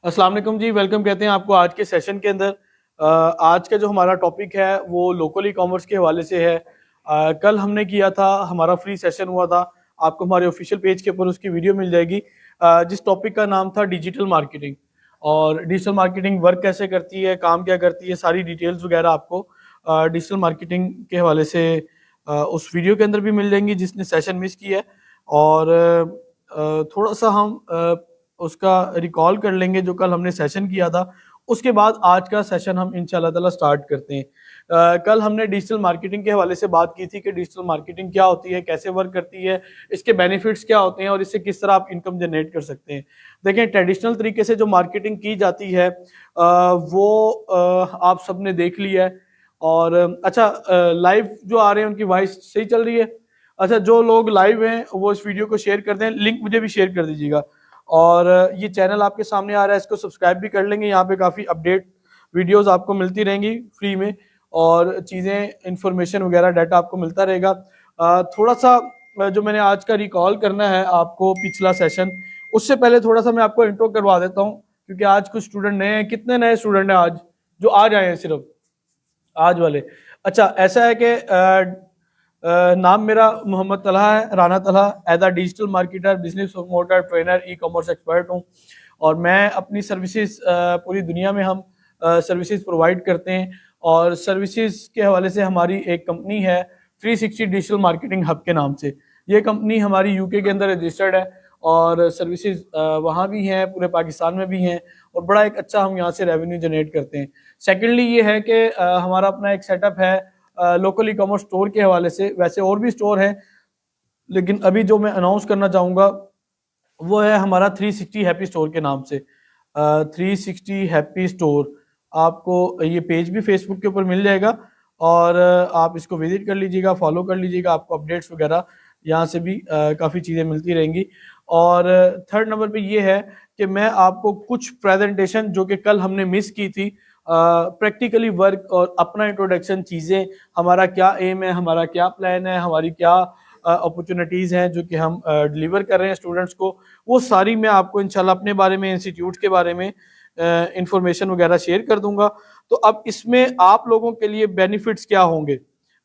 अस्सलाम वालेकुम जी, वेलकम कहते हैं आपको आज के सेशन के अंदर। आज का जो हमारा टॉपिक है वो लोकल ई कॉमर्स के हवाले से है। कल हमने किया था, हमारा फ्री सेशन हुआ था। आपको हमारे ऑफिशियल पेज के ऊपर उसकी वीडियो मिल जाएगी। जिस टॉपिक का नाम था डिजिटल मार्केटिंग, और डिजिटल मार्केटिंग वर्क कैसे करती है, काम क्या करती है, सारी डिटेल्स वगैरह आपको डिजिटल मार्केटिंग के हवाले से उस वीडियो के अंदर भी मिल जाएंगी जिसने सेशन मिस किया है। और थोड़ा सा हम उसका रिकॉल कर लेंगे जो कल हमने सेशन किया था। उसके बाद आज का सेशन हम इंशाल्लाह ताला स्टार्ट करते हैं। कल हमने डिजिटल मार्केटिंग के हवाले से बात की थी कि डिजिटल मार्केटिंग क्या होती है, कैसे वर्क करती है, इसके बेनिफिट्स क्या होते हैं और इससे किस तरह आप इनकम जनरेट कर सकते हैं। देखें, ट्रेडिशनल तरीके से जो मार्केटिंग की जाती है वो आप सबने देख लिया है। और अच्छा, लाइव जो आ रहे हैं उनकी वॉइस सही चल रही है? अच्छा, जो लोग लाइव हैं वो इस वीडियो को शेयर कर दें, लिंक मुझे भी शेयर कर दीजिएगा। और ये चैनल आपके सामने आ रहा है, इसको सब्सक्राइब भी कर लेंगे। यहाँ पे काफ़ी अपडेट वीडियोस आपको मिलती रहेंगी फ्री में, और चीज़ें इंफॉर्मेशन वगैरह डाटा आपको मिलता रहेगा। थोड़ा सा जो मैंने आज का रिकॉल करना है आपको पिछला सेशन, उससे पहले थोड़ा सा मैं आपको इंट्रो करवा देता हूँ, क्योंकि आज कुछ स्टूडेंट नए हैं। कितने नए स्टूडेंट हैं आज जो आज आए हैं? सिर्फ आज वाले। अच्छा, ऐसा है कि नाम मेरा मोहम्मद तलहा है, Rana Talha. As a digital marketer, business promoter, trainer, e commerce expert हूँ। और मैं अपनी सर्विसेज पूरी दुनिया में हम सर्विसेज प्रोवाइड करते हैं। और सर्विसेज के हवाले से हमारी एक कंपनी है 360 डिजिटल मार्केटिंग हब के नाम से। ये कंपनी हमारी यूके के अंदर रजिस्टर्ड है, और सर्विसेज वहाँ भी हैं, पूरे पाकिस्तान में भी हैं, और बड़ा एक अच्छा हम यहाँ से रेवेन्यू जनरेट करते हैं। सेकेंडली ये है कि हमारा अपना एक सेटअप है लोकल ई कॉमर्स स्टोर के हवाले से। वैसे और भी स्टोर हैं, लेकिन अभी जो मैं अनाउंस करना चाहूँगा वो है हमारा 360 हैप्पी स्टोर के नाम से। 360 हैप्पी स्टोर, आपको ये पेज भी फेसबुक के ऊपर मिल जाएगा, और आप इसको विजिट कर लीजिएगा, फॉलो कर लीजिएगा। आपको अपडेट्स वगैरह यहाँ से भी काफ़ी चीज़ें मिलती रहेंगी। और थर्ड नंबर पे ये है कि मैं आपको कुछ प्रेजेंटेशन जो कि कल हमने मिस की थी, प्रैक्टिकली वर्क और अपना इंट्रोडक्शन, चीज़ें, हमारा क्या एम है, हमारा क्या प्लान है, हमारी क्या अपॉर्चुनिटीज़ हैं जो कि हम डिलीवर कर रहे हैं स्टूडेंट्स को, वो सारी मैं आपको इंशाल्लाह अपने बारे में, इंस्टीट्यूट के बारे में इंफॉर्मेशन वगैरह शेयर कर दूंगा। तो अब इसमें आप लोगों के लिए बेनिफिट्स क्या होंगे?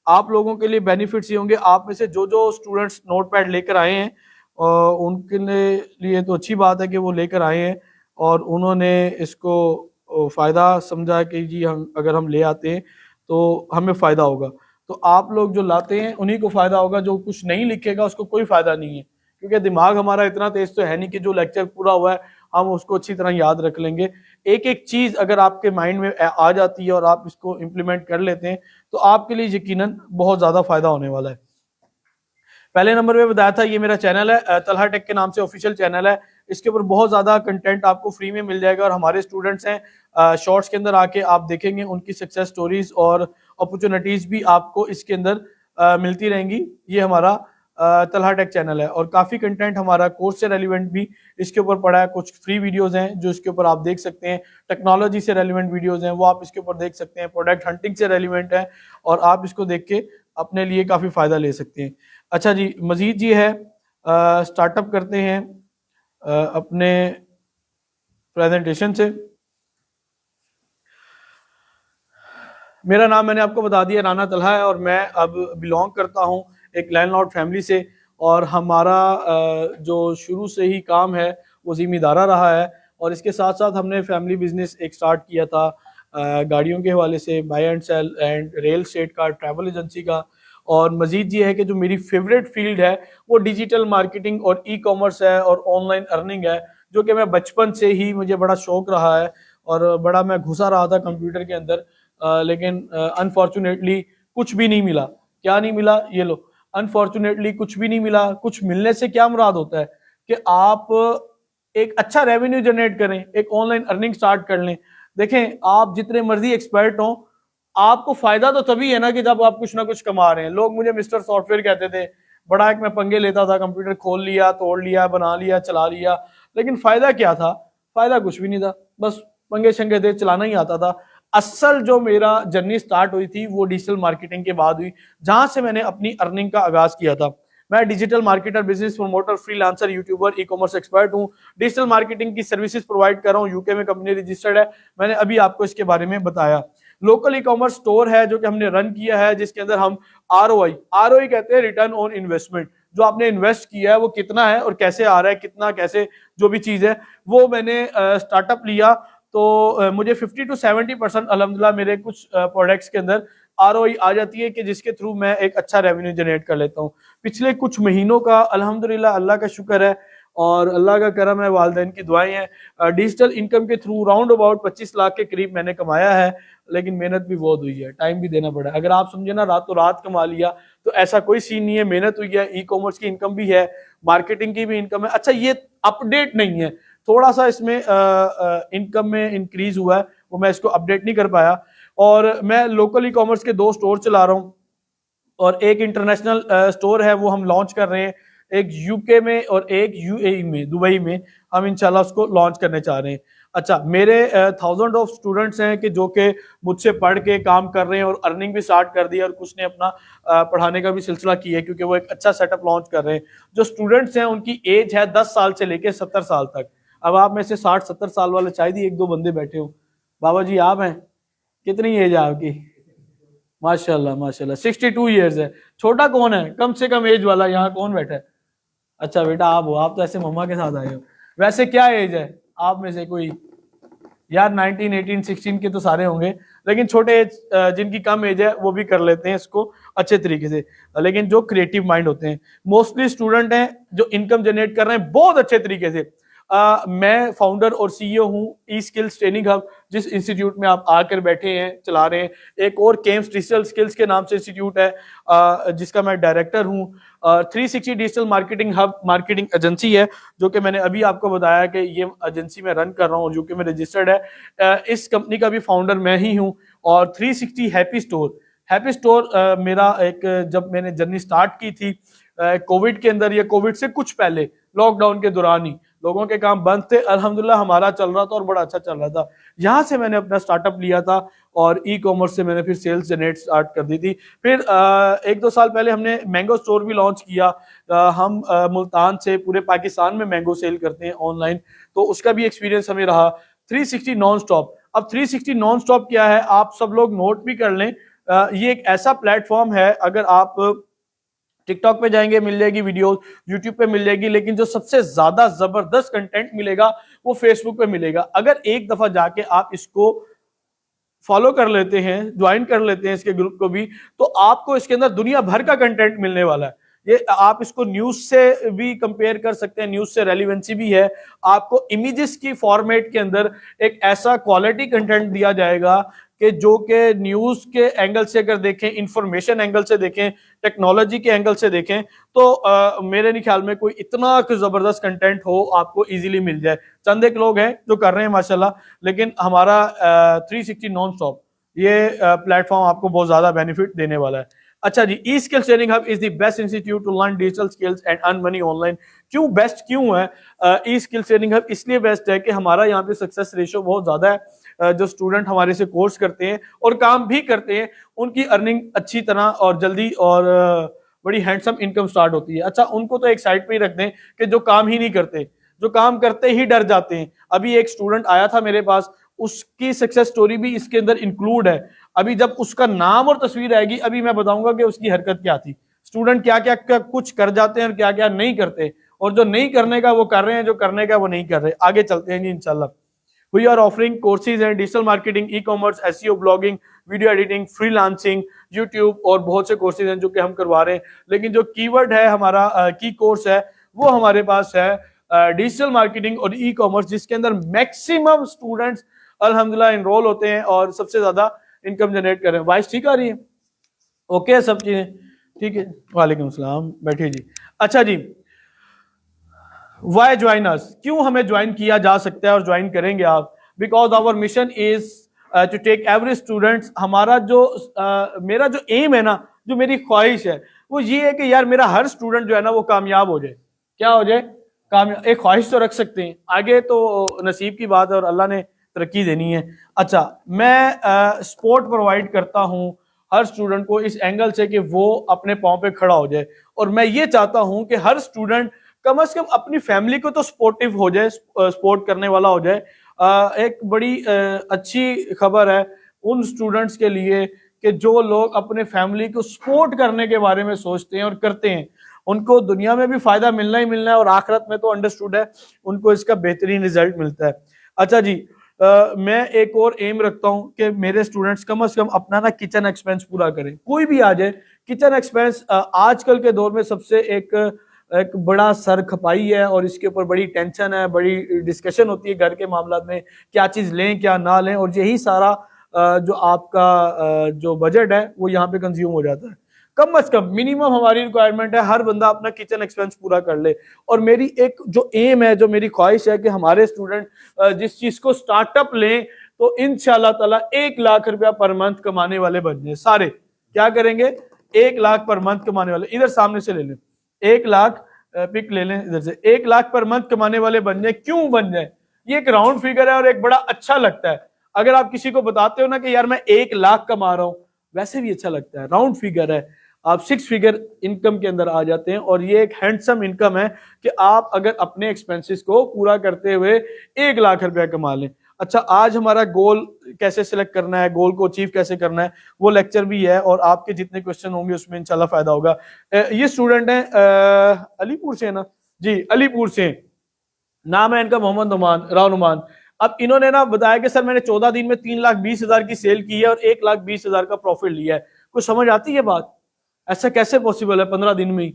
आप लोगों के लिए बेनिफिट्स ये होंगे, आप में से जो जो स्टूडेंट्स नोट पैड लेकर आए हैं उनके लिए तो अच्छी बात है कि वो लेकर आए हैं और उन्होंने इसको फ़ायदा समझा कि जी हम अगर हम ले आते हैं तो हमें फ़ायदा होगा। तो आप लोग जो लाते हैं उन्हीं को फ़ायदा होगा, जो कुछ नहीं लिखेगा उसको कोई फ़ायदा नहीं है, क्योंकि दिमाग हमारा इतना तेज़ तो है नहीं कि जो लेक्चर पूरा हुआ है हम उसको अच्छी तरह याद रख लेंगे। एक एक चीज़ अगर आपके माइंड में आ जाती है और आप इसको इम्प्लीमेंट कर लेते हैं तो आपके लिए यकीनन बहुत ज़्यादा फ़ायदा होने वाला है। पहले नंबर पे बताया था, ये मेरा चैनल है, तलहा टेक के नाम से ऑफिशियल चैनल है। इसके ऊपर बहुत ज़्यादा कंटेंट आपको फ्री में मिल जाएगा, और हमारे स्टूडेंट्स हैं, शॉर्ट्स के अंदर आके आप देखेंगे उनकी सक्सेस स्टोरीज और अपॉर्चुनिटीज़ भी आपको इसके अंदर मिलती रहेंगी। ये हमारा तलहा टेक चैनल है, और काफ़ी कंटेंट हमारा कोर्स से रेलिवेंट भी इसके ऊपर पड़ा है। कुछ फ्री वीडियोज़ हैं जो इसके ऊपर आप देख सकते हैं, टेक्नोलॉजी से रेलिवेंट वीडियोज़ हैं वो आप इसके ऊपर देख सकते हैं, प्रोडक्ट हंटिंग से रेलिवेंट है, और आप इसको देख के अपने लिए काफ़ी फ़ायदा ले सकते हैं। अच्छा जी, मजीद जी है, स्टार्टअप करते हैं अपने प्रेजेंटेशन से। मेरा नाम मैंने आपको बता दिया, राना तलहा है, और मैं अब बिलोंग करता हूँ एक लैंडलॉर्ड फैमिली से। और हमारा जो शुरू से ही काम है वो ज़िम्मेदारा रहा है, और इसके साथ साथ हमने फैमिली बिजनेस एक स्टार्ट किया था गाड़ियों के हवाले से, buy and sell and real estate का, ट्रैवल एजेंसी का। और मज़ीद ये है कि जो मेरी फेवरेट फील्ड है वो डिजिटल मार्केटिंग और ई कॉमर्स है और ऑनलाइन अर्निंग है, जो कि मैं बचपन से ही मुझे बड़ा शौक रहा है, और बड़ा मैं घुसा रहा था कंप्यूटर के अंदर। लेकिन अनफॉर्चुनेटली कुछ भी नहीं मिला। क्या नहीं मिला? ये लो, अनफॉर्चुनेटली कुछ भी नहीं मिला। कुछ मिलने से क्या मुराद होता है कि आप एक अच्छा रेवेन्यू जनरेट करें, एक ऑनलाइन अर्निंग स्टार्ट कर लें। देखें, आप जितने मर्जी एक्सपर्ट हों, आपको फायदा तो तभी है ना कि जब आप कुछ ना कुछ कमा रहे हैं। लोग मुझे मिस्टर सॉफ्टवेयर कहते थे, बड़ा एक मैं पंगे लेता था, कंप्यूटर खोल लिया, तोड़ लिया, बना लिया, चला लिया, लेकिन फायदा क्या था? फायदा कुछ भी नहीं था, बस पंगे शंगे दे चलाना ही आता था। असल जो मेरा जर्नी स्टार्ट हुई थी वो डिजिटल मार्केटिंग के बाद हुई, जहां से मैंने अपनी अर्निंग का आगाज किया था। मैं digital marketer, business promoter, freelancer, YouTuber, ई कॉमर्स एक्सपर्ट हूँ। डिजिटल मार्केटिंग की सर्विसेज प्रोवाइड कर रहा हूँ। यूके में कंपनी रजिस्टर्ड है, मैंने अभी आपको इसके बारे में बताया। लोकल ई कॉमर्स स्टोर है जो कि हमने रन किया है, जिसके अंदर हम आरओआई कहते हैं, रिटर्न ऑन इन्वेस्टमेंट, जो आपने इन्वेस्ट किया है वो कितना है और कैसे आ रहा है, कितना कैसे जो भी चीज है वो मैंने स्टार्टअप लिया। तो मुझे 50 to 70% अल्हम्दुलिल्लाह मेरे कुछ प्रोडक्ट्स के अंदर आरओआई आ जाती है कि जिसके थ्रू मैं एक अच्छा रेवेन्यू जनरेट कर लेता हूँ। पिछले कुछ महीनों का अल्हम्दुलिल्लाह अल्लाह का शुक्र है और अल्लाह का करम है, वालिदैन की दुआएं हैं, डिजिटल इनकम के थ्रू राउंड अबाउट 25 लाख के करीब मैंने कमाया है। लेकिन मेहनत भी बहुत हुई है, टाइम भी देना पड़ा है। अगर आप समझे ना रातों रात कमा लिया तो ऐसा कोई सीन नहीं है, मेहनत हुई है, ई कॉमर्स की इनकम भी है, मार्केटिंग की भी इनकम है। अच्छा, ये अपडेट नहीं है, थोड़ा सा इसमें इनकम में इंक्रीज हुआ है, वो मैं इसको अपडेट नहीं कर पाया। और मैं लोकल ई कॉमर्स के 2 स्टोर चला रहा हूँ और एक इंटरनेशनल स्टोर है वो हम लॉन्च कर रहे हैं, एक यूके में और एक यूएई में, दुबई में हम इंशाल्लाह उसको लॉन्च करने चाह रहे हैं। अच्छा, मेरे 1000 ऑफ स्टूडेंट्स हैं कि जो कि मुझसे पढ़ के काम कर रहे हैं और अर्निंग भी स्टार्ट कर दी है, और कुछ ने अपना पढ़ाने का भी सिलसिला किया है क्योंकि वो एक अच्छा सेटअप लॉन्च कर रहे हैं। जो स्टूडेंट्स हैं उनकी एज है 10 साल से लेके 70 साल तक। अब आप में से 60-70 साल वाले शायद ही 1-2 बंदे बैठे हो। बाबा जी आप हैं, कितनी एज है आपकी? माशाल्लाह माशाल्लाह, 62 ईयर्स है। छोटा कौन है कम से कम एज वाला, यहाँ कौन बैठा है? अच्छा बेटा आप हो, आप तो ऐसे मम्मा के साथ आए हो। वैसे क्या एज है आप में से कोई? यार 19, 18, 16 के तो सारे होंगे, लेकिन छोटे एज जिनकी कम एज है वो भी कर लेते हैं इसको अच्छे तरीके से। लेकिन जो क्रिएटिव माइंड होते हैं, मोस्टली स्टूडेंट हैं जो इनकम जनरेट कर रहे हैं बहुत अच्छे तरीके से। मैं फाउंडर और सीईओ हूँ ई स्किल्स ट्रेनिंग हब, जिस इंस्टीट्यूट में आप आकर बैठे हैं, चला रहे हैं। एक और केम्स डिजिटल स्किल्स के नाम से इंस्टीट्यूट है जिसका मैं डायरेक्टर हूँ। 360 digital marketing hub marketing agency है, जो कि मैंने अभी आपको बताया कि ये एजेंसी में रन कर रहा हूँ और यूके में रजिस्टर्ड है। इस कंपनी का भी फाउंडर मैं ही हूँ। और 360 हैप्पी स्टोर मेरा एक, जब मैंने जर्नी स्टार्ट की थी कोविड के अंदर या कोविड से कुछ पहले, लॉकडाउन के दौरान ही लोगों के काम बंद थे, अल्हम्दुलिल्लाह हमारा चल रहा था और बड़ा अच्छा चल रहा था। यहाँ से मैंने अपना स्टार्टअप लिया था और ई कॉमर्स से मैंने फिर सेल्स जनरेट स्टार्ट कर दी थी। फिर 1-2 साल पहले हमने मैंगो स्टोर भी लॉन्च किया। हम मुल्तान से पूरे पाकिस्तान में मैंगो सेल करते हैं ऑनलाइन, तो उसका भी एक्सपीरियंस हमें रहा। 360 नॉन स्टॉप, अब 360 नॉन स्टॉप क्या है आप सब लोग नोट भी कर लें। ये एक ऐसा प्लेटफॉर्म है, अगर आप टिकटॉक पे जाएंगे मिल जाएगी वीडियोस, यूट्यूब पे मिल जाएगी, लेकिन जो सबसे ज्यादा जबरदस्त कंटेंट मिलेगा वो फेसबुक पे मिलेगा। अगर एक दफा जाके आप इसको फॉलो कर लेते हैं, ज्वाइन कर लेते हैं इसके ग्रुप को भी, तो आपको इसके अंदर दुनिया भर का कंटेंट मिलने वाला है। ये आप इसको न्यूज से भी कंपेयर कर सकते हैं, न्यूज से रेलिवेंसी भी है। आपको इमेजेस की फॉर्मेट के अंदर एक ऐसा क्वालिटी कंटेंट दिया जाएगा कि जो कि न्यूज के एंगल से अगर देखें, इंफॉर्मेशन एंगल से देखें, टेक्नोलॉजी के एंगल से देखें, तो मेरे नहीं ख्याल में कोई इतना जबरदस्त कंटेंट हो आपको इजीली मिल जाए। चंद एक लोग हैं जो कर रहे हैं माशाल्लाह, लेकिन हमारा 360 नॉन स्टॉप ये प्लेटफॉर्म आपको बहुत ज्यादा बेनिफिट देने वाला है। अच्छा जी, E skills training hub is the best institute to learn digital skills and earn money online. क्यों बेस्ट क्यों है ई स्किल्स ट्रेनिंग हब? इसलिए बेस्ट है कि हमारा यहाँ पे सक्सेस रेशियो बहुत ज्यादा है। जो स्टूडेंट हमारे से कोर्स करते हैं और काम भी करते हैं, उनकी अर्निंग अच्छी तरह और जल्दी और बड़ी हैंडसम इनकम स्टार्ट होती है। अच्छा, उनको तो एक साइड पे ही रख दें कि जो काम ही नहीं करते, जो काम करते ही डर जाते हैं। अभी एक स्टूडेंट आया था मेरे पास, उसकी सक्सेस स्टोरी भी इसके अंदर इंक्लूड है। अभी जब उसका नाम और तस्वीर आएगी अभी मैं बताऊंगा कि उसकी हरकत क्या थी। स्टूडेंट क्या क्या कुछ कर जाते हैं और क्या क्या नहीं करते, और जो नहीं करने का वो कर रहे हैं, जो करने का वो नहीं कर रहे। आगे चलते हैं जी इंशाल्लाह। वी आर ऑफरिंग कोर्सेज हैं digital marketing, e commerce, SEO, blogging, video editing, freelancing, YouTube, और बहुत से कोर्सेज हैं जो कि हम करवा रहे हैं। लेकिन जो कीवर्ड है हमारा की कोर्स है वो हमारे पास है डिजिटल मार्केटिंग और ई कॉमर्स, जिसके अंदर मैक्सिमम स्टूडेंट्स अल्हम्दुलिल्लाह इनरोल होते हैं और सबसे ज्यादा इनकम जनरेट कर रहे हैं। वॉइस ठीक आ रही है? ओके सब चीजें ठीक है? वालेकुम सलाम, बैठिए जी। अच्छा जी, वाई ज्वाइन अस, क्यों हमें ज्वाइन किया जा सकता है और ज्वाइन करेंगे आप? Because our mission is to take every students. हमारा जो मेरा जो एम है ना, जो मेरी ख्वाहिश है वो ये है कि यार मेरा हर स्टूडेंट जो है ना वो कामयाब हो जाए। क्या हो जाए? कामयाब। एक ख्वाहिश तो रख सकते हैं, आगे तो नसीब की बात है और अल्लाह ने तरक्की देनी है। अच्छा, मैं स्पोर्ट प्रोवाइड करता हूँ हर स्टूडेंट को इस एंगल से कि वो अपने पाँव पे खड़ा हो जाए। और मैं ये चाहता हूं कि हर स्टूडेंट कम से कम अपनी फैमिली को तो सपोर्टिव हो जाए, सपोर्ट करने वाला हो जाए। एक बड़ी अच्छी खबर है उन स्टूडेंट्स के लिए कि जो लोग अपने फैमिली को सपोर्ट करने के बारे में सोचते हैं और करते हैं, उनको दुनिया में भी फायदा मिलना ही मिलना है और आखिरत में तो अंडरस्टूड है उनको इसका बेहतरीन रिजल्ट मिलता है। अच्छा जी, मैं एक और एम रखता हूं कि मेरे स्टूडेंट्स कम से कम अपना ना किचन एक्सपेंस पूरा करें। कोई भी आ जाए, किचन एक्सपेंस आजकल के दौर में सबसे एक बड़ा सर खपाई है और इसके ऊपर बड़ी टेंशन है, बड़ी डिस्कशन होती है घर के मामला में, क्या चीज लें क्या ना लें, और यही सारा जो आपका जो बजट है वो यहाँ पे कंज्यूम हो जाता है। कम से कम मिनिमम हमारी रिक्वायरमेंट है हर बंदा अपना किचन एक्सपेंस पूरा कर ले। और मेरी एक जो एम है, जो मेरी ख्वाहिश है कि हमारे स्टूडेंट जिस चीज को स्टार्टअप लें तो इंशाल्लाह ताला 1 लाख रुपया पर मंथ कमाने वाले बन जाए। सारे क्या करेंगे? 1 लाख पर मंथ कमाने वाले। इधर सामने से ले लें, 1 लाख पिक ले लें इधर से, 1 लाख पर मंथ कमाने वाले बन जाए। क्यों बन जाए? ये एक राउंड फिगर है और एक बड़ा अच्छा लगता है। अगर आप किसी को बताते हो ना कि यार मैं 1 लाख कमा रहा हूं, वैसे भी अच्छा लगता है। राउंड फिगर है, आप 6 फिगर इनकम के अंदर आ जाते हैं और ये एक हैंडसम इनकम है कि आप अगर अपने एक्सपेंसेस को पूरा करते हुए 1 लाख रुपया कमा लें। अच्छा, आज हमारा गोल कैसे सिलेक्ट करना है, गोल को अचीव कैसे करना है, वो लेक्चर भी है और आपके जितने क्वेश्चन होंगे उसमें इंशाल्लाह फायदा होगा। ये स्टूडेंट है अलीपुर से, ना जी, अलीपुर से, नाम है इनका मोहम्मद नुमान, राव नुमान। अब इन्होंने ना बताया कि सर मैंने 14 दिन में 3,20,000 की सेल की है और 1,20,000 का प्रॉफिट लिया है। कुछ समझ आती है बात? ऐसा कैसे पॉसिबल है 15 दिन में ही?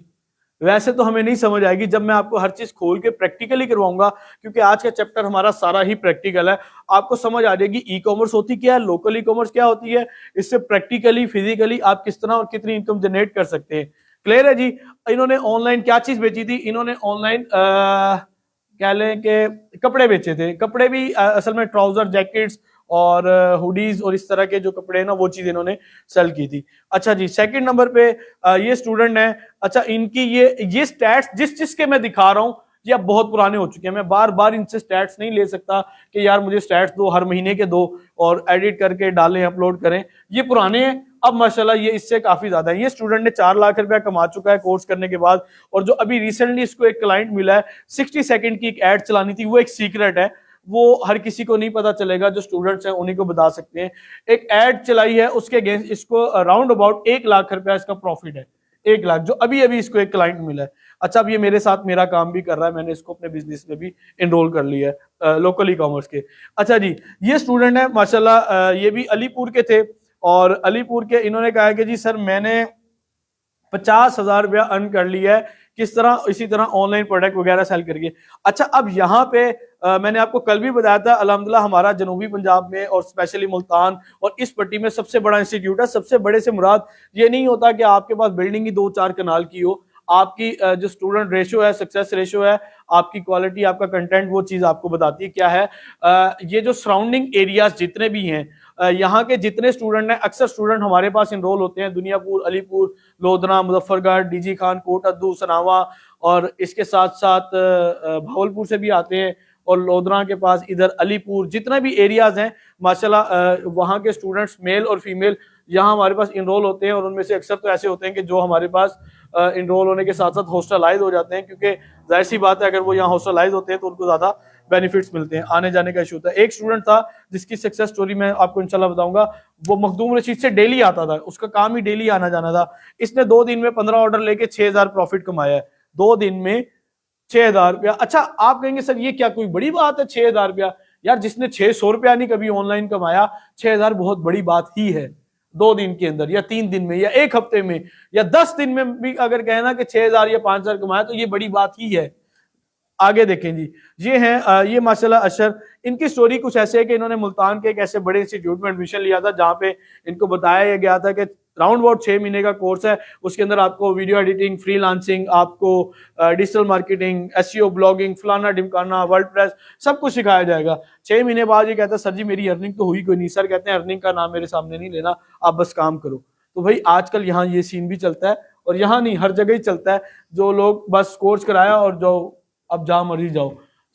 वैसे तो हमें नहीं समझ आएगी जब मैं आपको हर चीज खोल के प्रैक्टिकली करवाऊंगा, क्योंकि आज का चैप्टर हमारा सारा ही प्रैक्टिकल है। आपको समझ आ जाएगी ई कॉमर्स होती क्या है, लोकल ई कॉमर्स क्या होती है, इससे प्रैक्टिकली फिजिकली आप किस तरह और कितनी इनकम जनरेट कर सकते हैं। क्लियर है जी? इन्होंने ऑनलाइन क्या चीज बेची थी? इन्होंने ऑनलाइन क्या लें कि कपड़े बेचे थे। कपड़े भी असल में ट्राउजर, जैकेट्स और हुडीज और इस तरह के जो कपड़े हैं ना, वो चीज इन्होंने सेल की थी। अच्छा जी, सेकंड नंबर पे ये स्टूडेंट है। अच्छा, इनकी ये स्टैट्स जिस चीज के मैं दिखा रहा हूं ये अब बहुत पुराने हो चुके हैं। मैं बार बार इनसे स्टैट्स नहीं ले सकता कि यार मुझे स्टैट्स दो, हर महीने के दो और एडिट करके डालें, अपलोड करें। ये पुराने हैं, अब माशाल्लाह ये इससे काफी ज्यादा है। ये स्टूडेंट ने 4 लाख रुपया कमा चुका है कोर्स करने के बाद। और जो अभी रिसेंटली इसको एक क्लाइंट मिला है, 60 सेकंड की एक एड चलानी थी, वो एक सीक्रेट है, वो हर किसी को नहीं पता चलेगा, जो स्टूडेंट्स हैं उन्हीं को बता सकते हैं। एक एड चलाई है, उसके अगेंस्ट इसको अराउंड अबाउट 1 लाख रुपया इसका प्रॉफिट है। 1 लाख, जो अभी अभी इसको एक क्लाइंट मिला है। अच्छा, अब ये मेरे साथ मेरा काम भी कर रहा है, मैंने इसको अपने बिजनेस में भी इनरोल कर लिया है लोकल ई कॉमर्स के। अच्छा जी, ये स्टूडेंट है माशाल्लाह, ये भी अलीपुर के थे और अलीपुर के इन्होंने कहा कि जी सर मैंने 50,000 रुपया अर्न कर लिया है, किस तरह? इसी तरह ऑनलाइन प्रोडक्ट वगैरह सेल करके। अच्छा, अब यहाँ पे मैंने आपको कल भी बताया था, अल्हम्दुलिल्लाह हमारा जनूबी पंजाब में और स्पेशली मुल्तान और इस पट्टी में सबसे बड़ा इंस्टीट्यूट है। सबसे बड़े से मुराद ये नहीं होता कि आपके पास बिल्डिंग ही 2-4 कनाल की हो। आपकी जो स्टूडेंट रेशियो है, सक्सेस रेशियो है, आपकी क्वालिटी, आपका कंटेंट, वो चीज आपको बताती है क्या है। ये जो सराउंडिंग एरियाज जितने भी हैं, यहाँ के जितने स्टूडेंट हैं, अक्सर स्टूडेंट हमारे पास इनरोल होते हैं दुनियापुर, अलीपुर, लोधना, मुजफ्फरगढ़, डीजी खान, कोट अद्दू, सनावा और इसके साथ साथ भावलपुर से भी आते हैं और लोधना के पास इधर अलीपुर, जितना भी एरियाज हैं माशाल्लाह, वहाँ के स्टूडेंट्स मेल और फीमेल यहाँ हमारे पास इनरोल होते हैं। और उनमें से अक्सर तो ऐसे होते हैं कि जो हमारे पास इनरोल होने के साथ साथ हॉस्टलाइज हो जाते हैं, क्योंकि जाहिर सी बात है अगर वो यहाँ हॉस्टलाइज होते हैं तो उनको ज्यादा बेनिफिट्स मिलते हैं, आने जाने का इशू होता है। एक स्टूडेंट था जिसकी सक्सेस स्टोरी मैं आपको इंशाल्लाह बताऊंगा, वो मखदूम रशीद से डेली आता था, उसका काम ही डेली आना जाना था। इसने 2 दिन में 15 ऑर्डर लेके 6,000 प्रॉफिट कमाया है, 2 दिन में 6,000 रुपया। अच्छा, आप कहेंगे सर ये क्या कोई बड़ी बात है 6,000 रुपया? यार जिसने 600 रुपया नहीं कभी ऑनलाइन कमाया, 6,000 बहुत बड़ी बात ही है। 2 दिन के अंदर या 3 दिन में या 1 हफ्ते में या 10 दिन में भी अगर कहना कि 6,000 या 5,000 कमाया तो ये बड़ी बात ही है। आगे देखें जी, ये हैं ये माशाल्लाह अशर, इनकी स्टोरी कुछ ऐसे है कि इन्होंने मुल्तान के एक ऐसे बड़े इंस्टीट्यूट में एडमिशन लिया था जहां पे इनको बताया गया था कि राउंड अबाउट 6 महीने का कोर्स है, उसके अंदर आपको वीडियो एडिटिंग, फ्रीलांसिंग, आपको डिजिटल मार्केटिंग, एसईओ, ब्लॉगिंग, फलाना ढिमकाना, वर्डप्रेस, सब कुछ सिखाया जाएगा। 6 महीने बाद ये कहता है सर जी मेरी अर्निंग तो हुई कोई नहीं। सर कहते हैं अर्निंग का नाम मेरे सामने नहीं लेना, आप बस काम करो। तो भाई आजकल यहाँ ये सीन भी चलता है और यहाँ नहीं हर जगह ही चलता है, जो लोग बस कोर्स कराया और जो अब जहाँ मर्जी जाओ।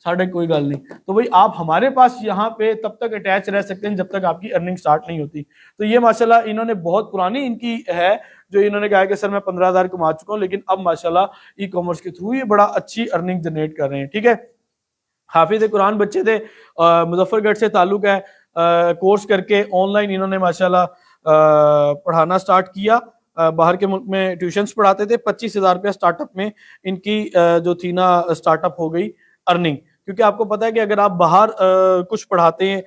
साढ़े कोई गल नहीं। तो भाई आप हमारे पास यहाँ पे तब तक अटैच रह सकते हैं जब तक आपकी अर्निंग स्टार्ट नहीं होती। तो ये माशाल्लाह इन्होंने बहुत पुरानी इनकी है जो इन्होंने कहा कि सर मैं 15,000 कमा चुका हूँ, लेकिन अब माशाल्लाह ई कॉमर्स के थ्रू ये बड़ा अच्छी अर्निंग जनरेट कर रहे हैं। ठीक है, हाफिज कुरान बच्चे थे, मुजफ्फरगढ़ से ताल्लुक है, कोर्स करके ऑनलाइन इन्होंने माशाल्लाह पढ़ाना स्टार्ट किया। बाहर के मुल्क में ट्यूशंस पढ़ाते थे। 25,000 रुपया स्टार्टअप में इनकी जो थी ना स्टार्टअप हो गई अर्निंग। क्योंकि आपको पता है कि अगर आप बाहर कुछ पढ़ाते हैं,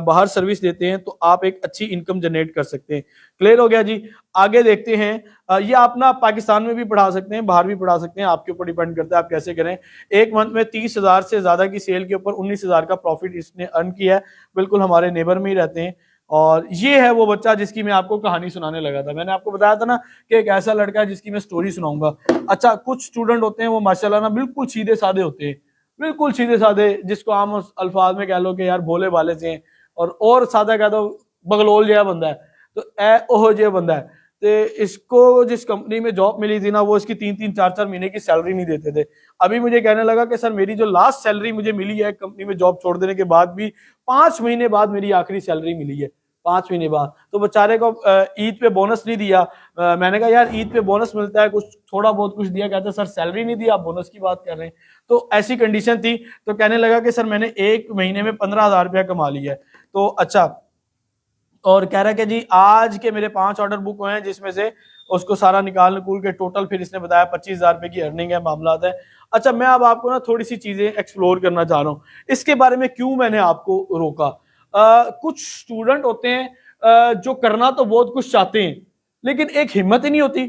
बाहर सर्विस देते हैं, तो आप एक अच्छी इनकम जनरेट कर सकते हैं। क्लियर हो गया जी। आगे देखते हैं। ये आप ना पाकिस्तान में भी पढ़ा सकते हैं, बाहर भी पढ़ा सकते हैं, आपके ऊपर डिपेंड करता है आप कैसे करें। एक मंथ में 30,000 से ज्यादा की सेल के ऊपर 19,000 का प्रॉफिट इसने अर्न किया है। बिल्कुल हमारे नेबर में ही रहते हैं। और ये है वो बच्चा जिसकी मैं आपको कहानी सुनाने लगा था। मैंने आपको बताया था ना कि एक ऐसा लड़का है जिसकी मैं स्टोरी सुनाऊंगा। अच्छा, कुछ स्टूडेंट होते हैं वो माशाल्लाह ना बिल्कुल सीधे साधे होते हैं, बिल्कुल सीधे साधे, जिसको आम अल्फाज में कह लो कि यार भोले भाले से हैं, और सादा कह दो बगलोल जहा बंदा है। तो ए ओहो जे बंदा है। तो इसको जिस कंपनी में जॉब मिली थी ना, वो इसकी 3-3 4-4 महीने की सैलरी नहीं देते थे। अभी मुझे कहने लगा कि सर मेरी जो लास्ट सैलरी मुझे मिली है कंपनी में जॉब छोड़ देने के बाद भी, 5 महीने बाद मेरी आखिरी सैलरी मिली है, 5 महीने बाद। तो बेचारे को ईद पे बोनस नहीं दिया। मैंने कहा यार ईद पे बोनस मिलता है, कुछ थोड़ा बहुत कुछ दिया। कहते सर सैलरी नहीं दी, आप बोनस की बात कर रहे हैं। तो ऐसी कंडीशन थी। तो कहने लगा कि सर मैंने 1 महीने में 15,000 रुपया कमा लिया है। तो अच्छा, और कह रहा है कि जी आज के मेरे 5 ऑर्डर बुक हुए हैं, जिसमें से उसको सारा निकाल के टोटल फिर इसने बताया 25,000 रुपए की अर्निंग है, मामला है। अच्छा, मैं अब आपको ना थोड़ी सी चीजें एक्सप्लोर करना चाह रहा हूँ। इसके बारे में क्यों मैंने आपको रोका। कुछ स्टूडेंट होते हैं जो करना तो बहुत कुछ चाहते हैं, लेकिन एक हिम्मत ही नहीं होती,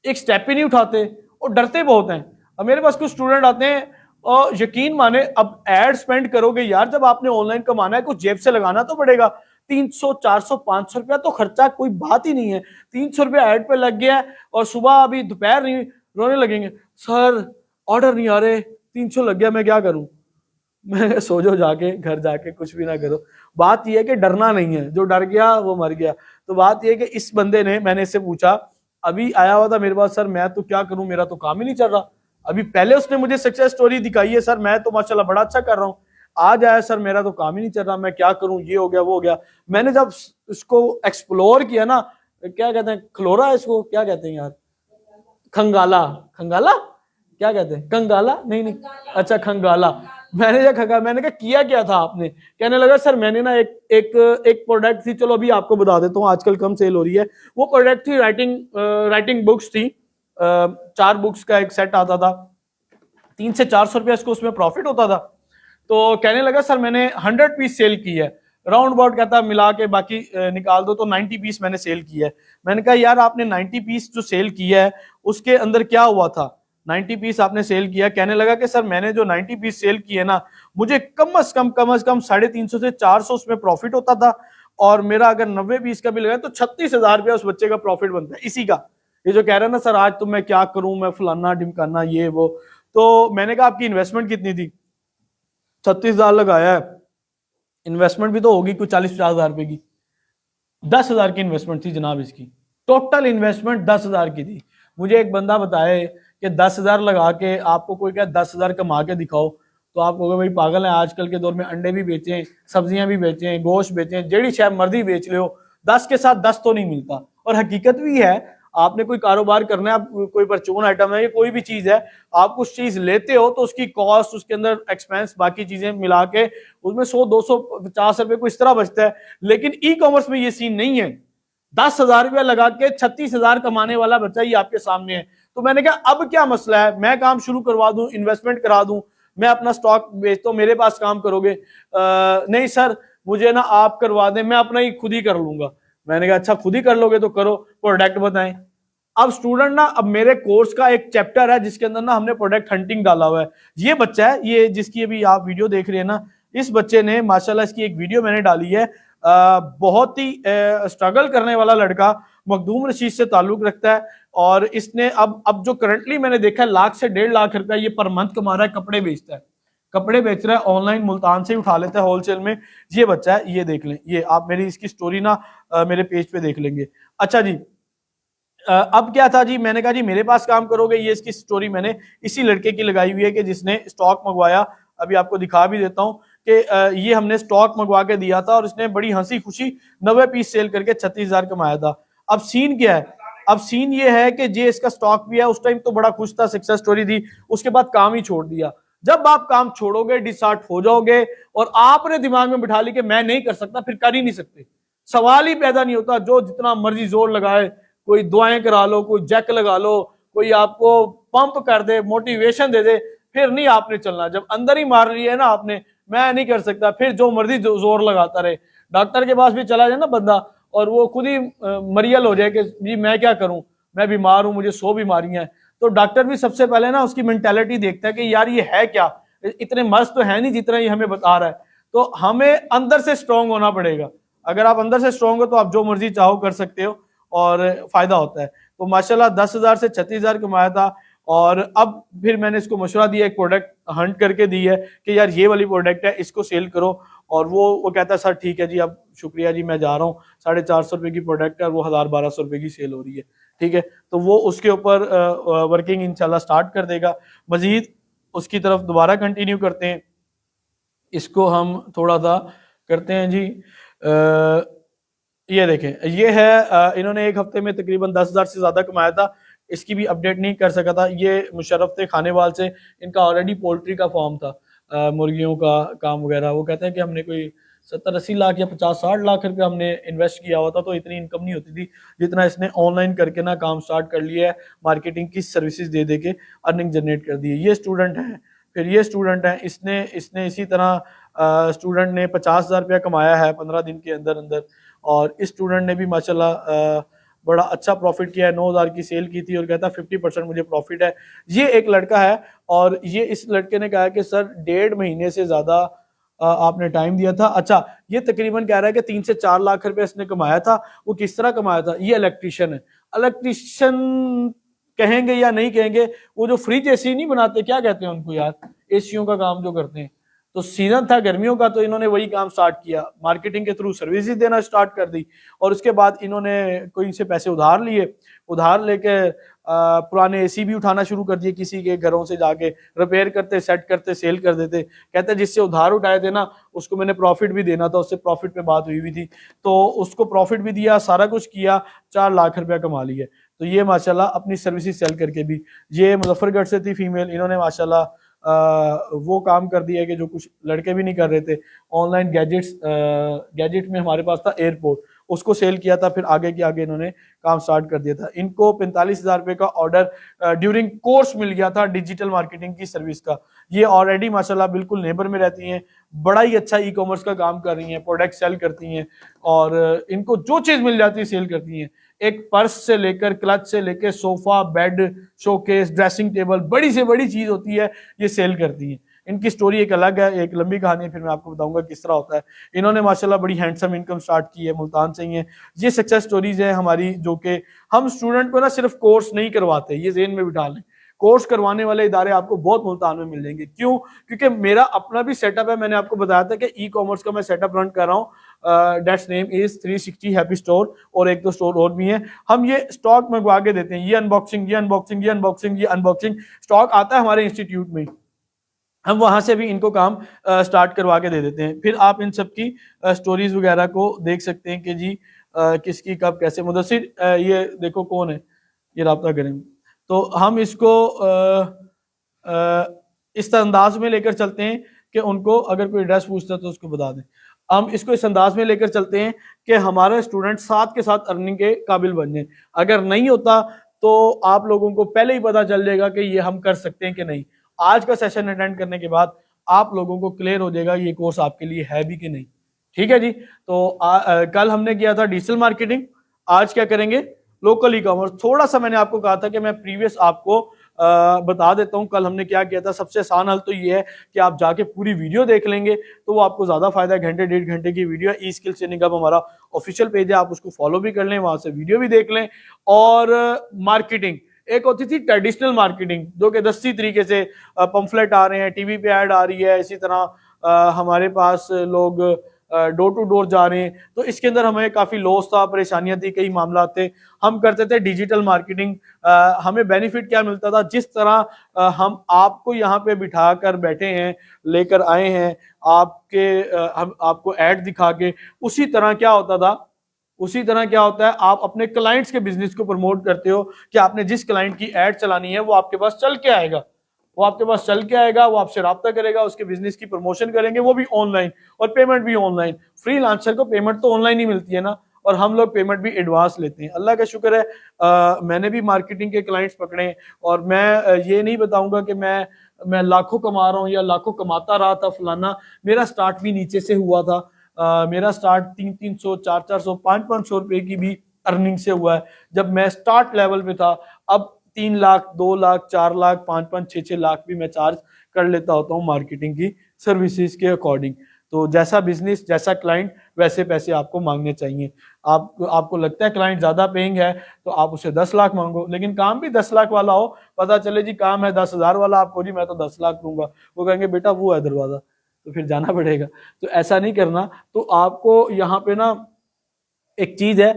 एक स्टेप ही नहीं उठाते और डरते बहुत हैं। अब मेरे पास कुछ स्टूडेंट आते हैं और यकीन माने, अब एड स्पेंड करोगे यार, जब आपने ऑनलाइन कमाना है कुछ जेब से लगाना तो पड़ेगा। 300 400 500 रुपया तो खर्चा कोई बात ही नहीं है। 300 रुपया एड पे लग गया है और सुबह अभी दोपहर नहीं, रोने लगेंगे सर ऑर्डर नहीं आ रहे, 300 लग गया, मैं क्या करूं। मैं सो जाओ जाके, घर जाके कुछ भी ना करो। बात यह है कि डरना नहीं है, जो डर गया वो मर गया। तो बात यह है कि इस बंदे ने, मैंने इससे पूछा, अभी आया हुआ था मेरे पास, सर मैं तो क्या करूं, मेरा तो काम ही नहीं चल रहा। अभी पहले उसने मुझे सक्सेस स्टोरी दिखाई है, सर मैं तो माशाल्लाह बड़ा अच्छा कर रहा हूं। आज आया सर मेरा तो काम ही नहीं चल रहा, मैं क्या करूं, ये हो गया वो हो गया। मैंने जब इसको एक्सप्लोर किया ना, क्या कहते हैं, खलोरा, इसको क्या कहते हैं यार, खंगाला, खंगाला क्या कहते हैं, कंगाला नहीं नहीं, अच्छा खंगाला। मैंने जब खंगा, मैंने कहा किया क्या था आपने। कहने लगा सर मैंने ना एक प्रोडक्ट थी, चलो अभी आपको बता देता हूँ, आजकल कम सेल हो रही है। वो प्रोडक्ट थी राइटिंग बुक्स थी। 4 बुक्स का एक सेट आता था, 300 से 400 रुपया इसको उसमें प्रॉफिट होता था। तो कहने लगा सर मैंने 100 पीस सेल की है, राउंड अबाउट कहता मिला के बाकी निकाल दो तो 90 पीस मैंने सेल किया है। मैंने कहा यार आपने 90 पीस जो सेल किया है उसके अंदर क्या हुआ था, 90 पीस आपने सेल किया। कहने लगा कि सर मैंने जो 90 पीस सेल किए ना, मुझे कम से कम 350 से 400 उसमें प्रॉफिट होता था, और मेरा अगर 90 पीस का भी लगाए तो 36,000 रुपया उस बच्चे का प्रॉफिट बनता है इसी का। ये जो कह रहा है ना सर आज तो मैं क्या करूं, मैं फलाना ढिमकाना ये वो। तो मैंने कहा आपकी इन्वेस्टमेंट कितनी थी, 36,000 लगाया है, इन्वेस्टमेंट भी तो होगी कुछ 40-50,000 रुपए की। 10,000 की इन्वेस्टमेंट थी जनाब इसकी, टोटल इन्वेस्टमेंट 10,000 की थी। मुझे एक बंदा बताए कि 10,000 लगा के आपको कोई क्या 10,000 कमा के दिखाओ, तो आप कहोगे भाई पागल है, आजकल के दौर में अंडे भी बेचें, सब्जियां भी बेचें, गोश्त बेचें, जेड़ी शायद मर्जी बेच ले हो, 10 के साथ 10 तो नहीं मिलता। और हकीकत भी है, आपने कोई कारोबार करना है, आप कोई परचून आइटम है या कोई भी चीज है, आप कुछ चीज लेते हो तो उसकी कॉस्ट, उसके अंदर एक्सपेंस, बाकी चीजें मिला के उसमें 100-250 रुपए को इस तरह बचता है। लेकिन ई कॉमर्स में ये सीन नहीं है। 10,000 रुपया लगा के 36,000 कमाने वाला बच्चा ही आपके सामने है। तो मैंने कहा अब क्या मसला है, मैं काम शुरू करवा दूं, इन्वेस्टमेंट करा दूं, मैं अपना स्टॉक बेचता हूं, मेरे पास काम करोगे। नहीं सर मुझे ना आप करवा दें, मैं अपना ही खुद ही कर लूंगा। मैंने कहा अच्छा खुद ही कर लोगे तो करो, प्रोडक्ट बताएं। अब स्टूडेंट ना, अब मेरे कोर्स का एक चैप्टर है जिसके अंदर ना हमने प्रोडक्ट हंटिंग डाला हुआ है। ये बच्चा है, ये जिसकी अभी आप वीडियो देख रहे हैं ना, इस बच्चे ने माशाल्लाह, इसकी एक वीडियो मैंने डाली है। बहुत ही स्ट्रगल करने वाला लड़का, मखदूम रशीद से ताल्लुक रखता है, और इसने अब जो करंटली मैंने देखा है 1 से 1.5 लाख रुपया ये पर मंथ कमा रहा है। कपड़े बेचता है, कपड़े बेच रहा है ऑनलाइन, मुल्तान से ही उठा लेता है होलसेल में। ये बच्चा है, ये देख लें, ये आप मेरी इसकी स्टोरी ना मेरे पेज पे देख लेंगे। अच्छा जी, अब क्या था जी, मैंने कहा जी मेरे पास काम करोगे, ये इसकी स्टोरी मैंने इसी लड़के की लगाई हुई है कि जिसने स्टॉक मंगवाया अभी आपको दिखा भी देता हूँ कि ये हमने स्टॉक मंगवा के दिया था और इसने बड़ी हंसी खुशी 90 पीस सेल करके 36,000 कमाया था। अब सीन क्या है, अब सीन ये है कि जे इसका स्टॉक भी है, उस टाइम तो बड़ा खुश था, सक्सेस स्टोरी थी, उसके बाद काम ही छोड़ दिया। जब आप काम छोड़ोगे डिसहार्ट हो जाओगे और आपने दिमाग में बिठा ली कि मैं नहीं कर सकता, फिर कर ही नहीं सकते, सवाल ही पैदा नहीं होता। जो जितना मर्जी जोर लगाए, कोई दुआएं करा लो, कोई जैक लगा लो, कोई आपको पंप कर दे, मोटिवेशन दे दे, फिर नहीं आपने चलना। जब अंदर ही मार लिया है ना आपने, मैं नहीं कर सकता, फिर जो मर्जी जोर लगाता रहे। डॉक्टर के पास भी चला जाए ना बंदा और वो खुद ही मरियल हो जाए कि जी मैं क्या करूं, मैं बीमार हूं, मुझे 100 बीमारियां हैं, तो डॉक्टर भी सबसे पहले ना उसकी मेंटेलिटी देखता है कि यार ये है क्या, इतने मस्त तो है नहीं जितना ये हमें बता रहा है। तो हमें अंदर से स्ट्रांग होना पड़ेगा। अगर आप अंदर से स्ट्रांग हो तो आप जो मर्जी चाहो कर सकते हो और फायदा होता है। तो माशाल्लाह 10,000 से 36,000 कमाया था। और अब फिर मैंने इसको मशवरा दिया, एक प्रोडक्ट हंट करके दी है कि यार ये वाली प्रोडक्ट है, इसको सेल करो। और वो कहता है सर ठीक है जी, अब शुक्रिया जी, मैं जा रहा हूँ, 450 रुपये की प्रोडक्ट है और वो 1,000-1,200 रुपये की सेल हो रही है, ठीक है। तो वो उसके ऊपर वर्किंग इंशाल्लाह स्टार्ट कर देगा। मजीद उसकी तरफ दोबारा कंटिन्यू करते हैं, इसको हम थोड़ा सा करते हैं जी। ये देखें, ये है इन्होंने एक हफ्ते में तकरीबन 10,000 से ज़्यादा कमाया था। इसकी भी अपडेट नहीं कर सका था। ये मुशर्रफ थे खानेवाल से, इनका ऑलरेडी पोल्ट्री का फॉर्म था, मुर्गियों का काम वगैरह। वो कहते हैं कि हमने कोई 70-80 लाख या 50-60 लाख रुपये हमने इन्वेस्ट किया हुआ था, तो इतनी इनकम नहीं होती थी जितना इसने ऑनलाइन करके ना काम स्टार्ट कर लिया है, मार्केटिंग की सर्विसेज दे दे के अर्निंग जनरेट कर दी है। ये स्टूडेंट हैं, फिर ये स्टूडेंट हैं, इसने इसी तरह स्टूडेंट ने 50,000 रुपया कमाया है 15 दिन के अंदर अंदर। और इस स्टूडेंट ने भी माशाल्लाह बड़ा अच्छा प्रॉफिट किया है, 9,000 की सेल की थी और कहता है 50% मुझे प्रॉफिट है। ये एक लड़का है और ये इस लड़के ने कहा कि सर 1.5 महीने से ज़्यादा आपने टाइम दिया था। अच्छा, ये तकरीबन कह रहा है कि 3 से 4 लाख रुपए इसने कमाया था। वो किस तरह कमाया था? ये इलेक्ट्रीशियन है। इलेक्ट्रीशियन कहेंगे या नहीं कहेंगे, वो जो फ्रिज एसी नहीं बनाते, क्या कहते हैं उनको यार, एसीओ का काम जो करते हैं, तो सीजन था गर्मियों का, तो इन्होंने वही काम स्टार्ट किया, मार्केटिंग के थ्रू सर्विसेज देना स्टार्ट कर दी। और उसके बाद इन्होंने कोई इनसे पैसे उधार लिए, उधार लेके पुराने एसी भी उठाना शुरू कर दिए, किसी के घरों से जाके रिपेयर करते, सेट करते, सेल कर देते। कहते जिससे उधार उठाए थे ना, उसको मैंने प्रॉफिट भी देना था, उससे प्रॉफिट पे बात हुई थी, तो उसको प्रॉफिट भी दिया, सारा कुछ किया, 4 लाख रुपया कमा लिया। तो ये माशाल्लाह अपनी सर्विसेज सेल करके भी, ये मुजफ्फरगढ़ से थी फीमेल, इन्होंने माशाल्लाह वो काम कर दिया है कि जो कुछ लड़के भी नहीं कर रहे थे। ऑनलाइन गैजेट में हमारे पास था एयरपोर्ट, उसको सेल किया था, फिर आगे के आगे इन्होंने काम स्टार्ट कर दिया था। इनको 45,000 रुपये का ऑर्डर ड्यूरिंग कोर्स मिल गया था डिजिटल मार्केटिंग की सर्विस का। ये ऑलरेडी माशाल्लाह बिल्कुल नेबर में रहती हैं, बड़ा ही अच्छा ई कॉमर्स का काम कर रही हैं, प्रोडक्ट सेल करती हैं और इनको जो चीज़ मिल जाती है सेल करती हैं। एक पर्स से लेकर, क्लच से लेकर, sofa, bed, showcase, dressing table, बड़ी से बड़ी चीज होती है, ये सेल करती है। इनकी स्टोरी एक अलग है, एक लंबी कहानी है, फिर मैं आपको बताऊंगा किस तरह होता है। इन्होंने माशाल्लाह बड़ी हैंडसम इनकम स्टार्ट की है, मुल्तान से ही है। ये सक्सेस स्टोरीज है हमारी, जो कि हम स्टूडेंट को ना सिर्फ कोर्स नहीं करवाते, ये जेहन में बिठा लें। कोर्स करवाने वाले इदारे आपको बहुत मुल्तान में मिल जाएंगे। क्यों? क्योंकि मेरा अपना भी सेटअप है। मैंने आपको बताया था कि ई कॉमर्स का मैं सेटअप रन कर रहा हूँ, that's name is 360 happy store, और एक दो स्टोर और भी हैं। हम ये स्टॉक मंगवा के देते हैं, ये अनबॉक्सिंग, ये अनबॉक्सिंग, ये अनबॉक्सिंग, ये अनबॉक्सिंग स्टॉक आता है हमारे इंस्टीट्यूट में, हम वहां से भी इनको काम स्टार्ट करवा के दे देते हैं। फिर आप इन सब की स्टोरीज वगैरह को देख सकते हैं कि जी किसकी कब कैसे। मुदस्सिर ये देखो कौन है, ये राब्ता करें। तो हम इसको इस अंदाज में लेकर चलते हैं कि उनको अगर कोई एड्रेस पूछता है तो उसको बता दें। हम इसको इस अंदाज में लेकर चलते हैं कि हमारे स्टूडेंट साथ के साथ अर्निंग के काबिल बन जाए। अगर नहीं होता तो आप लोगों को पहले ही पता चल जाएगा कि ये हम कर सकते हैं कि नहीं। आज का सेशन अटेंड करने के बाद आप लोगों को क्लियर हो जाएगा ये कोर्स आपके लिए है भी कि नहीं। ठीक है जी। तो कल हमने किया था डिजिटल मार्केटिंग, आज क्या करेंगे? Local e commerce. थोड़ा सा मैंने आपको कहा था कि मैं प्रीवियस आपको बता देता हूं कल हमने क्या किया था। सबसे आसान हल तो ये है कि आप जाके पूरी वीडियो देख लेंगे तो वो आपको ज्यादा फायदा है। घंटे 1.5 घंटे की वीडियो है। ई स्किल ट्रेनिंग का हमारा ऑफिशियल पेज है, आप उसको फॉलो भी कर लें, वहां से वीडियो भी देख लें। और मार्केटिंग एक होती थी ट्रेडिशनल मार्केटिंग, जो कि दस्ती तरीके से पंफलेट आ रहे हैं, टीवी पे ऐड आ रही है, इसी तरह हमारे पास लोग डोर टू डोर जा रहे हैं, तो इसके अंदर हमें काफ़ी लॉस था, परेशानियां थी, कई मामला थे। हम करते थे डिजिटल मार्केटिंग। हमें बेनिफिट क्या मिलता था, जिस तरह हम आपको यहाँ पे बिठा कर बैठे हैं, लेकर आए हैं हम आपको ऐड दिखा के, उसी तरह क्या होता था, उसी तरह क्या होता है, आप अपने क्लाइंट्स के बिजनेस को प्रमोट करते हो कि आपने जिस क्लाइंट की ऐड चलानी है वो आपके पास चल के आएगा, वो आपके पास चल के आएगा, वो आपसे राब्ता करेगा, उसके बिजनेस की प्रमोशन करेंगे, वो भी ऑनलाइन, और पेमेंट भी ऑनलाइन। फ्रीलांसर को पेमेंट तो ऑनलाइन ही मिलती है ना, और हम लोग पेमेंट भी एडवांस लेते हैं। अल्लाह का शुक्र है, मैंने भी मार्केटिंग के क्लाइंट्स पकड़े हैं, और मैं ये नहीं बताऊंगा कि मैं लाखों कमा रहा हूँ या लाखों कमाता रहा था फलाना। मेरा स्टार्ट भी नीचे से हुआ था। मेरा स्टार्ट 300, 400, 500 रुपए की भी अर्निंग से हुआ है जब मैं स्टार्ट लेवल पे था। अब 3 लाख, 2 लाख, 4 लाख, 5, 6 लाख भी मैं चार्ज कर लेता होता हूँ मार्केटिंग की सर्विसेज के अकॉर्डिंग। तो जैसा बिजनेस, जैसा क्लाइंट, वैसे पैसे आपको मांगने चाहिए। आपको लगता है क्लाइंट ज्यादा पेइंग है तो आप उसे 10 लाख मांगो, लेकिन काम भी 10 लाख वाला हो, पता चले जी काम है 10,000 वाला, आपको जी मैं तो 10 लाख दूंगा, वो कहेंगे बेटा वो है दरवाजा, तो फिर जाना पड़ेगा। तो ऐसा नहीं करना। तो आपको यहाँ पे ना एक चीज है,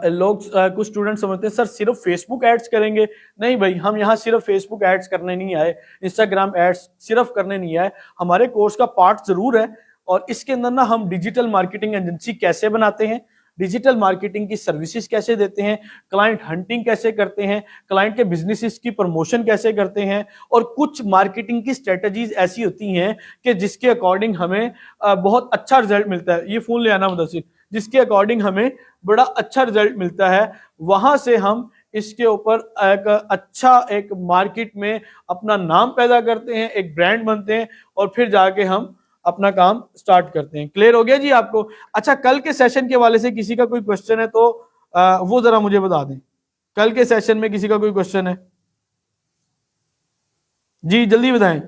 लोग कुछ स्टूडेंट समझते हैं सर सिर्फ फेसबुक एड्स करेंगे। नहीं भाई, हम यहाँ सिर्फ फेसबुक एड्स करने नहीं आए, इंस्टाग्राम एड्स सिर्फ करने नहीं आए, हमारे कोर्स का पार्ट जरूर है। और इसके अंदर ना हम डिजिटल मार्केटिंग एजेंसी कैसे बनाते हैं, डिजिटल मार्केटिंग की सर्विसेज कैसे देते हैं, क्लाइंट हंटिंग कैसे करते हैं, क्लाइंट के बिजनेसेस की प्रमोशन कैसे करते हैं, और कुछ मार्केटिंग की स्ट्रेटजीज ऐसी होती हैं कि जिसके अकॉर्डिंग हमें बहुत अच्छा रिजल्ट मिलता है। ये फोन ले आना मुदस्सिर, जिसके अकॉर्डिंग हमें बड़ा अच्छा रिजल्ट मिलता है, वहां से हम इसके ऊपर एक मार्केट में अपना नाम पैदा करते हैं, एक ब्रांड बनते हैं, और फिर जाके हम अपना काम स्टार्ट करते हैं। क्लियर हो गया जी आपको? अच्छा, कल के सेशन के हवाले से किसी का कोई क्वेश्चन है तो वो जरा मुझे बता दें। कल के सेशन में किसी का कोई क्वेश्चन है जी, जल्दी बताएं।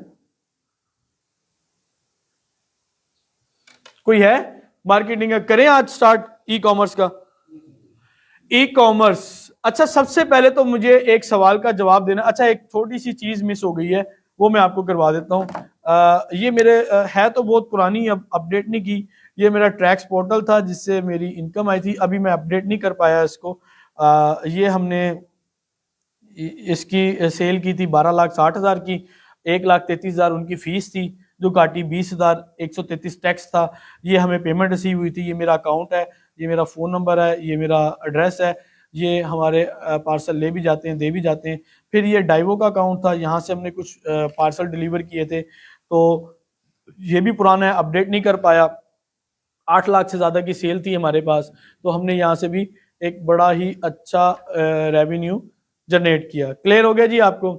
कोई है? मार्केटिंग का करें आज स्टार्ट, ई कॉमर्स का। ई कॉमर्स, अच्छा सबसे पहले तो मुझे एक सवाल का जवाब देना। अच्छा, एक छोटी सी चीज मिस हो गई है, वो मैं आपको करवा देता हूँ। ये मेरे है तो बहुत पुरानी, अब अपडेट नहीं की। ये मेरा ट्रैक्स पोर्टल था जिससे मेरी इनकम आई थी, अभी मैं अपडेट नहीं कर पाया इसको। ये हमने इसकी सेल की थी 12,60,000 की, 1,33,000 उनकी फीस थी जो काटी, 20,133 टैक्स था। ये हमें पेमेंट रिसीव हुई थी। ये मेरा अकाउंट है, ये मेरा फ़ोन नंबर है, ये मेरा एड्रेस है। ये हमारे पार्सल ले भी जाते हैं, दे भी जाते हैं। फिर ये डाइवो का अकाउंट था, यहाँ से हमने कुछ पार्सल डिलीवर किए थे, तो ये भी पुराना है, अपडेट नहीं कर पाया। 8 लाख से ज़्यादा की सेल थी हमारे पास, तो हमने यहाँ से भी एक बड़ा ही अच्छा रेवेन्यू जनरेट किया। क्लियर हो गया जी आपको?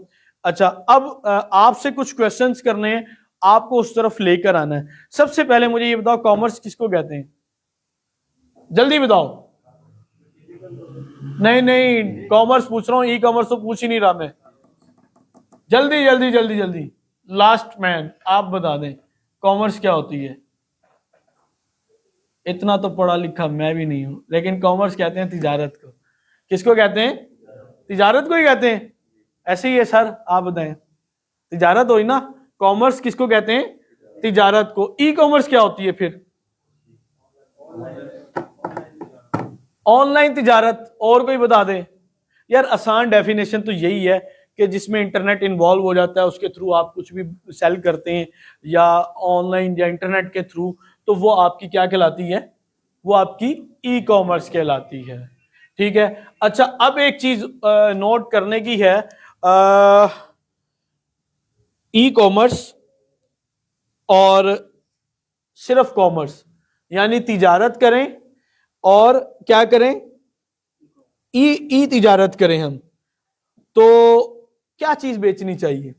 अच्छा, अब आपसे कुछ क्वेश्चंस करने हैं, आपको उस तरफ लेकर आना है। सबसे पहले मुझे ये बताओ, कॉमर्स किसको कहते हैं? जल्दी बताओ। नहीं नहीं, कॉमर्स पूछ रहा हूं, ई कॉमर्स तो पूछ ही नहीं रहा मैं। जल्दी जल्दी जल्दी जल्दी, लास्ट मैन आप बता दें कॉमर्स क्या होती है। इतना तो पढ़ा लिखा मैं भी नहीं हूं, लेकिन कॉमर्स कहते हैं तिजारत को। किसको कहते हैं? तिजारत को ही कहते हैं। ऐसे ही है सर, आप बताएं। तिजारत हुई ना, कॉमर्स किसको कहते हैं? तिजारत को। ई कॉमर्स क्या होती है फिर? ऑनलाइन तिजारत। और कोई बता दे यार। आसान डेफिनेशन तो यही है कि जिसमें इंटरनेट इन्वॉल्व हो जाता है, उसके थ्रू आप कुछ भी सेल करते हैं, या ऑनलाइन या इंटरनेट के थ्रू, तो वो आपकी क्या कहलाती है? वो आपकी ई कॉमर्स कहलाती है। ठीक है। अच्छा, अब एक चीज नोट करने की है, ई कॉमर्स और सिर्फ कॉमर्स, यानी तिजारत करें और क्या करें? ई तिजारत करें हम, तो क्या चीज बेचनी चाहिए?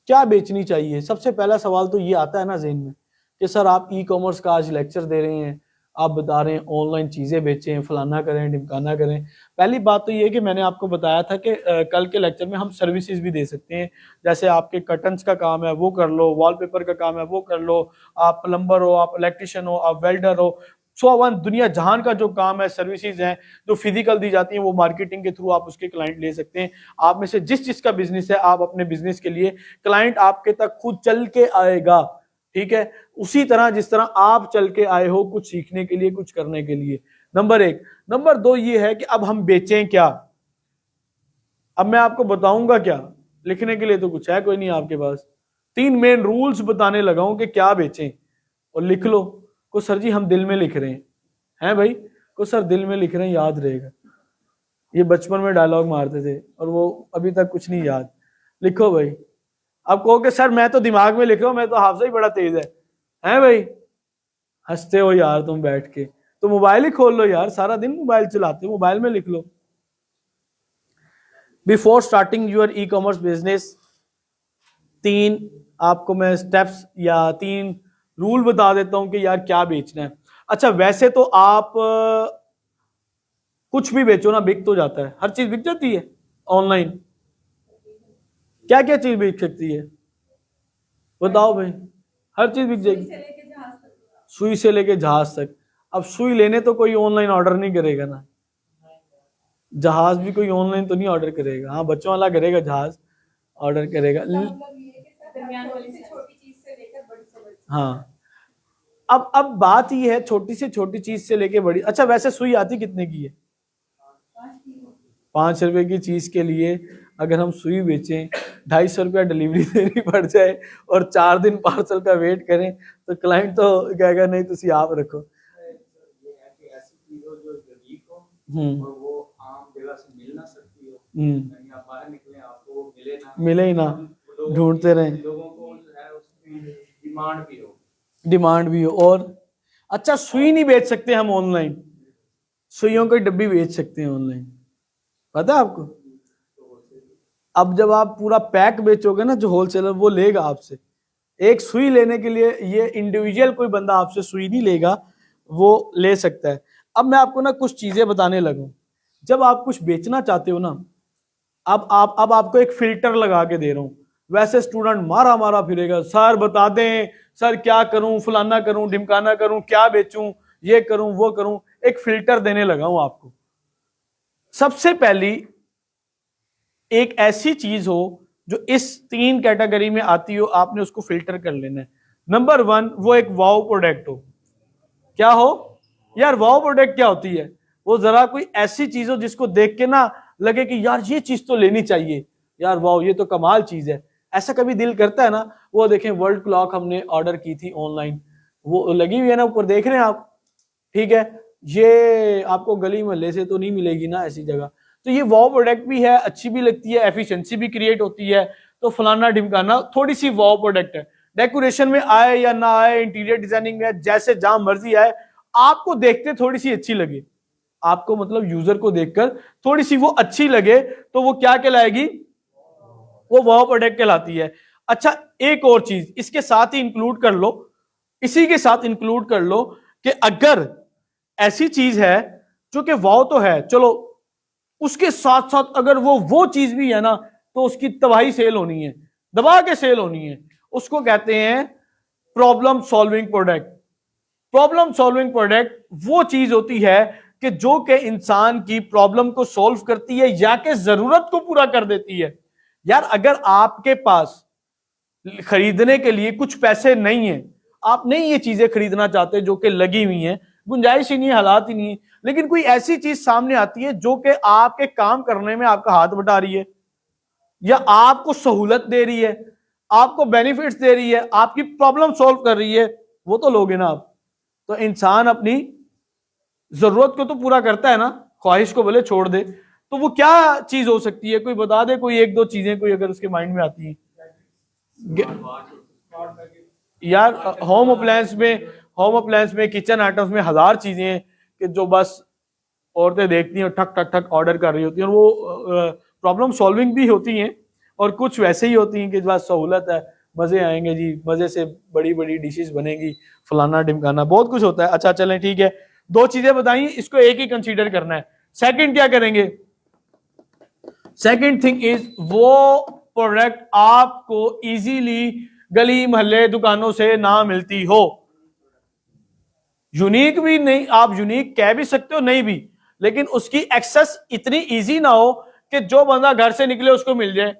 क्या बेचनी चाहिए? सबसे पहला सवाल तो ये आता है ना ज़हन में कि सर आप ई कॉमर्स का आज लेक्चर दे रहे हैं, आप बता रहे हैं ऑनलाइन चीज़ें बेचें, फलाना करें, ढिमकाना करें। पहली बात तो ये है कि मैंने आपको बताया था कि कल के लेक्चर में हम सर्विसेज भी दे सकते हैं। जैसे आपके कर्टन्स का काम है वो कर लो, वॉलपेपर का काम है वो कर लो, आप प्लम्बर हो, आप इलेक्ट्रिशियन हो, आप वेल्डर हो, 101 दुनिया जहान का जो काम है, सर्विसेज हैं जो फिजिकल दी जाती हैं, वो मार्केटिंग के थ्रू आप उसके क्लाइंट ले सकते हैं। आप में से जिस जिसका बिजनेस है, आप अपने बिजनेस के लिए क्लाइंट आपके तक खुद चल के आएगा। ठीक है, उसी तरह जिस तरह आप चल के आए हो कुछ सीखने के लिए, कुछ करने के लिए। नंबर एक। नंबर दो ये है कि अब हम बेचें क्या। अब मैं आपको बताऊंगा क्या, लिखने के लिए तो कुछ है कोई नहीं आपके पास। 3 मेन रूल्स बताने लगा हूं कि क्या बेचें, और लिख लो। को सर जी हम दिल में लिख रहे हैं भाई, को सर दिल में लिख रहे हैं, याद रहेगा। ये बचपन में डायलॉग मारते थे और वो अभी तक कुछ नहीं याद। लिखो भाई। अब कहो कि सर मैं तो दिमाग में लिख रहा हूं, मैं तो हाफजा ही बड़ा तेज है भाई। हंसते हो यार तुम बैठ के, तो मोबाइल ही खोल लो यार, सारा दिन मोबाइल चलाते हो, मोबाइल में लिख लो। Before starting your e commerce business, 3 आपको मैं स्टेप्स या 3 रूल बता देता हूं कि यार क्या बेचना है। अच्छा वैसे तो आप कुछ भी बेचो ना बिक तो जाता है, हर चीज बिक जाती है ऑनलाइन। क्या क्या चीज बिक सकती है बताओ भाई, हर चीज बिक जाएगी, सुई से लेके जहाज तक। अब सुई लेने तो कोई ऑनलाइन ऑर्डर नहीं करेगा ना, जहाज भी कोई ऑनलाइन तो नहीं ऑर्डर करेगा। हाँ बच्चों वाला करेगा, जहाज ऑर्डर करेगा। हाँ अब बात ये है, छोटी से छोटी चीज से लेके बड़ी। अच्छा वैसे सुई आती कितने की है? 5 रुपए की चीज के लिए अगर हम सुई बेचें, 250 रुपया डिलीवरी देनी पड़ जाए और 4 दिन पार्सल का वेट करें, तो क्लाइंट तो कहेगा नहीं तुसी आप रखो। मिले ही ना, ढूंढते रहे, डिमांड भी हो। और अच्छा सुई नहीं बेच सकते हम ऑनलाइन, सुइयों की डब्बी बेच सकते हैं ऑनलाइन, पता है आपको। अब जब आप पूरा पैक बेचोगे ना, जो होलसेलर वो लेगा आपसे, एक सुई लेने के लिए ये इंडिविजुअल कोई बंदा आपसे सुई नहीं लेगा, वो ले सकता है। अब मैं आपको ना कुछ चीजें बताने लगूं। जब आप कुछ बेचना चाहते हो ना, अब आपको एक फिल्टर लगा के दे रहा हूं। वैसे स्टूडेंट मारा मारा फिरेगा, सर बता दें, सर क्या करूं, फलाना करूं, ढिमकाना करूं, क्या बेचूं, ये करूं वो करूं। एक फिल्टर देने लगा हूं आपको। सबसे पहली एक ऐसी चीज हो जो इस 3 कैटेगरी में आती हो, आपने उसको फिल्टर कर लेना है। नंबर 1 वो एक वाव प्रोडक्ट हो। क्या हो यार? वाव प्रोडक्ट क्या होती है? वो जरा कोई ऐसी चीज हो जिसको देख के ना लगे कि यार ये चीज तो लेनी चाहिए, यार वाव ये तो कमाल चीज है। ऐसा कभी दिल करता है ना। वो देखें वर्ल्ड क्लॉक हमने ऑर्डर की थी ऑनलाइन, वो लगी हुई है ना ऊपर, देख रहे हैं आप, ठीक है। ये आपको गली मोहल्ले से तो नहीं मिलेगी ना ऐसी जगह। तो ये वाव प्रोडक्ट भी है, अच्छी भी लगती है, एफिशिएंसी भी क्रिएट होती है। तो फलाना ढिमकाना थोड़ी सी वाव प्रोडक्ट है। डेकोरेशन में आए या ना आए, इंटीरियर डिजाइनिंग में जैसे जहां मर्जी आए, आपको देखते थोड़ी सी अच्छी लगे, आपको मतलब यूजर को देखकर थोड़ी सी वो अच्छी लगे, तो वो क्या कहलाएगी? वो वाव प्रोडक्ट कहलाती है। अच्छा एक और चीज इसके साथ ही इंक्लूड कर लो, इसी के साथ इंक्लूड कर लो कि अगर ऐसी चीज है जो कि वाव तो है, चलो उसके साथ साथ अगर वो चीज भी है ना, तो उसकी तबाही सेल होनी है, दबा के सेल होनी है। उसको कहते हैं problem solving product. Problem solving product वो चीज होती है कि जो कि इंसान की प्रॉब्लम को सॉल्व करती है या कि जरूरत को पूरा कर देती है। यार अगर आपके पास खरीदने के लिए कुछ पैसे नहीं है, आप नहीं ये चीजें खरीदना चाहते जो कि लगी हुई हैं, गुंजाइश ही नहीं है, हालात ही नहीं है, लेकिन कोई ऐसी चीज सामने आती है जो कि आपके काम करने में आपका हाथ बटा रही है, या आपको सहूलत दे रही है, आपको बेनिफिट्स दे रही है, आपकी प्रॉब्लम सॉल्व कर रही है, वो तो लोगे ना आप। तो इंसान अपनी जरूरत को तो पूरा करता है ना, ख्वाहिश को भले छोड़ दे। तो वो क्या चीज हो सकती है? कोई बता दे, कोई 1-2 चीजें कोई अगर उसके माइंड में आती है। यार होम अप्लायंस में किचन आइटम्स में 1000 चीजें हैं कि जो बस औरतें देखती हैं और ठक ठक ठक ऑर्डर कर रही होती हैं, और वो प्रॉब्लम सॉल्विंग भी होती हैं, और कुछ वैसे ही होती हैं कि बस सहूलत है, मजे आएंगे जी, मजे से बड़ी बड़ी डिशेस बनेंगी, फलाना ढिमकाना, बहुत कुछ होता है। अच्छा चलें ठीक है, 2 चीजें बताई, इसको एक ही कंसीडर करना है। सेकंड क्या करेंगे? सेकंड थिंग इज वो प्रोडक्ट आपको इजीली गली मोहल्ले दुकानों से ना मिलती हो। यूनिक भी नहीं, आप यूनिक कह भी सकते हो, नहीं भी, लेकिन उसकी एक्सेस इतनी इजी ना हो कि जो बंदा घर से निकले उसको मिल जाए।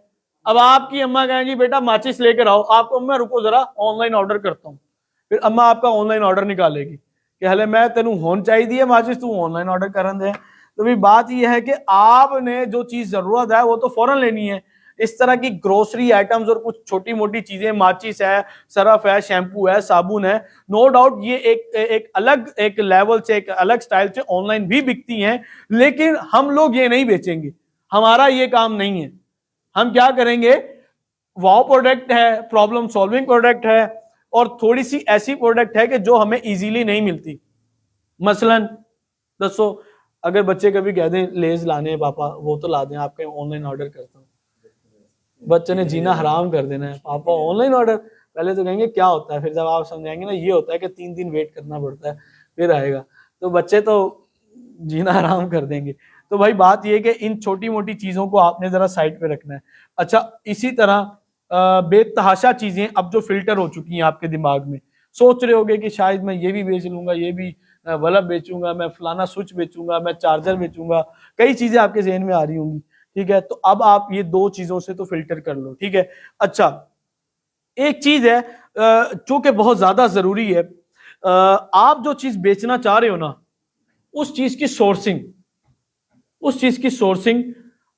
अब आपकी अम्मा कहें जी बेटा माचिस लेकर आओ, आपको अम्मा रुको जरा ऑनलाइन ऑर्डर करता हूं, फिर अम्मा आपका ऑनलाइन ऑर्डर निकालेगी कि हले मैं तेनू होन चाहिए माचिस, तू ऑनलाइन ऑर्डर करन दे। तो भी बात यह है कि आपने जो चीज जरूरत है वो तो फौरन लेनी है। इस तरह की ग्रोसरी आइटम्स और कुछ छोटी मोटी चीजें, माचिस है, सरफ है, शैम्पू है, साबुन है, नो डाउट ये एक अलग एक लेवल से, एक अलग स्टाइल से ऑनलाइन भी बिकती हैं, लेकिन हम लोग ये नहीं बेचेंगे, हमारा ये काम नहीं है। हम क्या करेंगे, वाव प्रोडक्ट है, प्रॉब्लम सॉल्विंग प्रोडक्ट है, और थोड़ी सी ऐसी प्रोडक्ट है कि जो हमें इजीली नहीं मिलती। मसलन दसो, अगर बच्चे कभी कह दें लेज लाने हैं पापा, वो तो ला दें, आपके ऑनलाइन ऑर्डर करता हूँ, बच्चे ने जीना हराम कर देना है, पापा ऑनलाइन ऑर्डर। पहले तो कहेंगे क्या होता है, फिर जब आप समझाएंगे ना ये होता है कि 3 दिन वेट करना पड़ता है फिर आएगा, तो बच्चे तो जीना हराम कर देंगे। तो भाई बात ये कि इन छोटी मोटी चीजों को आपने जरा साइड पे रखना है। अच्छा, इसी तरह बेतहाशा चीजें अब जो फिल्टर हो चुकी हैं आपके दिमाग में, सोच रहे होगे कि शायद मैं ये भी बेच लूंगा, ये भी बल्ब बेचूंगा, मैं फलाना स्विच बेचूंगा, मैं चार्जर बेचूंगा, कई चीजें आपके जहन में आ रही होंगी। ठीक है, तो अब आप ये 2 चीजों से तो फिल्टर कर लो। ठीक है, अच्छा एक चीज है जो कि बहुत ज्यादा जरूरी है, आप जो चीज बेचना चाह रहे हो ना, उस चीज की सोर्सिंग, उस चीज की सोर्सिंग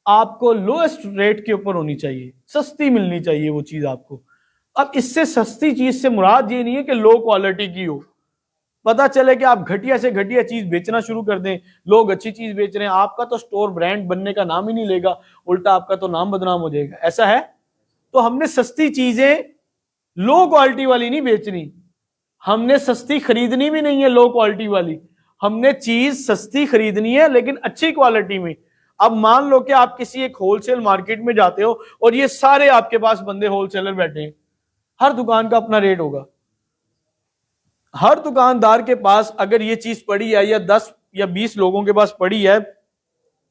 आपको लोएस्ट रेट के ऊपर होनी चाहिए, सस्ती मिलनी चाहिए वो चीज आपको। अब इससे सस्ती चीज से मुराद ये नहीं है कि लो क्वालिटी की हो। पता चले कि आप घटिया से घटिया चीज बेचना शुरू कर दें, लोग अच्छी चीज बेच रहे हैं, आपका तो स्टोर ब्रांड बनने का नाम ही नहीं लेगा, उल्टा आपका तो नाम बदनाम हो जाएगा। ऐसा है, तो हमने सस्ती चीजें लो क्वालिटी वाली नहीं बेचनी, हमने सस्ती खरीदनी भी नहीं है लो क्वालिटी वाली, हमने चीज सस्ती खरीदनी है लेकिन अच्छी क्वालिटी में। अब मान लो कि आप किसी एक होलसेल मार्केट में जाते हो और ये सारे आपके पास बंदे होलसेलर बैठे हैं, हर दुकान का अपना रेट होगा, हर दुकानदार के पास अगर ये चीज पड़ी है या 10 या 20 लोगों के पास पड़ी है,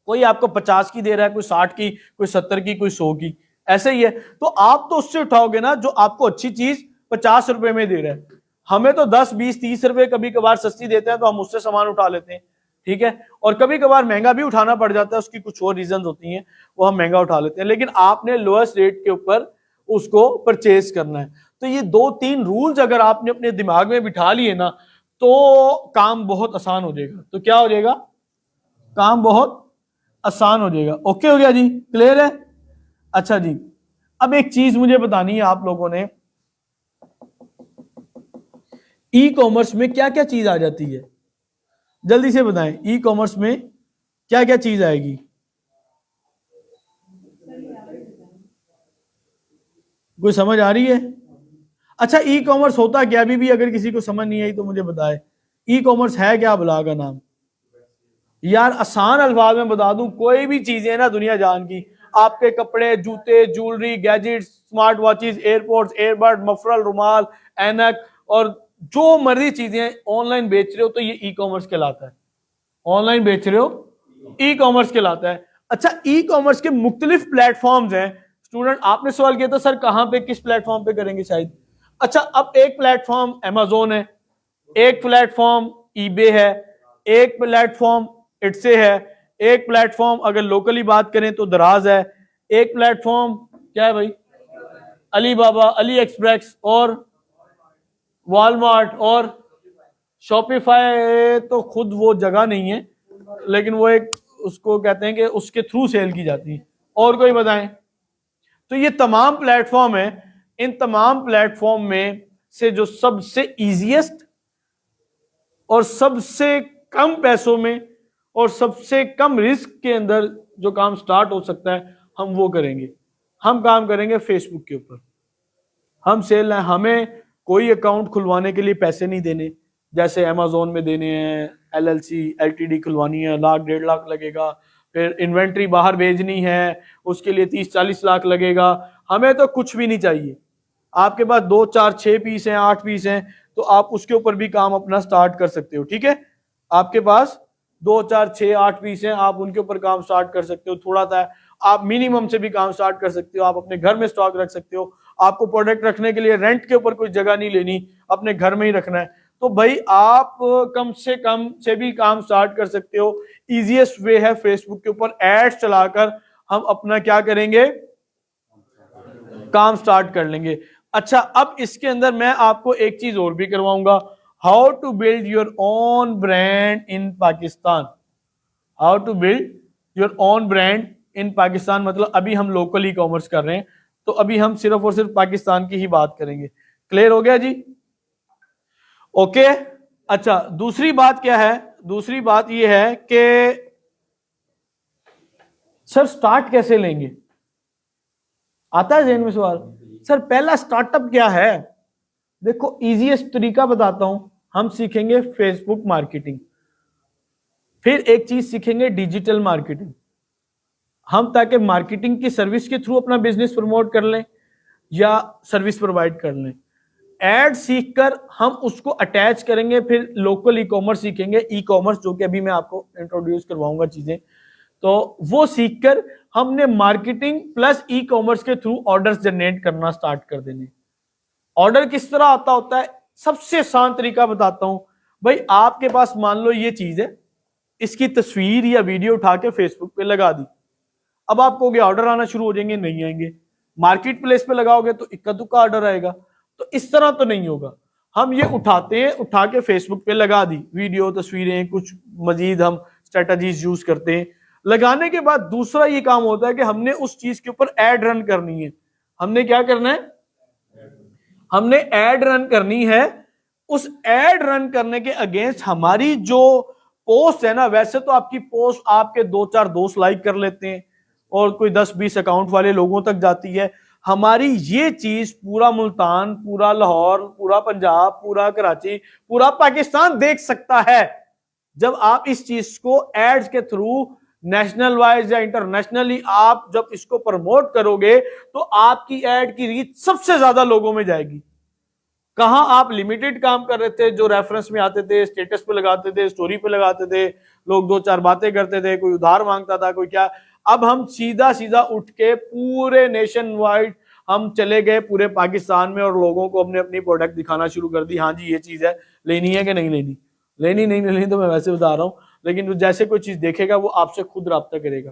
कोई आपको 50 की दे रहा है, कोई 60 की, कोई 70 की, कोई 100 की, ऐसे ही है। तो आप तो उससे उठाओगे ना जो आपको अच्छी चीज 50 रुपए में दे रहा है। हमें तो 10, 20, 30 रुपए कभी कभार सस्ती देते हैं तो हम उससे सामान उठा लेते हैं। ठीक है, और कभी कभार महंगा भी उठाना पड़ जाता है, उसकी कुछ और रीजन होती हैं, वो हम महंगा उठा लेते हैं, लेकिन आपने लोएस्ट रेट के ऊपर उसको परचेज करना है। तो ये 2-3 रूल्स अगर आपने अपने दिमाग में बिठा लिए ना, तो काम बहुत आसान हो जाएगा। तो क्या हो जाएगा, काम बहुत आसान हो जाएगा। ओके हो गया जी, क्लियर है। अच्छा जी, अब एक चीज मुझे बतानी है आप लोगों ने, ई कॉमर्स में क्या क्या चीज आ जाती है, जल्दी से बताएं, ई कॉमर्स में क्या क्या चीज आएगी। कोई समझ आ रही है? अच्छा, ई कॉमर्स होता क्या, अभी भी अगर किसी को समझ नहीं आई तो मुझे बताए, ई कॉमर्स है क्या, बला का नाम। यार आसान अल्फाज में बता दूं, कोई भी चीजें ना दुनिया जान की, आपके कपड़े, जूते, jewellery, gadgets, smart watches, airports, earbud, muffler, रुमाल, ऐनक, और जो मर्जी चीजें ऑनलाइन बेच रहे हो तो ये ई कॉमर्स कहलाता है। ऑनलाइन बेच रहे हो, ई कॉमर्स कहलाता है। अच्छा, ई कॉमर्स के मुख्तलिफ प्लेटफॉर्म्स हैं। स्टूडेंट आपने सवाल किया था सर कहां पे, किस प्लेटफॉर्म पे करेंगे शायद। अच्छा, अब एक प्लेटफॉर्म अमेजोन है, एक प्लेटफॉर्म ईबे है, एक प्लेटफॉर्म इट्से है, एक प्लेटफॉर्म अगर लोकली बात करें तो दराज है, एक प्लेटफॉर्म क्या है भाई, अली बाबा, अली एक्सप्रेस और वॉलमार्ट और शॉपिफाई। तो खुद वो जगह नहीं है, लेकिन वो एक उसको कहते हैं कि उसके थ्रू सेल की जाती है। और कोई बताएं। तो ये तमाम प्लेटफॉर्म है, इन तमाम प्लेटफॉर्म में से जो सबसे इजीएस्ट और सबसे कम पैसों में और सबसे कम रिस्क के अंदर जो काम स्टार्ट हो सकता है, हम वो करेंगे। हम काम करेंगे फेसबुक के ऊपर, हम सेल है, हमें कोई अकाउंट खुलवाने के लिए पैसे नहीं देने, जैसे अमेजोन में देने हैं, एलएलसी एलटीडी खुलवानी है, 1,00,000 1,50,000 लगेगा, फिर इन्वेंट्री बाहर भेजनी है उसके लिए 30-40 लाख लगेगा। हमें तो कुछ भी नहीं चाहिए, आपके पास 2, 4, 6 पीस हैं, 8 पीस हैं, तो आप उसके ऊपर भी काम अपना स्टार्ट कर सकते हो। ठीक है, आपके पास 2, 4, 6, 8 पीस हैं, आप उनके ऊपर काम स्टार्ट कर सकते हो। थोड़ा सा आप मिनिमम से भी काम स्टार्ट कर सकते हो, आप अपने घर में स्टॉक रख सकते हो, आपको प्रोडक्ट रखने के लिए रेंट के ऊपर कोई जगह नहीं लेनी, अपने घर में ही रखना है। तो भाई आप कम से भी काम स्टार्ट कर सकते हो। इजीएस्ट वे है फेसबुक के ऊपर एड्स चलाकर हम अपना क्या करेंगे, काम स्टार्ट कर लेंगे। अच्छा, अब इसके अंदर मैं आपको एक चीज और भी करवाऊंगा, how to build your own brand in Pakistan. How to build your own brand in Pakistan, मतलब अभी हम लोकल ई कॉमर्स कर रहे हैं, तो अभी हम सिर्फ और सिर्फ पाकिस्तान की ही बात करेंगे। क्लियर हो गया जी? ओके। अच्छा, दूसरी बात क्या है? दूसरी बात यह है कि सर स्टार्ट कैसे लेंगे? आता है ज़हन में सवाल? सर पहला स्टार्टअप क्या है? देखो इजीएस्ट तरीका बताता हूं, हम सीखेंगे फेसबुक मार्केटिंग, फिर एक चीज सीखेंगे डिजिटल मार्केटिंग। हम ताकि मार्केटिंग की सर्विस के थ्रू अपना बिजनेस प्रमोट कर लें या सर्विस प्रोवाइड कर लें। एड सीखकर हम उसको अटैच करेंगे, फिर लोकल ई कॉमर्स सीखेंगे, ई कॉमर्स जो कि अभी मैं आपको इंट्रोड्यूस करवाऊंगा चीजें, तो वो सीखकर हमने मार्केटिंग प्लस ई कॉमर्स के थ्रू ऑर्डर्स जनरेट करना स्टार्ट कर देने। ऑर्डर किस तरह आता होता है? सबसे आसान तरीका बताता हूं भाई। आपके पास मान लो ये चीज है, इसकी तस्वीर या वीडियो उठा के फेसबुक पे लगा दी, अब आप कहोगे ऑर्डर आना शुरू हो जाएंगे? नहीं आएंगे। मार्केट प्लेस पे लगाओगे तो इक्का दुक्का ऑर्डर आएगा। तो इस तरह तो नहीं होगा। हम ये उठाते हैं, उठा के फेसबुक पे लगा दी, वीडियो, तस्वीरें, कुछ मजीद हम स्ट्रेटजीज यूज करते हैं। लगाने के बाद दूसरा ये काम होता है कि हमने उस चीज के ऊपर एड रन करनी है। हमने क्या करना है? हमने एड रन करनी है। उस एड रन करने के अगेंस्ट हमारी जो पोस्ट है ना, वैसे तो आपकी पोस्ट आपके 2-4 दोस्त लाइक कर लेते हैं और कोई 10-20 अकाउंट वाले लोगों तक जाती है। हमारी ये चीज पूरा मुल्तान, पूरा लाहौर, पूरा पंजाब, पूरा कराची, पूरा पाकिस्तान देख सकता है। जब आप इस चीज को एड्स के थ्रू नेशनल वाइज या इंटरनेशनली आप जब इसको प्रमोट करोगे तो आपकी एड की रीच सबसे ज्यादा लोगों में जाएगी। कहां आप लिमिटेड काम कर रहे थे, जो रेफरेंस में आते थे, स्टेटस पे लगाते थे, स्टोरी पे लगाते थे, लोग 2-4 बातें करते थे, कोई उधार मांगता था, कोई क्या। अब हम सीधा सीधा उठ के पूरे नेशन वाइड हम चले गए, पूरे पाकिस्तान में, और लोगों को हमने अपनी प्रोडक्ट दिखाना शुरू कर दी। हाँ जी ये चीज है, लेनी है कि नहीं लेनी? लेनी नहीं लेनी तो मैं वैसे बता रहा हूँ, लेकिन जैसे कोई चीज देखेगा वो आपसे खुद राब्ता करेगा।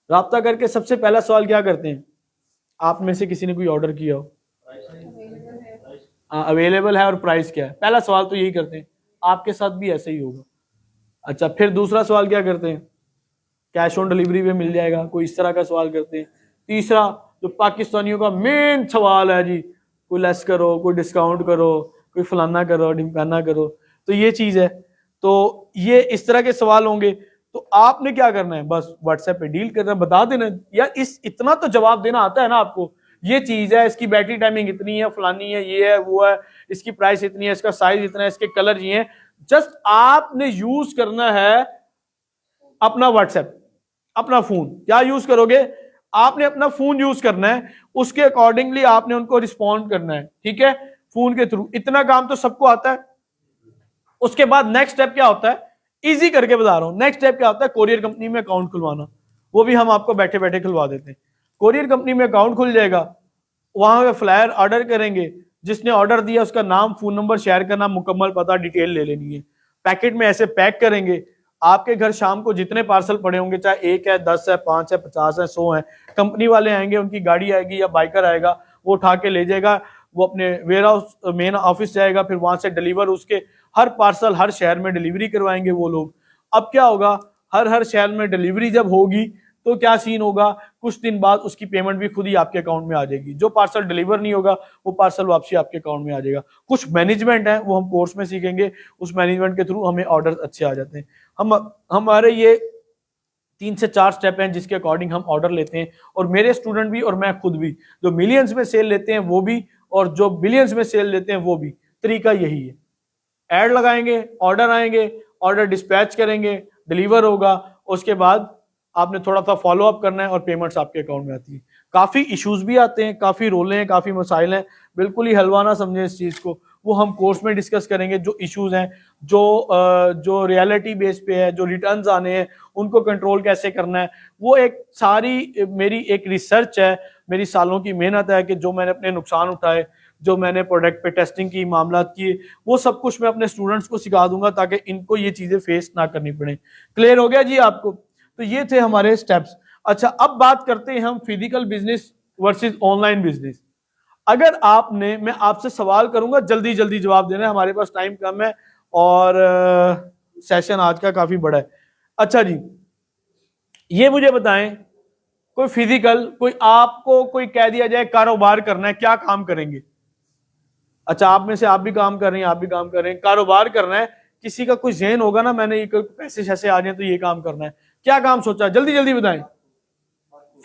राब्ता करके सबसे पहला सवाल क्या करते हैं? आप में से किसी ने कोई ऑर्डर किया हो, अवेलेबल है और प्राइस क्या है? पहला सवाल तो यही करते हैं। आपके साथ भी ऐसे ही होगा। अच्छा, फिर दूसरा सवाल क्या करते हैं? कैश ऑन डिलीवरी पे मिल जाएगा, कोई इस तरह का सवाल करते हैं। तीसरा जो पाकिस्तानियों का मेन सवाल है जी, कोई लेस करो, कोई डिस्काउंट करो, कोई फलाना करो, ढिमकाना करो। तो ये चीज है। तो ये इस तरह के सवाल होंगे। तो आपने क्या करना है? बस व्हाट्सएप पे डील करना, बता देना यार, इस इतना तो जवाब देना आता है ना आपको, ये चीज है, इसकी बैटरी टाइमिंग इतनी है, फलानी है, ये है, वो है, इसकी प्राइस इतनी है, इसका साइज इतना है, इसके कलर ये है। जस्ट आपने यूज करना है अपना व्हाट्सएप, अपना फोन। क्या यूज करोगे? आपने अपना फोन यूज करना है, उसके अकॉर्डिंगली आपने उनको रिस्पॉन्ड करना है, ठीक है, फोन के थ्रू। इतना काम तो सबको आता है। उसके बाद नेक्स्ट स्टेप क्या होता है? इजी करके बता रहा हूं। नेक्स्ट स्टेप क्या होता है? कोरियर कंपनी में अकाउंट खुलवाना। वो भी हम आपको बैठे बैठे खुलवा देते हैं। कोरियर कंपनी में अकाउंट खुल जाएगा, वहां पे फ्लायर ऑर्डर करेंगे, जिसने ऑर्डर दिया उसका नाम, फोन नंबर शेयर करना, मुकम्मल पता, डिटेल ले लेनी है। पैकेट में ऐसे पैक करेंगे। आपके घर शाम को जितने पार्सल पड़े होंगे, चाहे 1 है, 10 है, 5 है, 50 है, 100 है, कंपनी वाले आएंगे, उनकी गाड़ी आएगी या बाइकर आएगा, वो उठा के ले जाएगा, वो अपने वेयर हाउस मेन ऑफिस जाएगा, फिर वहां से डिलीवर, उसके हर पार्सल हर शहर में डिलीवरी करवाएंगे वो लोग। अब क्या होगा? हर शहर में डिलीवरी जब होगी तो क्या सीन होगा? कुछ दिन बाद उसकी पेमेंट भी खुद ही आपके अकाउंट में आ जाएगी। जो पार्सल डिलीवर नहीं होगा वो पार्सल वापसी आपके अकाउंट में आ जाएगा। कुछ मैनेजमेंट है वो हम कोर्स में सीखेंगे, उस मैनेजमेंट के थ्रू हमें ऑर्डर अच्छे आ जाते हैं। हमारे ये 3 से 4 स्टेप हैं जिसके अकॉर्डिंग हम ऑर्डर लेते हैं, और मेरे स्टूडेंट भी और मैं खुद भी, जो मिलियंस में सेल लेते हैं वो भी, और जो बिलियंस में सेल लेते हैं वो भी। तरीका यही है, एड लगाएंगे, ऑर्डर आएंगे, ऑर्डर डिस्पैच करेंगे, डिलीवर होगा, उसके बाद आपने थोड़ा सा फॉलो अप करना है और पेमेंट्स आपके अकाउंट में आती है। काफी इश्यूज भी आते हैं, काफी रोले हैं, काफी मसाइल हैं, बिल्कुल ही हलवा ना समझें इस चीज को। वो हम कोर्स में डिस्कस करेंगे, जो इश्यूज हैं, जो रियलिटी बेस पे है, जो रिटर्न्स आने हैं, उनको कंट्रोल कैसे करना है। वो एक सारी मेरी एक रिसर्च है, मेरी सालों की मेहनत है कि जो मैंने अपने नुकसान उठाए, जो मैंने प्रोडक्ट पे टेस्टिंग की, मामला किए, वो सब कुछ मैं अपने स्टूडेंट्स को सिखा दूंगा ताकि इनको ये चीजें फेस ना करनी पड़े। क्लियर हो गया जी आपको? तो ये थे हमारे स्टेप्स। अच्छा, अब बात करते हैं हम physical business versus online business. अगर आपने, मैं आपसे सवाल करूंगा, जल्दी जल्दी जवाब देना है, हमारे पास टाइम कम है और सेशन आज का काफी बड़ा है। अच्छा जी, ये मुझे बताएं, कोई फिजिकल, कोई आपको कोई कह दिया जाए कारोबार करना है, क्या काम करेंगे? अच्छा, आप में से आप भी काम कर रहे हैं, आप भी काम कर रहे हैं, कारोबार करना है, किसी का कोई ज़हन होगा ना, मैंने ये पैसे शैसे आ जाए तो ये काम करना है, क्या काम सोचा? जल्दी जल्दी बताएं।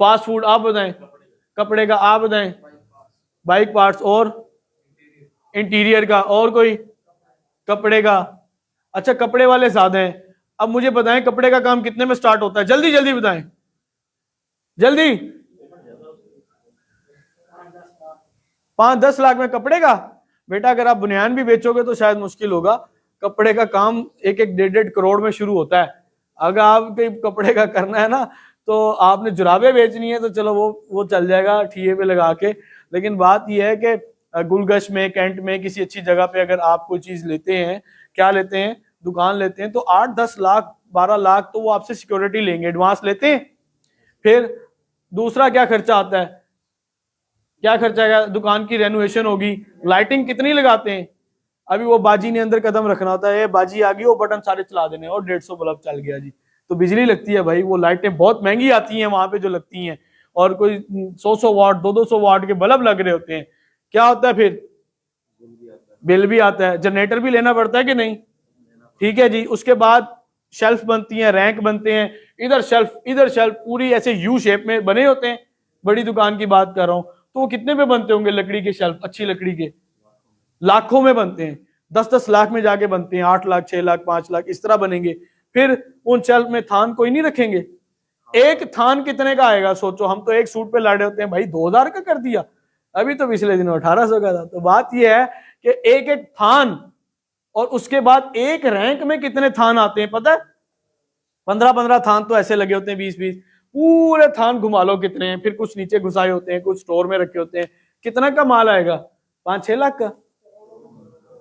फास्ट फूड आप बताएं, कपड़े का आप बताएं, बाइक पार्ट्स, और इंटीरियर का, और कोई कपड़े का। अच्छा, कपड़े वाले ज्यादा हैं। अब मुझे बताएं कपड़े का काम कितने में स्टार्ट होता है? जल्दी जल्दी बताएं, जल्दी। 5-10 लाख में कपड़े का? बेटा अगर आप बुनियान भी बेचोगे तो शायद मुश्किल होगा। कपड़े का काम 1-1 1.5 करोड़ में शुरू होता है। अगर आप कपड़े का करना है ना, तो आपने जुराबे बेचनी है तो चलो वो चल जाएगा ठिये पे लगा के। लेकिन बात यह है कि गुलगश में, कैंट में, किसी अच्छी जगह पे अगर आप कोई चीज लेते हैं, क्या लेते हैं, दुकान लेते हैं, तो 8-10 लाख 12 लाख तो वो आपसे सिक्योरिटी लेंगे, एडवांस लेते हैं। फिर दूसरा क्या खर्चा आता है? क्या खर्चा आएगा? दुकान की रेनोवेशन होगी, लाइटिंग कितनी लगाते हैं? अभी वो बाजी ने अंदर कदम रखना होता है, बाजी आ गई, वो बटन सारे चला देने और 150 बल्ब चल गया जी। तो बिजली लगती है भाई, वो लाइटें बहुत महंगी आती हैं वहां पे जो लगती हैं, और कोई 100 वाट 200 वाट के बल्ब लग रहे होते हैं। क्या होता है फिर? बिल भी आता है, जनरेटर भी लेना पड़ता है कि नहीं? ठीक है जी। उसके बाद शेल्फ बनती हैं, रैंक बनते हैं, इधर शेल्फ इधर शेल्फ, पूरी ऐसे यू शेप में बने होते हैं। बड़ी दुकान की बात कर रहा हूं, तो वो कितने में बनते होंगे? लकड़ी के शेल्फ, अच्छी लकड़ी के, लाखों में बनते हैं, 10-10 लाख में जाके बनते हैं, 8 लाख 6 लाख 5 लाख इस तरह बनेंगे। फिर उन शेल्फ में थान कोई नहीं रखेंगे। एक थान कितने का आएगा सोचो? हम तो एक सूट पे लाड़े होते हैं भाई, 2000 का कर दिया, अभी तो पिछले दिनों 1800 का था। तो बात यह है कि एक एक थान, और उसके बाद एक रैंक में कितने थान आते हैं पता है? 15-15 थान तो ऐसे लगे होते हैं, 20-20, पूरे थान घुमा लो कितने हैं। फिर कुछ नीचे घुसाए होते हैं, कुछ स्टोर में रखे होते हैं। कितना का माल आएगा? 5-6 लाख का।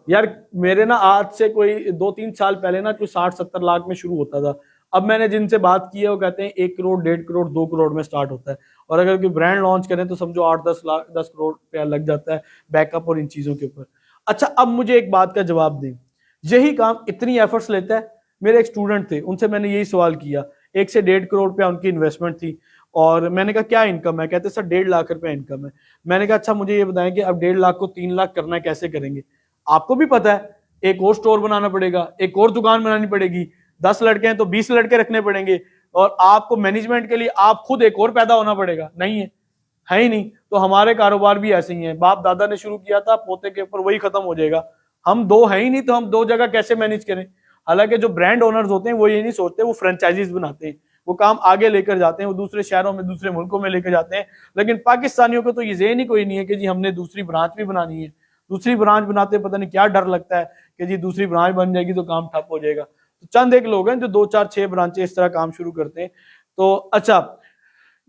यार मेरे ना आज से कोई 2-3 साल पहले ना कुछ 60-70 लाख में शुरू होता था। अब मैंने जिनसे बात की है वो कहते हैं 1 करोड़ 1.5 करोड़ 2 करोड़ में स्टार्ट होता है। और अगर कोई ब्रांड लॉन्च करें तो समझो 8-10 लाख 10 करोड़ रुपया लग जाता है बैकअप और इन चीजों के ऊपर। अच्छा, अब मुझे एक बात का जवाब दें, यही काम इतनी एफर्ट्स लेता है। मेरे एक स्टूडेंट थे, उनसे मैंने यही सवाल किया, 1 से 1.5 करोड़ रुपया उनकी इन्वेस्टमेंट थी, और मैंने कहा क्या इनकम है? कहते सर 1.5 लाख रुपया इनकम है। मैंने कहा अच्छा मुझे ये बताएं कि अब 1.5 लाख को 3 लाख करना है, कैसे करेंगे? आपको भी पता है, एक और स्टोर बनाना पड़ेगा, एक और दुकान बनानी पड़ेगी, 10 लड़के हैं तो 20 लड़के रखने पड़ेंगे, और आपको मैनेजमेंट के लिए आप खुद एक और पैदा होना पड़ेगा। नहीं है ही नहीं। तो हमारे कारोबार भी ऐसे ही हैं, बाप दादा ने शुरू किया था, पोते के ऊपर वही खत्म हो जाएगा। हम दो हैं ही नहीं, तो हम दो जगह कैसे मैनेज करें? हालांकि जो ब्रांड ओनर्स होते हैं वो ये नहीं सोचते, वो फ्रेंचाइजीज बनाते हैं, वो काम आगे लेकर जाते हैं, वो दूसरे शहरों में, दूसरे मुल्कों में लेकर जाते हैं। लेकिन पाकिस्तानियों को तो ये ज़हन ही कोई नहीं है कि जी हमने दूसरी ब्रांच भी बनानी है। दूसरी ब्रांच बनाते पता नहीं क्या डर लगता है कि जी दूसरी ब्रांच बन जाएगी तो काम ठप हो जाएगा। तो चंद एक लोग हैं जो 2-4-6 ब्रांचें इस तरह काम शुरू करते हैं। तो अच्छा,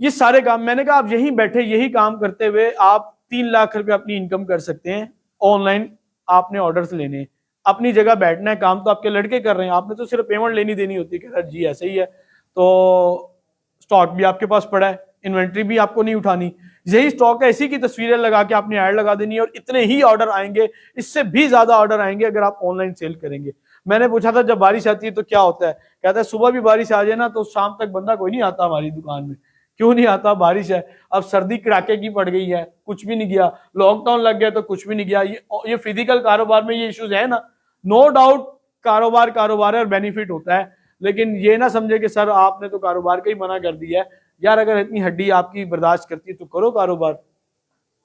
ये सारे काम, मैंने कहा आप यहीं बैठे यही काम करते हुए आप 3 लाख रुपए अपनी इनकम कर सकते हैं। ऑनलाइन आपने ऑर्डर्स लेने हैं, अपनी जगह बैठना है, काम तो आपके लड़के कर रहे हैं, आपने तो सिर्फ पेमेंट लेनी देनी होती है कि सर जी ऐसे ही है। तो स्टॉक भी आपके पास पड़ा है, इन्वेंट्री भी आपको नहीं उठानी, यही स्टॉक है, इसी की तस्वीरें लगा के आपने ऐड लगा देनी है, और इतने ही ऑर्डर आएंगे, इससे भी ज्यादा ऑर्डर आएंगे अगर आप ऑनलाइन सेल करेंगे। मैंने पूछा था जब बारिश आती है तो क्या होता है? कहता है सुबह भी बारिश आ जाए ना तो शाम तक बंदा कोई नहीं आता हमारी दुकान में। क्यों नहीं आता? बारिश है। अब सर्दी कड़ाके की पड़ गई है, कुछ भी नहीं गया, लॉकडाउन लग गया तो कुछ भी नहीं गया। ये फिजिकल कारोबार में ये इश्यूज है ना, नो डाउट कारोबार है और बेनिफिट होता है। लेकिन ये ना समझे कि सर आपने तो कारोबार का ही मना कर दिया है। यार अगर इतनी हड्डी आपकी बर्दाश्त करती है तो करो कारोबार।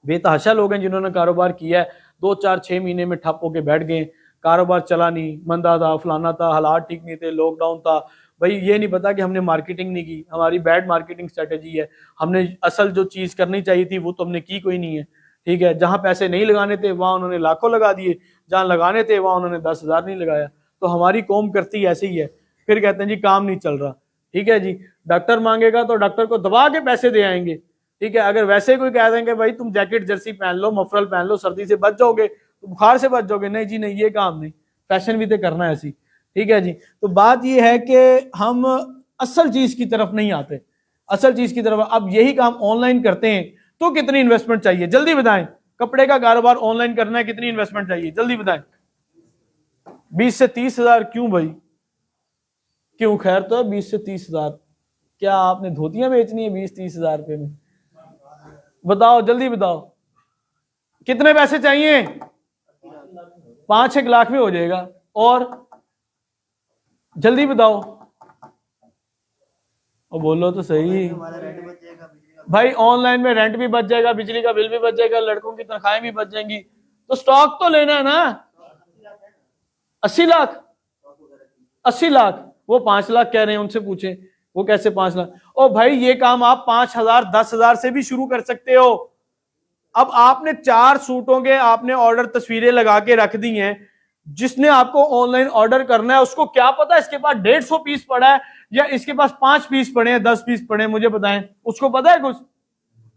बेतहाशा लोग हैं जिन्होंने कारोबार किया है, 2-4-6 महीने में ठप होके बैठ गए, कारोबार चला नहीं, मंदा था, फलाना था, हालात ठीक नहीं थे, लॉकडाउन था। भाई ये नहीं पता कि हमने मार्केटिंग नहीं की, हमारी बैड मार्केटिंग स्ट्रेटेजी है। हमने असल जो चीज़ करनी चाहिए थी वो तो हमने की कोई नहीं है। ठीक है, जहाँ पैसे नहीं लगाने थे वहाँ उन्होंने लाखों लगा दिए, जहाँ लगाने थे वहाँ उन्होंने 10,000 नहीं लगाया। तो हमारी कौम करती ऐसे ही है। फिर कहते हैं जी काम नहीं चल रहा। ठीक है जी, डॉक्टर मांगेगा तो डॉक्टर को दबा के पैसे दे आएंगे। ठीक है, अगर वैसे कोई कह देंगे भाई तुम जैकेट जर्सी पहन लो, मफरल पहन लो, सर्दी से बच जाओगे, तो बुखार से बच जाओगे, नहीं जी नहीं, ये काम नहीं, फैशन भी तो करना है ऐसी। ठीक है जी, तो बात ये है कि हम असल चीज की तरफ नहीं आते, असल चीज की तरफ। अब यही काम ऑनलाइन करते हैं तो कितनी इन्वेस्टमेंट चाहिए? जल्दी बताएं, कपड़े का कारोबार ऑनलाइन करना है, कितनी इन्वेस्टमेंट चाहिए, जल्दी बताएं। 20 से 30 हजार। क्यों भाई, क्यों? खैर तो 20 से 30 हजार, क्या आपने धोतियां बेचनी है 20-30 हजार रुपए में? बताओ जल्दी बताओ, कितने पैसे चाहिए? 5-6 लाख में हो जाएगा। और जल्दी बताओ, और बोलो तो सही भाई। ऑनलाइन में रेंट भी बच जाएगा, बिजली का बिल भी बच जाएगा, लड़कों की तनख्वाहें भी बच जाएंगी। तो स्टॉक तो लेना है ना। 80 लाख, 80 लाख, वो 5 लाख कह रहे हैं, उनसे पूछे वो कैसे 5 लाख। ओ भाई ये काम आप 5,000 10,000 से भी शुरू कर सकते हो। अब आपने 4 सूटों के आपने ऑर्डर तस्वीरें लगा के रख दी हैं, जिसने आपको ऑनलाइन ऑर्डर करना है उसको क्या पता इसके पास 150 पीस पड़ा है या इसके पास 5 पीस पड़े हैं, 10 पीस पड़े हैं, मुझे बताएं, उसको पता है कुछ?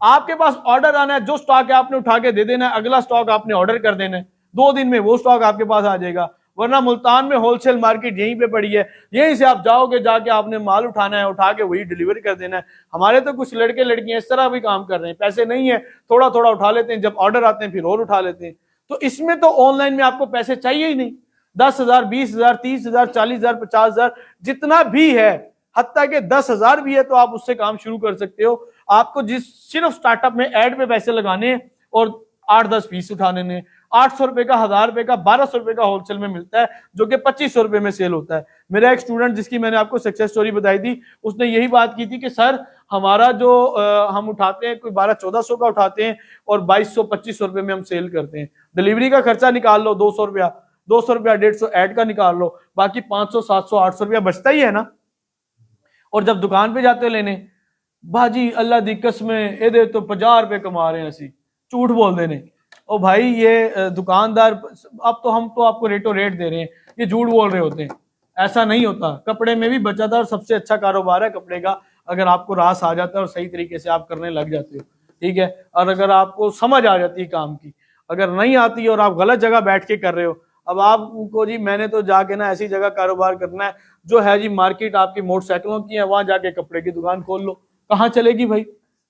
आपके पास ऑर्डर आना है, जो स्टॉक है आपने उठा के दे देना है, अगला स्टॉक आपने ऑर्डर कर देना है, 2 दिन में वो स्टॉक आपके पास आ जाएगा। वरना मुल्तान में होलसेल मार्केट यहीं पे पड़ी है, यहीं से आप जाओगे, जाके आपने माल उठाना है, उठा के वही डिलीवरी कर देना है। हमारे तो कुछ लड़के लड़कियां इस तरह भी काम कर रहे हैं, पैसे नहीं है, थोड़ा थोड़ा उठा लेते हैं, जब ऑर्डर आते हैं फिर और उठा लेते हैं। तो इसमें तो ऑनलाइन में आपको पैसे चाहिए ही नहीं। 10,000 20,000 30,000 40,000 50,000 जितना भी है, हत्ता के 10,000 भी है तो आप उससे काम शुरू कर सकते हो। आपको जिस सिर्फ स्टार्टअप में ऐड पे पैसे लगाने और 8-10 पीस उठाने ने, 800 रुपए का, 1,000 रुपए का, 1,200 रुपए का होलसेल में मिलता है, जो कि 2,500 रुपए में सेल होता है। मेरा एक स्टूडेंट जिसकी मैंने आपको सक्सेस स्टोरी बताई थी, उसने यही बात की थी कि सर हमारा जो हम उठाते हैं कोई 1200-1400 का उठाते हैं और 2,200-2,500 रुपए में हम सेल करते हैं। डिलीवरी का खर्चा निकाल लो 200 रुपया, 200 रुपया 150 ऐड का निकाल लो, बाकी 500 700 800 रुपया बचता ही है ना। और जब दुकान पे जाते हो लेने, भाजी अल्लाह दी कसमें ये तो 50 रुपए कमा रहे हैं, असी झूठ बोल देने। ओ भाई ये दुकानदार, अब तो हम तो आपको रेटो रेट दे रहे हैं, ये झूठ बोल रहे होते हैं, ऐसा नहीं होता। कपड़े में भी बचत है और सबसे अच्छा कारोबार है कपड़े का, अगर आपको रास आ जाता है और सही तरीके से आप करने लग जाते हो, ठीक है। और अगर आपको समझ आ जाती है काम की, अगर नहीं आती और आप गलत जगह बैठ के कर रहे हो, अब आपको जी मैंने तो जाके ना ऐसी जगह कारोबार करना है जो है जी मार्केट आपकी मोटरसाइकिलों की है, वहां जाके कपड़े की दुकान खोल लो, कहाँ चलेगी भाई?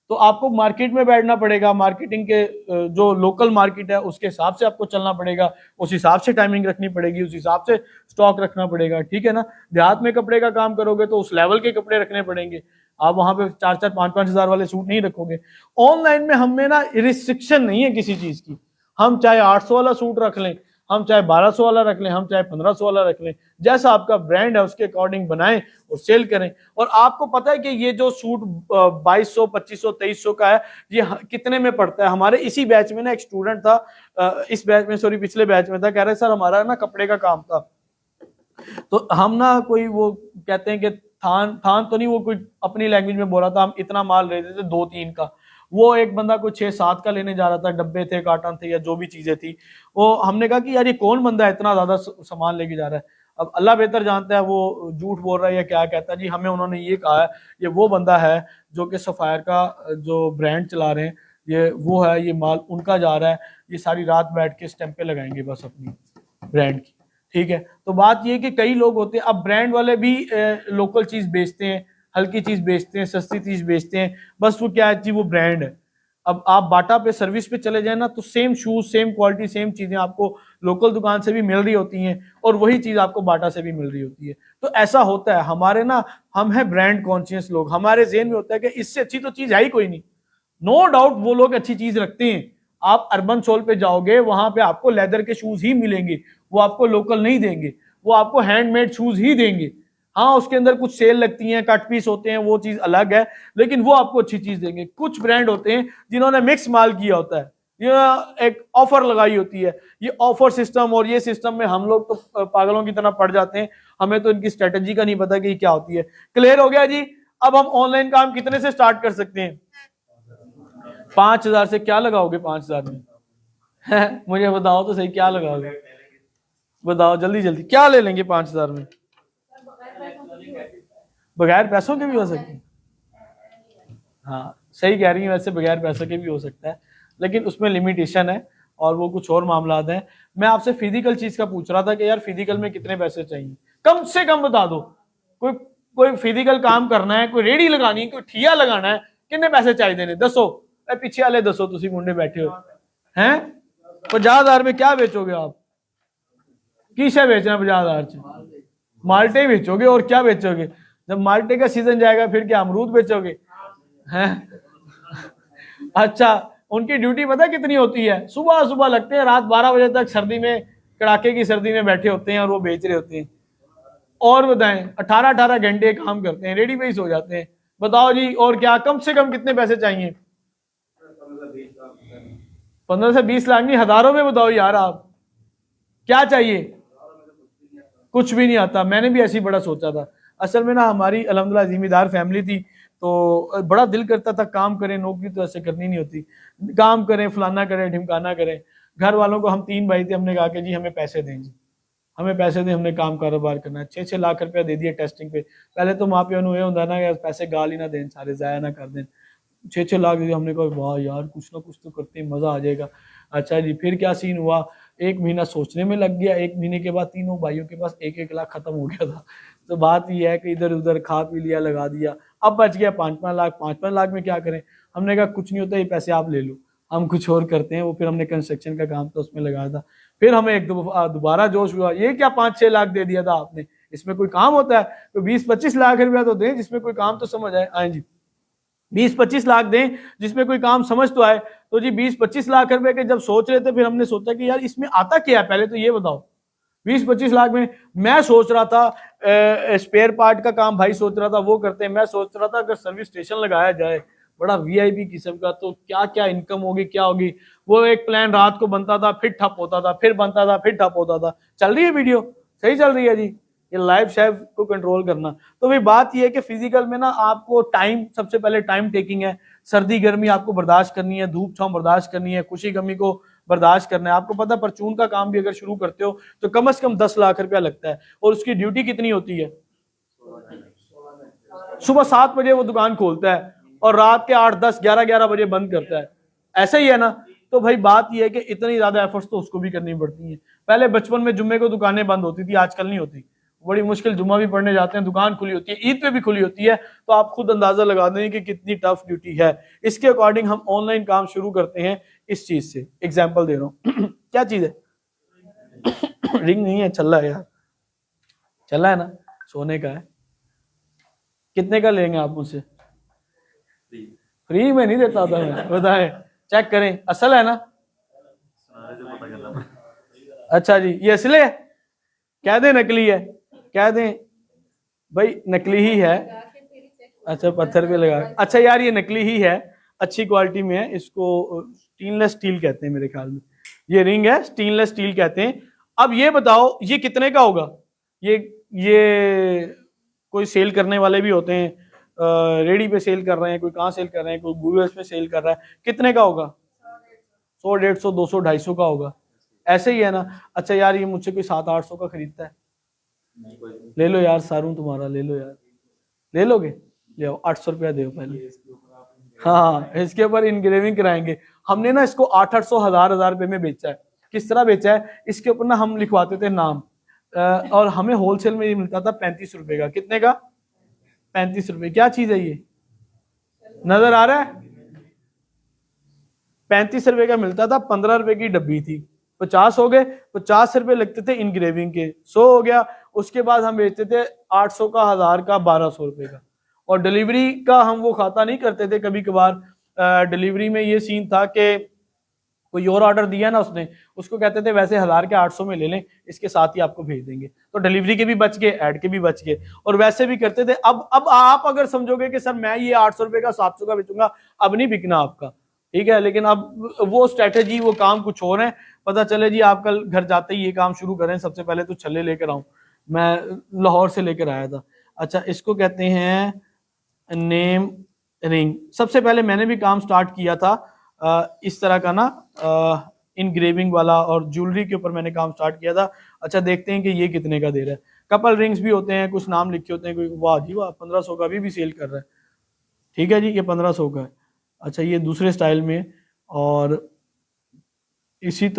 तो आपको मार्केट में बैठना पड़ेगा, मार्केटिंग के जो लोकल मार्केट है उसके हिसाब से आपको चलना पड़ेगा, उस हिसाब से टाइमिंग रखनी पड़ेगी, उस हिसाब से स्टॉक रखना पड़ेगा, ठीक है ना। देहात में कपड़े का काम करोगे तो उस लेवल के कपड़े रखने पड़ेंगे, आप वहां पे 4-4 5-5 हजार वाले सूट नहीं रखोगे। ऑनलाइन में हमें ना रिस्ट्रिक्शन नहीं है किसी चीज की, हम चाहे 800 वाला सूट रख लें, हम चाहे 1200 वाला रख लें, हम चाहे 1500 वाला रख लें, जैसा आपका ब्रांड है उसके अकॉर्डिंग बनाएं और सेल करें। और आपको पता है कि ये जो सूट 2200 2500 2300 का है, ये कितने में पड़ता है? हमारे इसी बैच में ना एक स्टूडेंट था, इस बैच में सॉरी पिछले बैच में था, कह रहे सर हमारा ना कपड़े का काम था, तो हम ना कोई वो कहते हैं कि थान तो नहीं, वो कोई अपनी लैंग्वेज में बोल रहा था, हम इतना माल ले रहे थे 2-3 का, वो एक बंदा कोई 6-7 का लेने जा रहा था, डब्बे थे, कार्टन थे या जो भी चीजें थी। वो हमने कहा कि यार ये कौन बंदा है इतना ज्यादा सामान लेके जा रहा है? अब अल्लाह बेहतर जानता है वो झूठ बोल रहा है या क्या कहता है जी, हमें उन्होंने ये कहा है ये वो बंदा है जो कि सफायर का जो ब्रांड चला रहे हैं, ये वो है, ये माल उनका जा रहा है, ये सारी रात बैठ के स्टैंपें लगाएंगे बस अपनी ब्रांड की, ठीक है। तो बात ये कि कई लोग होते हैं, अब ब्रांड वाले भी लोकल चीज बेचते हैं, हल्की चीज बेचते हैं, सस्ती चीज बेचते हैं, बस वो क्या है जी, वो ब्रांड है। अब आप बाटा पे सर्विस पे चले जाए ना, तो same shoes, same quality, same चीजें आपको लोकल दुकान से भी मिल रही होती हैं और वही चीज आपको बाटा से भी मिल रही होती है। तो ऐसा होता है हमारे ना, हम है ब्रांड कॉन्शियस लोग, हमारे जेहन में होता है कि इससे अच्छी तो चीज है ही कोई नहीं। नो डाउट वो लोग अच्छी चीज रखते हैं, आप अर्बन सोल पे जाओगे वहां पे आपको लेदर के शूज ही मिलेंगे, वो आपको लोकल नहीं देंगे, वो आपको हैंडमेड शूज ही देंगे। हाँ उसके अंदर कुछ सेल लगती हैं, कट पीस होते हैं, वो चीज अलग है, लेकिन वो आपको अच्छी चीज देंगे। कुछ ब्रांड होते हैं जिन्होंने मिक्स माल किया होता है, ये एक ऑफर लगाई होती है, ये ऑफर सिस्टम और ये सिस्टम में हम लोग तो पागलों की तरह पड़ जाते हैं, हमें तो इनकी स्ट्रेटेजी का नहीं पता कि क्या होती है। क्लियर हो गया जी? अब हम ऑनलाइन काम कितने से स्टार्ट कर सकते हैं? 5,000 से। क्या लगाओगे 5,000 में? मुझे बताओ तो सही, क्या लगाओगे? बताओ जल्दी जल्दी, क्या ले लेंगे 5,000 में? बगैर पैसों के भी हो सकते हैं। हाँ सही कह रही है, वैसे बगैर पैसों के भी हो सकता है, लेकिन उसमें लिमिटेशन है और वो कुछ और मामला है। मैं आपसे फिजिकल चीज का पूछ रहा था कि यार फिजिकल में कितने पैसे चाहिए, कम से कम बता दो। कोई फिजिकल काम करना है, कोई रेडी लगानी है, कोई ठिया लगाना है, कितने पैसे चाहिए देने? दसो, पीछे वाले दसो, तुसी मुंडे बैठे हो हैं 50,000 में क्या बेचोगे आप? किसे बेचना 50,000 से? माल्टे ही बेचोगे और क्या बेचोगे? जब माल्टे का सीजन जाएगा फिर क्या अमरूद बेचोगे? हैं? अच्छा, उनकी ड्यूटी पता कितनी होती है? सुबह सुबह लगते हैं, रात 12 बजे तक सर्दी में, कड़ाके की सर्दी में बैठे होते हैं और वो बेच रहे होते हैं। और बताएं, 18-18 घंटे काम करते हैं, रेडी पे ही सो जाते हैं। बताओ जी, और क्या? कम से कम कितने पैसे चाहिए? 15 से 20 लाख नहीं, हजारों में बताओ यार आप, क्या चाहिए? कुछ भी नहीं आता। मैंने भी ऐसी बड़ा सोचा था। असल में ना हमारी अल्हम्दुलिल्लाह जिम्मेदार फैमिली थी, तो बड़ा दिल करता था काम करें, नौकरी तो ऐसे करनी नहीं होती, काम करें, फलाना करें, ढिमकाना करें। घर वालों को, हम 3 भाई थे, हमने कहा कि जी हमें पैसे दें, जी हमें पैसे दें, हमने काम कारोबार करना है। 6-6 लाख रुपया दे दिए टेस्टिंग पे। पहले तो माँ प्यो ये होता ना, पैसे गाल ही ना दें, सारे जाया ना कर दें। 6-6 लाख दिए, हमने कहा वाह यार कुछ ना कुछ तो करते हैं, मजा आ जाएगा। अच्छा जी, फिर क्या सीन हुआ? 1 महीना सोचने में लग गया। 1 महीने के बाद तीनों भाइयों के पास 1-1 लाख खत्म हो गया था। तो बात ये है कि इधर उधर खा पी लिया, लगा दिया। अब बच गया 5-5 लाख। 5-5 लाख में क्या करें? हमने कहा कुछ नहीं होता, ये पैसे आप ले लो, हम कुछ और करते हैं। वो फिर हमने कंस्ट्रक्शन का काम था उसमें लगाया था। फिर हमें एक दोबारा जोश हुआ, ये क्या 5-6 लाख दे दिया था आपने, इसमें कोई काम होता है? तो 20-25 लाख रुपया तो दें जिसमें कोई काम तो समझ आए। आए जी, 20-25 लाख दें जिसमें कोई काम समझ तो आए। तो जी 20-25 लाख रुपए के जब सोच रहे थे, फिर हमने सोचा कि यार इसमें आता क्या है, पहले तो ये बताओ। 20-25 लाख में मैं सोच रहा था स्पेयर पार्ट का काम भाई सोच रहा था वो करते हैं। मैं सोच रहा था अगर सर्विस स्टेशन लगाया जाए बड़ा वीआईपी किस्म का, तो क्या क्या इनकम होगी, क्या होगी। वो एक प्लान रात को बनता था, फिर ठप होता था, फिर बनता था, फिर ठप होता था। चल रही है वीडियो? सही चल रही है जी। ये लाइव शेफ को कंट्रोल करना। तो भाई बात ये है कि फिजिकल में ना आपको टाइम, सबसे पहले टाइम टेकिंग है। सर्दी गर्मी आपको बर्दाश्त करनी है, धूप छांव बर्दाश्त करनी है, खुशी गमी को बर्दाश्त करना है। आपको पता है परचून का काम भी अगर शुरू करते हो तो कम से कम 10 लाख रुपया लगता है। और उसकी ड्यूटी कितनी होती है? सुबह 7 बजे वो दुकान खोलता है और रात के 8-10-11 बजे बंद करता है। ऐसा ही है ना? तो भाई बात यह है कि इतनी ज्यादा एफर्ट्स तो उसको भी करनी पड़ती है। पहले बचपन में जुम्मे को दुकानें बंद होती थी, आजकल नहीं होती। बड़ी मुश्किल जुम्मा भी पढ़ने जाते हैं, दुकान खुली होती है, ईद पे भी खुली होती है। तो आप खुद अंदाजा लगा दें कि कितनी टफ ड्यूटी है। इसके अकॉर्डिंग हम ऑनलाइन काम शुरू करते हैं इस चीज से। एग्जाम्पल दे रहा हूँ क्या चीज है? रिंग नहीं है, चल रहा है यार, चल रहा है ना, सोने का है। कितने का लेंगे आप मुझसे? फ्री में नहीं देता था मैं, बताएं, चेक करें, असल है ना? अच्छा जी, ये असली है? कह दें नकली है, कह दें भाई नकली ही है। अच्छा, पत्थर पे लगा। अच्छा यार, ये नकली ही है, अच्छी क्वालिटी में है। इसको स्टेनलेस स्टील कहते हैं मेरे ख्याल में। ये रिंग है, स्टेनलेस स्टील कहते हैं। अब ये बताओ ये कितने का होगा? ये कोई सेल करने वाले भी होते हैं, रेडी पे सेल कर रहे हैं, कोई कहाँ सेल कर रहे हैं, कोई गूगल्स पे सेल कर रहा है। कितने का होगा? 100, 150, 200, 250 का होगा। ऐसे ही है ना? अच्छा यार, ये मुझसे कोई 700-800 का खरीदता है, ले लो यार, सारू तुम्हारा, ले लो यार। ले लोगे? ले आओ, 800 रुपया दो पहले। हाँ, इसके ऊपर इनग्रेविंग कराएंगे। हमने ना इसको 800, 1000 रुपए में बेचा है। किस तरह बेचा है? इसके ऊपर ना हम लिखवाते थे नाम, और हमें होलसेल में ये मिलता था 35 रुपए का। कितने का? 35 रुपए। क्या चीज है ये, नजर आ रहा है? 35 रुपए का मिलता था, 15 रुपए की डब्बी थी। 50 हो गए, 50 रुपए लगते थे इनग्रेविंग के, 100 हो गया। उसके बाद हम बेचते थे 800 का, 1000 का, 1200 रुपए का। और डिलीवरी का हम वो खाता नहीं करते थे। कभी कभार डिलीवरी में ये सीन था कि कोई और ऑर्डर दिया ना उसने, उसको कहते थे वैसे 1000 के 800 में ले लें, इसके साथ ही आपको भेज देंगे। तो डिलीवरी के भी बच गए, ऐड के भी बच गए, और वैसे भी करते थे। अब आप अगर समझोगे कि सर मैं ये 800 रुपए का 700 का बेचूंगा, अब नहीं बिकना आपका, ठीक है। लेकिन अब वो स्ट्रेटेजी, वो काम कुछ और है। पता चले जी आप कल घर जाते ही ये काम शुरू करें, सबसे पहले तो छल्ले लेकर आऊं, मैं लाहौर से लेकर आया था। अच्छा, इसको कहते हैं नेम रिंग। सबसे पहले मैंने भी काम स्टार्ट किया था इस तरह का ना, इनग्रेविंग वाला, और ज्वेलरी के ऊपर मैंने काम स्टार्ट किया था। अच्छा, देखते हैं कि ये कितने का दे रहा है। कपल रिंग्स भी होते हैं, कुछ नाम लिखे होते हैं, कोई वाह जी वाह 1500 का भी सेल कर रहा है। ठीक है जी, ये 1500 का है। अच्छा, ये दूसरे स्टाइल में, और इसी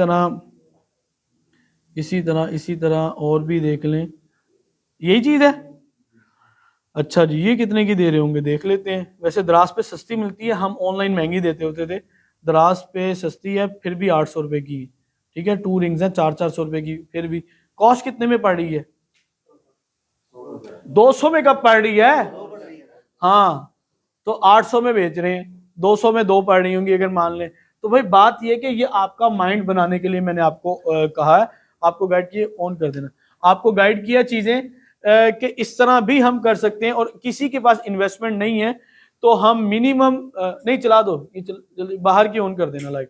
तरह और भी देख लें, यही चीज है। अच्छा जी, ये कितने की दे रहे होंगे, देख लेते हैं। वैसे द्रास पे सस्ती मिलती है, हम ऑनलाइन महंगी देते होते थे। दराज पे सस्ती है फिर भी 800 रुपए की, ठीक है। 2 रिंग्स हैं 400 रुपए की, फिर भी कॉस्ट कितने में पड़ रही है? 200 में कब पड़ रही है? हाँ, तो 800 में बेच रहे हैं, 200 में दो पड़ रही होंगी अगर मान लें। तो भाई बात ये कि ये आपका माइंड बनाने के लिए मैंने आपको कहा है, आपको गाइड किए ऑन कर देना, आपको गाइड किया चीजें कि इस तरह भी हम कर सकते हैं। और किसी के पास इन्वेस्टमेंट नहीं है तो हम मिनिमम नहीं, चला दो ये, जल्दी बाहर की ऑन कर देना लाइक।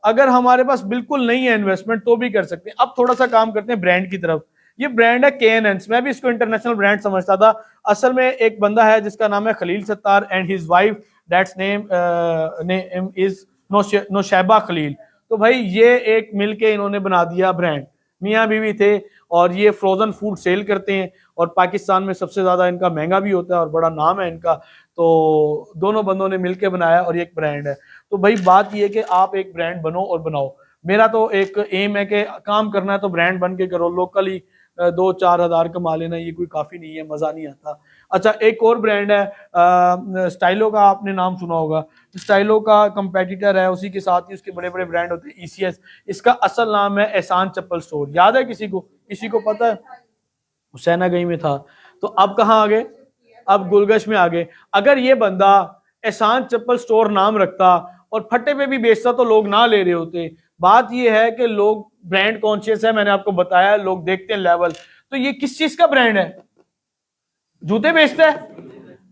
अगर हमारे पास बिल्कुल नहीं है इन्वेस्टमेंट तो भी कर सकते हैं। अब थोड़ा सा काम करते हैं ब्रांड की तरफ। ये ब्रांड है KNN, मैं भी इसको इंटरनेशनल ब्रांड समझता था। असल में एक बंदा है जिसका नाम है Khalil Sattar and his wife, that's name is Naushaba Khalil. तो भाई ये एक मिलके इन्होंने बना दिया ब्रांड, मियाँ बीवी थे और ये फ्रोजन फूड सेल करते हैं और पाकिस्तान में सबसे ज्यादा इनका महंगा भी होता है और बड़ा नाम है इनका। तो दोनों बंदों ने मिलकर बनाया और ये एक ब्रांड है। तो भाई बात ये कि आप एक ब्रांड बनो और बनाओ। मेरा तो एक एम है कि काम करना है तो ब्रांड बन के करो, लोकली 2-4 हजार कमा लेना ये कोई काफी नहीं है, मजा नहीं आता। अच्छा, एक और ब्रांड है स्टाइलो का, आपने नाम सुना होगा। स्टाइलो का कंपेटिटर है, उसी के साथ ही उसके बड़े बड़े ब्रांड होते हैं ECS। इसका असल नाम है एहसान चप्पल स्टोर। याद है किसी को? किसी को पता है? हुसैनागंज में था, तो अब कहाँ आ गए? अब गुलगश में आ गए। अगर ये बंदा एहसान चप्पल स्टोर नाम रखता और फट्टे पे भी बेचता तो लोग ना ले रहे होते। बात ये है कि लोग ब्रांड कॉन्शियस है, मैंने आपको बताया, लोग देखते हैं लेवल। तो ये किस चीज का ब्रांड है? जूते बेचता है।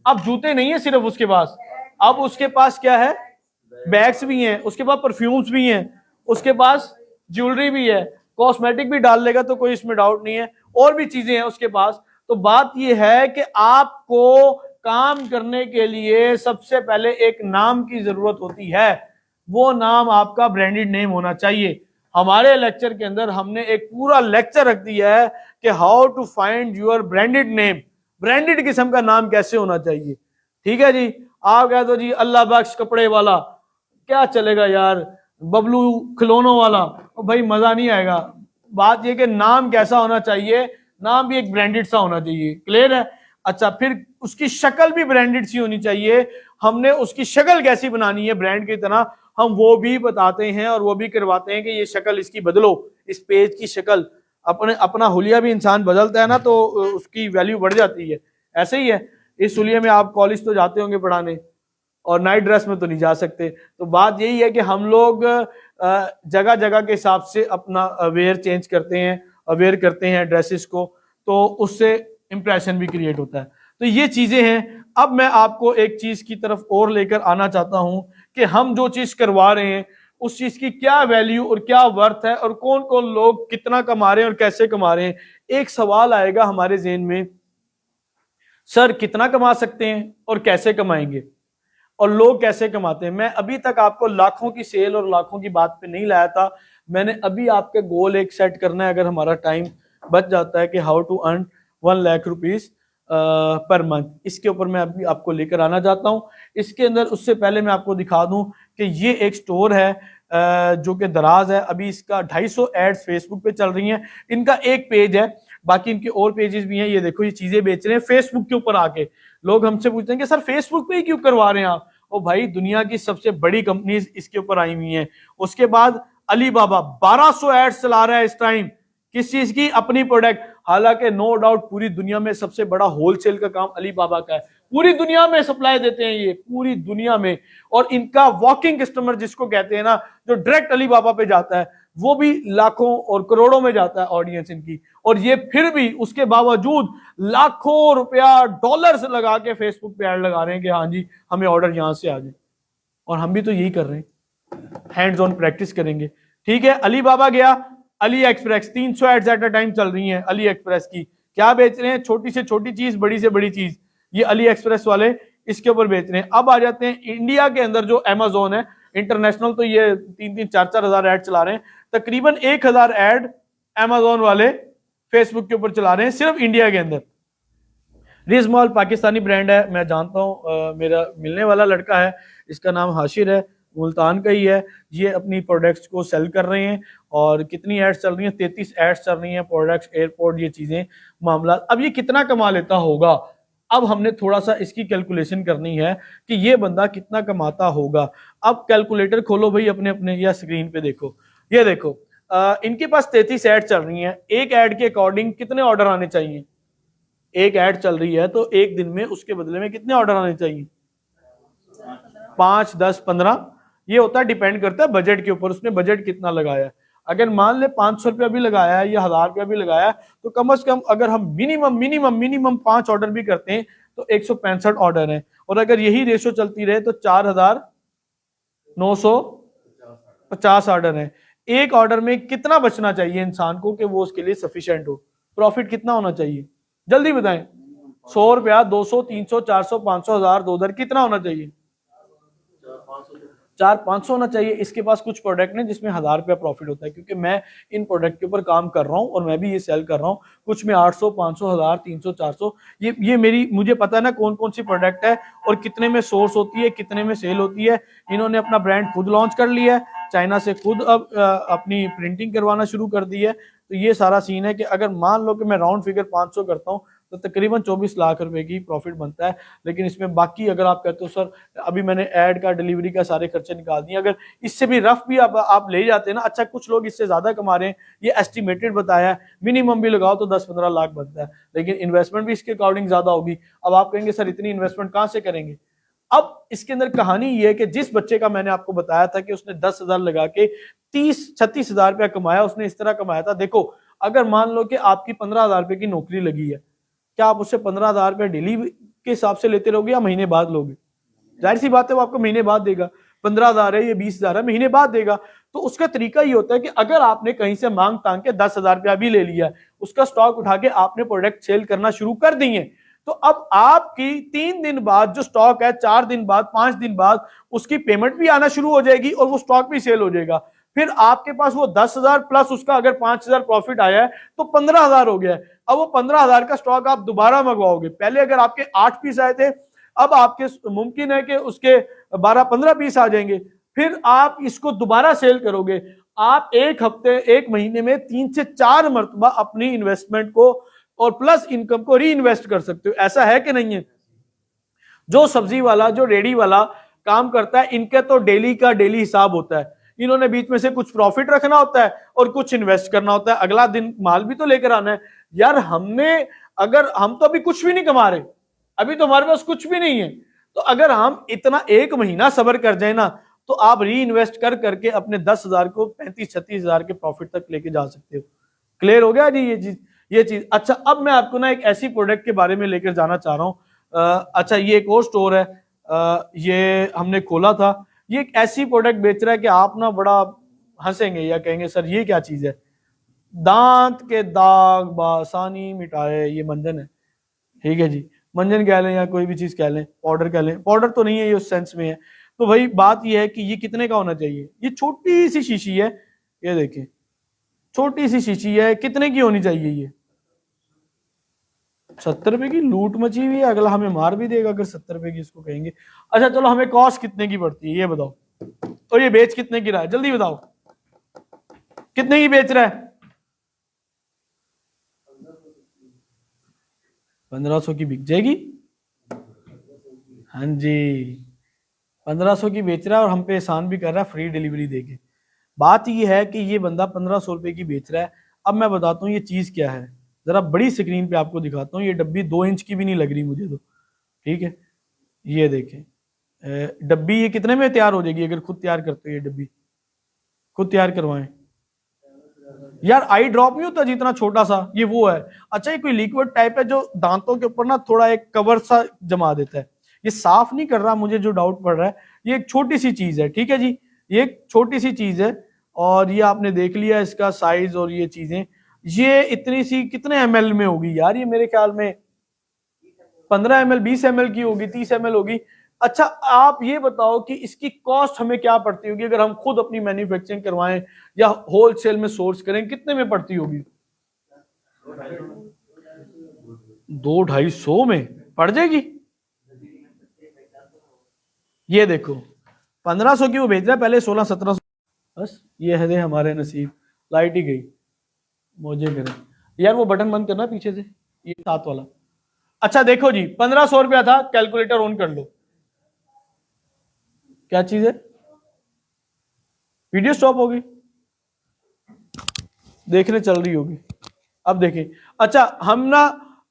अब जूते नहीं है सिर्फ उसके पास, अब उसके पास क्या है? बैग्स भी हैं, उसके पास परफ्यूम्स भी हैं, उसके पास ज्वेलरी भी है, कॉस्मेटिक भी डाल लेगा तो कोई इसमें डाउट नहीं है, और भी चीजें हैं उसके पास। तो बात यह है कि आपको काम करने के लिए सबसे पहले एक नाम की जरूरत होती है। वो नाम आपका ब्रांडेड नेम होना चाहिए। हमारे लेक्चर के अंदर हमने एक पूरा लेक्चर रख दिया है कि how to find your branded name, branded किस्म का नाम कैसे होना चाहिए। ठीक है जी। आप कह दो जी अल्लाह बख्श कपड़े वाला, क्या चलेगा यार? बबलू खिलौनों वाला, भाई मजा नहीं आएगा। बात यह कि नाम कैसा होना चाहिए, नाम भी एक ब्रांडेड सा होना चाहिए। क्लियर है? अच्छा, फिर उसकी शक्ल भी ब्रांडेड सी होनी चाहिए। हमने उसकी शक्ल कैसी बनानी है ब्रांड की तरह, हम वो भी बताते हैं और वो भी करवाते हैं कि ये शक्ल इसकी बदलो, इस पेज की शक्ल। अपना हुलिया भी इंसान बदलता है ना तो उसकी वैल्यू बढ़ जाती है। ऐसे ही है, इस हुलिये में आप कॉलेज तो जाते होंगे पढ़ाने और नाइट ड्रेस में तो नहीं जा सकते। तो बात यही है कि हम लोग जगह जगह के हिसाब से अपना वेयर चेंज करते हैं, अवेयर करते हैं ड्रेसेस को, तो उससे इंप्रेशन भी क्रिएट होता है। तो ये चीजें हैं। अब मैं आपको एक चीज की तरफ और लेकर आना चाहता हूं कि हम जो चीज करवा रहे हैं उस चीज की क्या वैल्यू और क्या वर्थ है और कौन कौन लोग कितना कमा रहे हैं और कैसे कमा रहे हैं। एक सवाल आएगा हमारे ज़हन में, सर कितना कमा सकते हैं और कैसे कमाएंगे और लोग कैसे कमाते हैं? मैं अभी तक आपको लाखों की सेल और लाखों की बात पे नहीं लाया था। मैंने अभी आपके गोल एक सेट करना है, अगर हमारा टाइम बच जाता है, कि how to earn 1 lakh rupees per month. इसके ऊपर मैं अभी आपको लेकर आना चाहता हूं। इसके अंदर उससे पहले मैं आपको दिखा दूं कि ये एक स्टोर है जो कि दराज है। अभी इसका 250 एड्स फेसबुक पे चल रही हैं। इनका एक पेज है, बाकी इनके और पेजेस भी हैं। ये देखो, ये चीजें बेच रहे हैं फेसबुक के ऊपर आके। लोग हमसे पूछते हैं कि सर फेसबुक पे ही क्यों करवा रहे हैं आप? ओ भाई, दुनिया की सबसे बड़ी कंपनीज इसके ऊपर आई हुई हैं। उसके बाद अली बाबा 1200 एड्स चला रहा है इस टाइम। किस चीज की? अपनी प्रोडक्ट। हालांकि नो डाउट पूरी दुनिया में सबसे बड़ा होलसेल का काम अली बाबा का है। पूरी दुनिया में सप्लाई देते हैं ये, पूरी दुनिया में। और इनका वॉकिंग कस्टमर जिसको कहते हैं ना, जो डायरेक्ट अली बाबा पे जाता है, वो भी लाखों और करोड़ों में जाता है ऑडियंस इनकी। और ये फिर भी उसके बावजूद लाखों रुपया डॉलर्स लगा के फेसबुक पे ऐड लगा रहे हैं कि हाँ जी हमें ऑर्डर यहां से आ जाए। और हम भी तो यही कर रहे हैं, हैंड्स ऑन प्रैक्टिस करेंगे। ठीक है, अली बाबा गया, AliExpress 300 ads at a time चल रही हैं अली एक्सप्रेस की। क्या बेच रहे हैं? छोटी से छोटी चीज, बड़ी से बड़ी चीज, ये अली एक्सप्रेस वाले इसके ऊपर बेच रहे हैं। अब आ जाते हैं इंडिया के अंदर जो अमेजोन है इंटरनेशनल, तो ये 3-4 हजार एड चला रहे हैं। तकरीबन 1000 एड अमेजोन वाले फेसबुक के ऊपर चला रहे हैं सिर्फ इंडिया के अंदर। रिजमॉल पाकिस्तानी ब्रांड है, मैं जानता हूँ, मेरा मिलने वाला लड़का है, इसका नाम हाशिर है, मुल्तान का ही है। ये अपनी प्रोडक्ट्स को सेल कर रहे हैं। और कितनी एड्स चल रही हैं? 33 एड्स चल रही हैं, प्रोडक्ट्स, एयरपोर्ट, ये चीजें, मामला। अब ये कितना कमा लेता होगा? अब हमने थोड़ा सा इसकी कैलकुलेशन करनी है कि ये बंदा कितना कमाता होगा। अब कैलकुलेटर खोलो भाई अपने अपने, या स्क्रीन पे देखो, ये देखो इनके पास 33 ऐड चल रही हैं। एक ऐड के अकॉर्डिंग कितने ऑर्डर आने चाहिए? एक ऐड चल रही है तो एक दिन में उसके बदले में कितने ऑर्डर आने चाहिए? 5, 10, 15। ये होता है, डिपेंड करता है बजट के ऊपर, उसने बजट कितना लगाया है। अगर मान ले 500 रुपया भी लगाया है या 1000 रुपया भी लगाया है, तो कम से कम अगर हम मिनिमम मिनिमम मिनिमम 5 ऑर्डर भी करते हैं तो 165 ऑर्डर है। और अगर यही रेशो चलती रहे तो 4950 ऑर्डर है। एक ऑर्डर में कितना बचना चाहिए इंसान को कि वो उसके लिए सफिशिएंट हो? प्रॉफिट कितना होना चाहिए? जल्दी बताएं। 100 रुपया, 200, 300, 400, 500, 1000, 2000, कितना होना चाहिए? 400-500 होना चाहिए। इसके पास कुछ प्रोडक्ट ने जिसमें 1000 रुपया प्रॉफिट होता है, क्योंकि मैं इन प्रोडक्ट के ऊपर काम कर रहा हूँ और मैं भी ये सेल कर रहा हूँ। कुछ में 800, 500, 1000, 300, 400, ये मेरी, मुझे पता है ना कौन कौन सी प्रोडक्ट है और कितने में सोर्स होती है, कितने में सेल होती है। इन्होंने अपना ब्रांड खुद लॉन्च कर लिया है, चाइना से खुद अब अपनी प्रिंटिंग करवाना शुरू कर दी है। तो ये सारा सीन है कि अगर मान लो कि मैं राउंड फिगर 500 करता हूँ तो तकरीबन 24 लाख रुपए की प्रॉफिट बनता है। लेकिन इसमें बाकी अगर आप कहते हो सर अभी मैंने ऐड का, डिलीवरी का सारे खर्चे निकाल दिए, अगर इससे भी रफ भी आप ले जाते हैं ना, अच्छा कुछ लोग इससे ज्यादा कमा रहे हैं, ये एस्टिमेटेड बताया है, मिनिमम भी लगाओ तो 10-15 लाख बनता है, लेकिन इन्वेस्टमेंट भी इसके अकॉर्डिंग ज्यादा होगी। अब आप कहेंगे सर इतनी इन्वेस्टमेंट कहां से करेंगे? अब इसके अंदर कहानी ये है कि जिस बच्चे का मैंने आपको बताया था कि उसने 10,000 लगा के 30-36,000 रुपया कमाया, उसने इस तरह कमाया था। देखो अगर मान लो कि आपकी 15,000 रुपए की नौकरी लगी है, क्या आप उससे 15,000 रुपया डेली के हिसाब से लेते रहोगे या महीने बाद लोगे? जाहिर सी बात है वो आपको महीने बाद देगा। 15,000 है, ये 20,000 है, महीने बाद देगा। तो उसका तरीका ये होता है कि अगर आपने कहीं से मांग तांग के 10,000 रुपया भी ले लिया, उसका स्टॉक उठा के आपने प्रोडक्ट सेल करना शुरू कर दिए, तो अब आपकी 3 दिन बाद जो स्टॉक है, 4 दिन बाद, 5 दिन बाद उसकी पेमेंट भी आना शुरू हो जाएगी और वो स्टॉक भी सेल हो जाएगा। फिर आपके पास वो 10,000 प्लस उसका अगर 5,000 प्रॉफिट आया है तो 15,000 हो गया है। अब वो 15,000 का स्टॉक आप दोबारा मंगवाओगे। पहले अगर आपके 8 पीस आए थे, अब आपके मुमकिन है कि उसके 12-15 पीस आ जाएंगे। फिर आप इसको दोबारा सेल करोगे। आप एक हफ्ते, एक महीने में 3 से 4 मरतबा अपनी इन्वेस्टमेंट को और प्लस इनकम को री इन्वेस्ट कर सकते हो। ऐसा है कि नहीं है? जो सब्जी वाला, जो रेडी वाला काम करता है, इनका तो डेली का डेली हिसाब होता है। इन्होंने बीच में से कुछ प्रॉफिट रखना होता है और कुछ इन्वेस्ट करना होता है। अगला दिन माल भी तो लेकर आना है यार। हमने, अगर हम तो अभी कुछ भी नहीं कमा रहे, अभी तो हमारे पास कुछ भी नहीं है, तो अगर हम इतना एक महीना सब्र कर जाए ना, तो आप री इन्वेस्ट कर करके अपने 10,000 को 35-36,000 के प्रॉफिट तक लेके जा सकते हो। क्लियर हो गया जी ये चीज? अच्छा, अब मैं आपको ना एक ऐसी प्रोडक्ट के बारे में लेकर जाना चाह रहा हूँ। अच्छा, ये एक और स्टोर है, ये हमने खोला था। ये एक ऐसी प्रोडक्ट बेच रहा है कि आप ना बड़ा हंसेंगे या कहेंगे सर ये क्या चीज है। दांत के दाग बासानी मिटाए, ये मंजन है, ठीक है जी। मंजन कह लें या कोई भी चीज कह लें, पाउडर कह लें, पाउडर तो नहीं है ये उस सेंस में है। तो भाई बात ये है कि ये कितने का होना चाहिए? ये छोटी सी शीशी है, ये देखिए छोटी सी शीशी है, कितने की होनी चाहिए ये? 70 रुपए की लूट मची हुई है। अगला हमें मार भी देगा अगर 70 रुपए की इसको कहेंगे। अच्छा चलो, हमें कॉस्ट कितने की पड़ती है ये बताओ। तो ये बेच कितने की रहा है, जल्दी बताओ, कितने की बेच रहा है? 1500 की बिक जाएगी। हाँ जी, 1500 की बेच रहा है और हम पे एहसान भी कर रहा है फ्री डिलीवरी देके। बात ये है कि ये बंदा 1500 रुपए की बेच रहा है। अब मैं बताता हूँ ये चीज क्या है, जरा बड़ी स्क्रीन पे आपको दिखाता हूँ। ये डब्बी 2 इंच की भी नहीं लग रही मुझे तो, ठीक है। ये देखें डब्बी, ये कितने में तैयार हो जाएगी अगर खुद तैयार करते हो? ये डब्बी खुद तैयार करवाएं यार। आई ड्रॉप नहीं होता जितना छोटा सा, ये वो है। अच्छा, ये कोई लिक्विड टाइप है जो दांतों के ऊपर ना थोड़ा एक कवर सा जमा देता है। ये साफ नहीं कर रहा, मुझे जो डाउट पड़ रहा है। ये एक छोटी सी चीज है, ठीक है जी, ये एक छोटी सी चीज है। और ये आपने देख लिया इसका साइज और ये चीजें। ये इतनी सी कितने ml में होगी यार? ये मेरे ख्याल में 15 ml, 20 ml की होगी, 30 ml होगी। अच्छा, आप ये बताओ कि इसकी कॉस्ट हमें क्या पड़ती होगी अगर हम खुद अपनी मैन्युफैक्चरिंग करवाएं या होलसेल में सोर्स करें, कितने में पड़ती होगी? 200-250 में पड़ जाएगी। ये देखो 1500 की वो बेच रहा है, पहले 1600-1700। बस ये है हमारे नसीब, लाइट ही गई। मुझे करें यार, वो बटन बंद करना पीछे से, ये साथ वाला। अच्छा देखो जी, 1500 रुपया था, कैलकुलेटर ऑन कर लो। क्या चीज है? वीडियो स्टॉप होगी, देखने चल रही होगी। अब देखें, अच्छा हम ना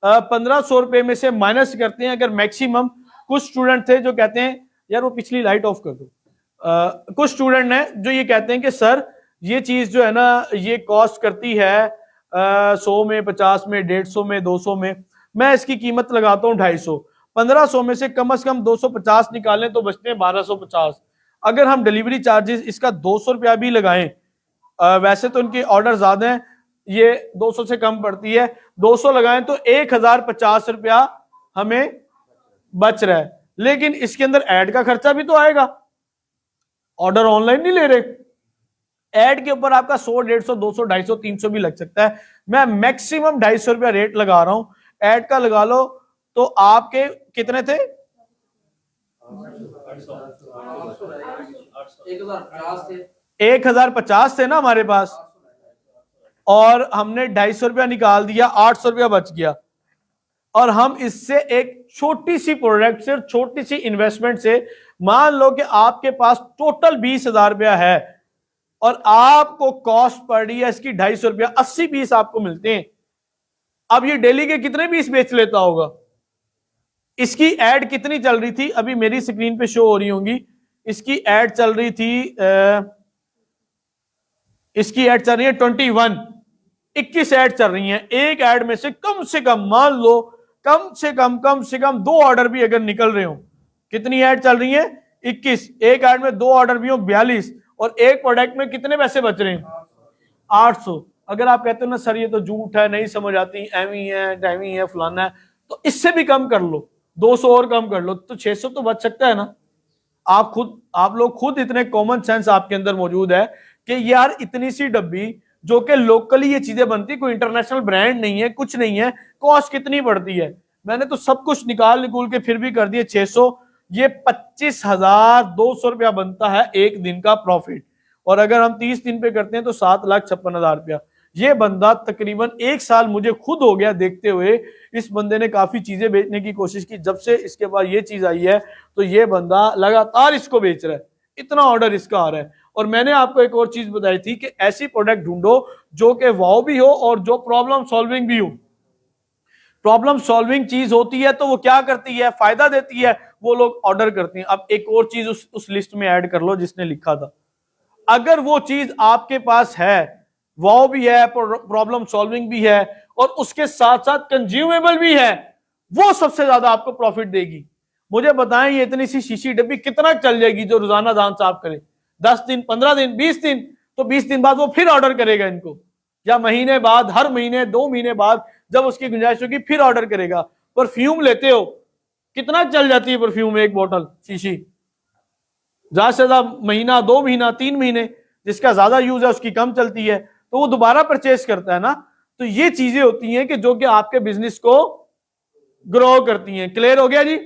1500 रुपए में से माइनस करते हैं अगर मैक्सिमम। कुछ स्टूडेंट थे जो कहते हैं, यार वो पिछली लाइट ऑफ कर दो। कुछ स्टूडेंट हैं जो ये कहते हैं कि सर ये चीज जो है ना ये कॉस्ट करती है 100 में, 50 में, 150 में, 200 में, मैं इसकी कीमत लगाता हूँ 250। 1500 में से कम 250 निकालें तो बचते हैं 1250। अगर हम डिलीवरी चार्जेस इसका 200 रुपया भी लगाएं, वैसे तो इनके ऑर्डर ज्यादा हैं, ये 200 से कम पड़ती है, 200 लगाएं तो 1050 रुपया हमें बच रहा है। लेकिन इसके अंदर ऐड का खर्चा भी तो आएगा, ऑर्डर ऑनलाइन नहीं ले रहे। ऐड के ऊपर आपका 100, 150, 200, 250, 300 भी लग सकता है। मैं मैक्सिमम 250 रुपया रेट लगा रहा हूं, ऐड का लगा लो तो आपके कितने थे? 1050 थे ना हमारे पास, और हमने 250 रुपया निकाल दिया, 800 रुपया बच गया। और हम इससे एक छोटी सी प्रोडक्ट से, छोटी सी इन्वेस्टमेंट से, मान लो कि आपके पास टोटल 20,000 रुपया है और आपको कॉस्ट पड़ रही है इसकी 250 रुपया, 80 पीस आपको मिलते हैं। अब ये डेली के कितने पीस बेच लेता होगा? इसकी एड कितनी चल रही थी? अभी मेरी स्क्रीन पे शो हो रही होंगी। इसकी एड चल रही थी इसकी एड चल रही है 21 एड चल रही हैं। एक एड में से कम मान लो कम से कम 2 ऑर्डर भी अगर निकल रहे हो, कितनी एड चल रही है? 21। एक एड में 2 ऑर्डर भी हो 42, और एक प्रोडक्ट में कितने पैसे बच रहे हैं? 800। अगर आप कहते हो ना सर ये तो झूठ है, नहीं समझ आती, एवी है, डैवी है, फलाना है, तो इससे भी कम कर लो, 200 और कम कर लो तो 600 तो बच सकता है ना। आप लोग खुद इतने कॉमन सेंस आपके अंदर मौजूद है कि यार इतनी सी डब्बी जो कि लोकली ये चीजें बनती, कोई इंटरनेशनल ब्रांड नहीं है, कुछ नहीं है, कॉस्ट कितनी पड़ती है? मैंने तो सब कुछ निकाल के फिर भी कर दिए 600। ये 25,200 रुपया बनता है एक दिन का प्रॉफिट, और अगर हम 30 दिन पे करते हैं तो 7,56,000 रुपया। ये बंदा तकरीबन 1 साल मुझे खुद हो गया देखते हुए, इस बंदे ने काफी चीजें बेचने की कोशिश की, जब से इसके पास ये चीज आई है तो ये बंदा लगातार इसको बेच रहा है, इतना ऑर्डर इसका आ रहा है। और मैंने आपको एक और चीज बताई थी कि ऐसी प्रोडक्ट ढूंढो जो कि वाव भी हो और जो प्रॉब्लम सॉल्विंग भी हो। प्रॉब्लम सॉल्विंग चीज होती है तो वो क्या करती है? फायदा देती है, वो लोग ऑर्डर करते हैं। अब एक और चीज उस लिस्ट में ऐड कर लो जिसने लिखा था। अगर वो चीज आपके पास है, वाव भी है, प्रॉब्लम सॉल्विंग भी है, और उसके साथ साथ कंज्यूमेबल भी है, वो सबसे ज्यादा आपको प्रॉफिट देगी। मुझे बताएं ये इतनी सी शीशी डब्बी कितना चल जाएगी जो रोजाना दांत साफ करे? 10 दिन, 15 दिन, 20 दिन, तो 20 दिन बाद वो फिर ऑर्डर करेगा इनको, या महीने बाद, हर महीने, 2 महीने बाद जब उसकी गुंजाइश होगी फिर ऑर्डर करेगा। परफ्यूम लेते हो, कितना चल जाती है परफ्यूम एक बोतल शीशी? ज्यादा से ज्यादा महीना, 2 महीना, 3 महीने। जिसका ज्यादा यूज है उसकी कम चलती है, तो वो दोबारा परचेस करता है ना। तो ये चीजें होती हैं कि जो कि आपके बिजनेस को ग्रो करती हैं। क्लियर हो गया जी?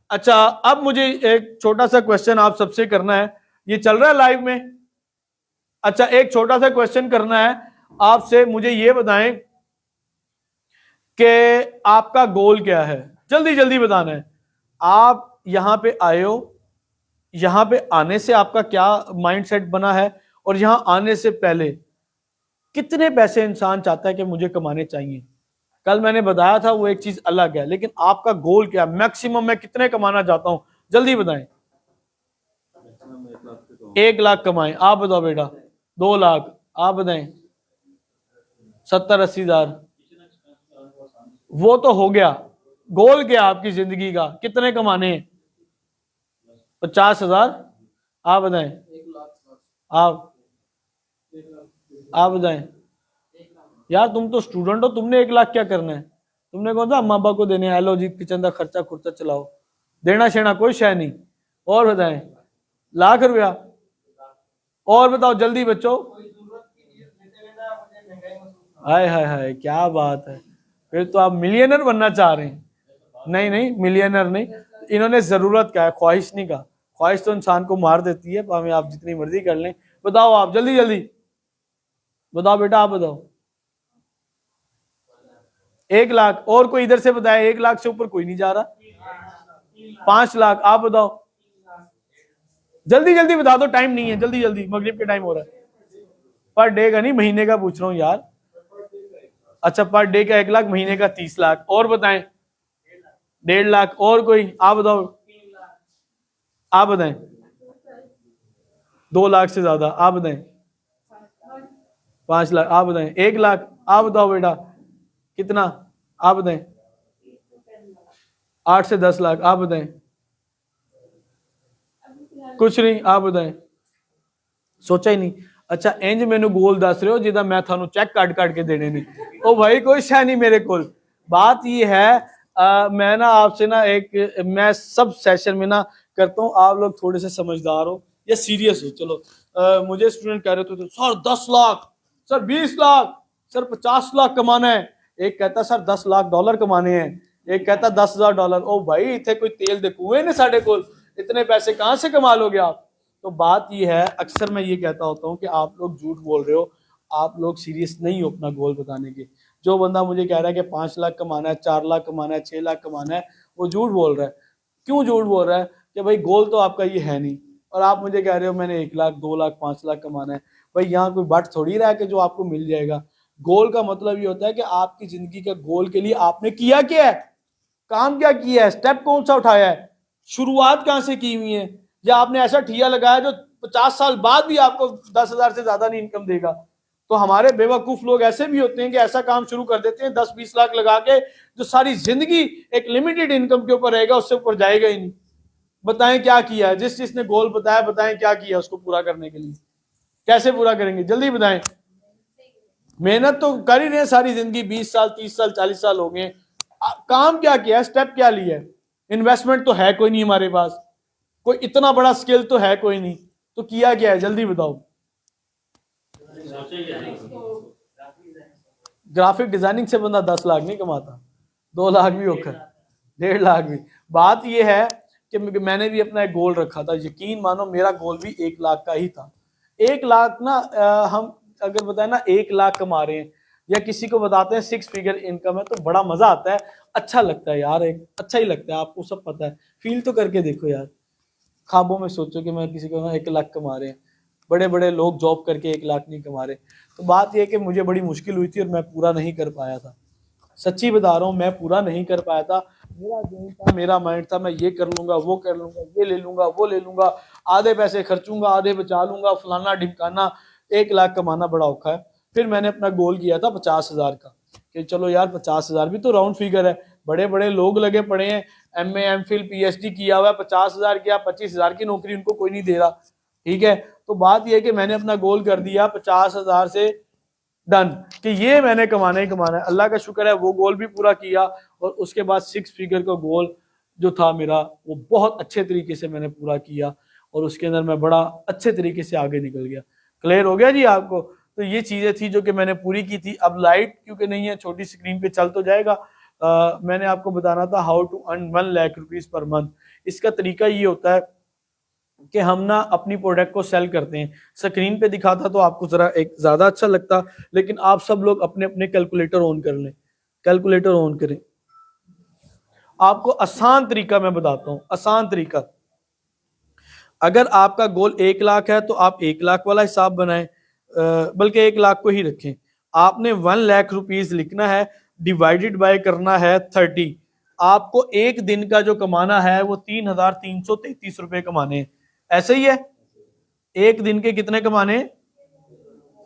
अच्छा, अब मुझे एक छोटा सा क्वेश्चन आप सबसे करना है। ये चल रहा है लाइव में? अच्छा, एक छोटा सा क्वेश्चन करना है आपसे। मुझे ये बताएं कि आपका गोल क्या है, जल्दी जल्दी बताना है। आप यहां पे आए हो, यहां पे आने से आपका क्या माइंडसेट बना है, और यहां आने से पहले कितने पैसे इंसान चाहता है कि मुझे कमाने चाहिए? कल मैंने बताया था वो एक चीज अलग है, लेकिन आपका गोल क्या? मैक्सिमम मैं कितने कमाना चाहता हूं, जल्दी बताएं। 1 लाख कमाएं, आप बताओ बेटा। 2 लाख, आप बताएं। 70-80 हजार, वो तो हो गया। गोल क्या आपकी जिंदगी का, कितने कमाने हैं? 50,000, आप बताएं। आप बताएं। यार तुम तो स्टूडेंट हो, तुमने 1 लाख क्या करना है? तुमने कौन सा अम्मा अब्बा को देने? हेलो जी, किचन का खर्चा खुर्चा चलाओ, देना शेना कोई शय नहीं। और बताएं। 1 लाख रुपया, और बताओ जल्दी बच्चों। हाय हाय हाय, क्या बात है, फिर तो आप मिलियनर बनना चाह रहे हैं। नहीं नहीं, मिलियनर नहीं, इन्होंने जरूरत का है, ख्वाहिश नहीं का। ख्वाहिश तो इंसान को मार देती है, भाਵੇਂ आप जितनी मर्जी कर लें। बताओ आप जल्दी जल्दी बताओ बेटा, आप बताओ। 1 लाख। और कोई इधर से बताए, 1 लाख से ऊपर कोई नहीं जा रहा। 5 लाख। आप बताओ, जल्दी जल्दी बता दो, टाइम नहीं है, जल्दी जल्दी, मगरिब के टाइम हो रहा है। पर डे का नहीं, महीने का पूछ रहा हूं यार। अच्छा, पर डे का 1 लाख, महीने का 30 लाख। और बताएं, 1.5 लाख। और कोई? आप बताओ, आप बताएं। 2 लाख से ज्यादा। आप बताएं। 5 लाख। आप बताएं। 1 लाख। आप बताओ बेटा, कितना? आप बताएं। 8 से 10 लाख। आप बताएं। कुछ नहीं, आप बताएं। सोचा ही नहीं। अच्छा, इंज मैनू गोल दस रहे हो जिदा मैं थानू चेक काट काट के देने नहीं। ओ भाई, कोई शह नहीं मेरे को। बात ये है, मैं ना आपसे ना मैं सब सेशन में ना करता हूँ, आप लोग थोड़े से समझदार हो या सीरियस हो। चलो, मुझे स्टूडेंट कह रहे थे, sir 10 lakh, sir 20 lakh, sir 50 lakh कमाना है। एक कहता सर 10 लाख डॉलर कमाने हैं, एक कहता 10,000 डॉलर। ओ भाई, इतने कोई तेल दे कुएं ने साढ़े को, इतने पैसे कहां से कमा लोगे आप? तो बात ये है, अक्सर मैं ये कहता होता हूँ कि आप लोग झूठ बोल रहे हो, आप लोग सीरियस नहीं हो अपना गोल बताने के। जो बंदा मुझे कह रहा है कि 5 लाख कमाना है, 4 लाख कमाना है, 6 लाख कमाना है, वो झूठ बोल रहा है। क्यों झूठ बोल रहा है? कि भाई गोल तो आपका ये है नहीं, और आप मुझे कह रहे हो मैंने 1 लाख, 2 लाख, 5 लाख कमाना है। भाई यहाँ कोई बट थोड़ी रहा है कि जो आपको मिल जाएगा। गोल का मतलब ये होता है कि आपकी जिंदगी का गोल के लिए आपने किया क्या है, काम क्या किया है, स्टेप कौन सा उठाया है, शुरुआत कहां से की हुई है। या आपने ऐसा ठिया लगाया जो 50 साल बाद भी आपको 10,000 से ज्यादा नहीं इनकम देगा। तो हमारे बेवकूफ लोग ऐसे भी होते हैं कि ऐसा काम शुरू कर देते हैं 10-20 लाख लगा के, जो सारी जिंदगी एक लिमिटेड इनकम के ऊपर रहेगा, उससे ऊपर जाएगा ही नहीं। बताएं क्या किया है, जिस जिसने गोल बताया बताएं क्या किया उसको पूरा करने के लिए। कैसे पूरा करेंगे, जल्दी बताएं। मेहनत तो कर ही रहे हैं सारी जिंदगी, 20 साल, 30 साल, 40 साल हो गए। काम क्या किया है, स्टेप क्या लिया है? इन्वेस्टमेंट तो है कोई नहीं हमारे पास, कोई इतना बड़ा स्किल तो है कोई नहीं, तो किया क्या है, जल्दी बताओ। ग्राफिक डिजाइनिंग से बंदा 10 लाख नहीं कमाता, 2 लाख भी होकर, 1.5 लाख भी। बात यह है कि मैंने भी अपना एक गोल रखा था, यकीन मानो मेरा गोल भी 1 लाख का ही था। 1 लाख ना, हम अगर बताए ना 1 लाख कमा रहे हैं, या किसी को बताते हैं 6 फिगर इनकम है, तो बड़ा मजा आता है, अच्छा लगता है यार, एक अच्छा ही लगता है। आपको सब पता है, फील तो करके देखो यार। ख्वाबों में सोचो कि मैं किसी को ना 1 लाख कमा रहे हैं, बड़े बड़े लोग जॉब करके 1 लाख नहीं कमा रहे। तो बात यह कि मुझे बड़ी मुश्किल हुई थी और मैं पूरा नहीं कर पाया था, सच्ची बता रहा हूँ, मैं पूरा नहीं कर पाया था। मेरा गेम था, मेरा माइंड था, मैं ये कर लूंगा, वो कर लूंगा, ये ले लूंगा, वो ले लूंगा, आधे पैसे खर्चूंगा, आधे बचा लूंगा, फलाना ढिमकाना। 1 लाख कमाना बड़ा औखा है। फिर मैंने अपना गोल किया था 50,000 का, कि चलो यार 50,000 भी तो राउंड फिगर है। बड़े बड़े लोग लगे पड़े हैं, MA MPhil PhD किया हुआ है, 50,000 किया, 25,000 की नौकरी उनको कोई नहीं दे रहा। ठीक है, तो बात यह है कि मैंने अपना गोल कर दिया 50,000 से डन, कि ये मैंने कमाना ही कमाना है। अल्लाह का शुक्र है वो गोल भी पूरा किया, और उसके बाद 6 फिगर का गोल जो था मेरा, वो बहुत अच्छे तरीके से मैंने पूरा किया, और उसके अंदर मैं बड़ा अच्छे तरीके से आगे निकल गया। क्लियर हो गया जी आपको? तो ये चीजें थी जो कि मैंने पूरी की थी। अब लाइट क्योंकि नहीं है, छोटी स्क्रीन पे चल तो जाएगा। मैंने आपको बताना था how to earn 1 lakh rupees per month. इसका तरीका ये होता है कि हम ना अपनी प्रोडक्ट को सेल करते हैं। स्क्रीन पे दिखाता तो आपको जरा एक ज्यादा अच्छा लगता, लेकिन आप सब लोग अपने अपने कैलकुलेटर ऑन कर लें, कैलकुलेटर ऑन करें। आपको आसान तरीका मैं बताता हूं, आसान तरीका। अगर आपका गोल 1 लाख है तो आप 1 लाख वाला हिसाब बनाएं, बल्कि 1 लाख को ही रखें। आपने 1 लाख रुपीज लिखना है, डिवाइडेड बाय करना है 30। आपको एक दिन का जो कमाना है वो 3,333 रुपए कमाने हैं। ऐसे ही है, एक दिन के कितने कमाने?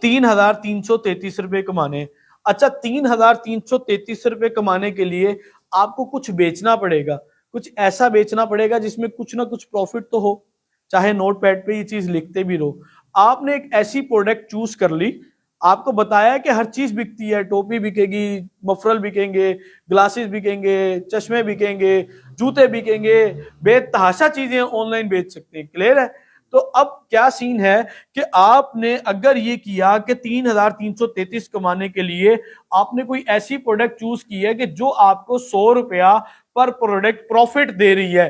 3,333 रुपए कमाने। अच्छा, 3,333 रुपए कमाने के लिए आपको कुछ बेचना पड़ेगा, कुछ ऐसा बेचना पड़ेगा जिसमें कुछ ना कुछ प्रॉफिट तो हो, चाहे नोट पैड पे ये चीज लिखते भी रहो। आपने एक ऐसी प्रोडक्ट चूज कर ली, आपको बताया कि हर चीज बिकती है, टोपी बिकेगी, मफरल बिकेंगे, ग्लासेस बिकेंगे, चश्मे बिकेंगे, जूते बिकेंगे, बेतहाशा चीजें ऑनलाइन बेच सकते हैं। क्लियर है? तो अब क्या सीन है कि आपने अगर ये किया कि 3,333 कमाने के लिए आपने कोई ऐसी प्रोडक्ट चूज की है कि जो आपको 100 रुपया पर प्रोडक्ट प्रॉफिट दे रही है।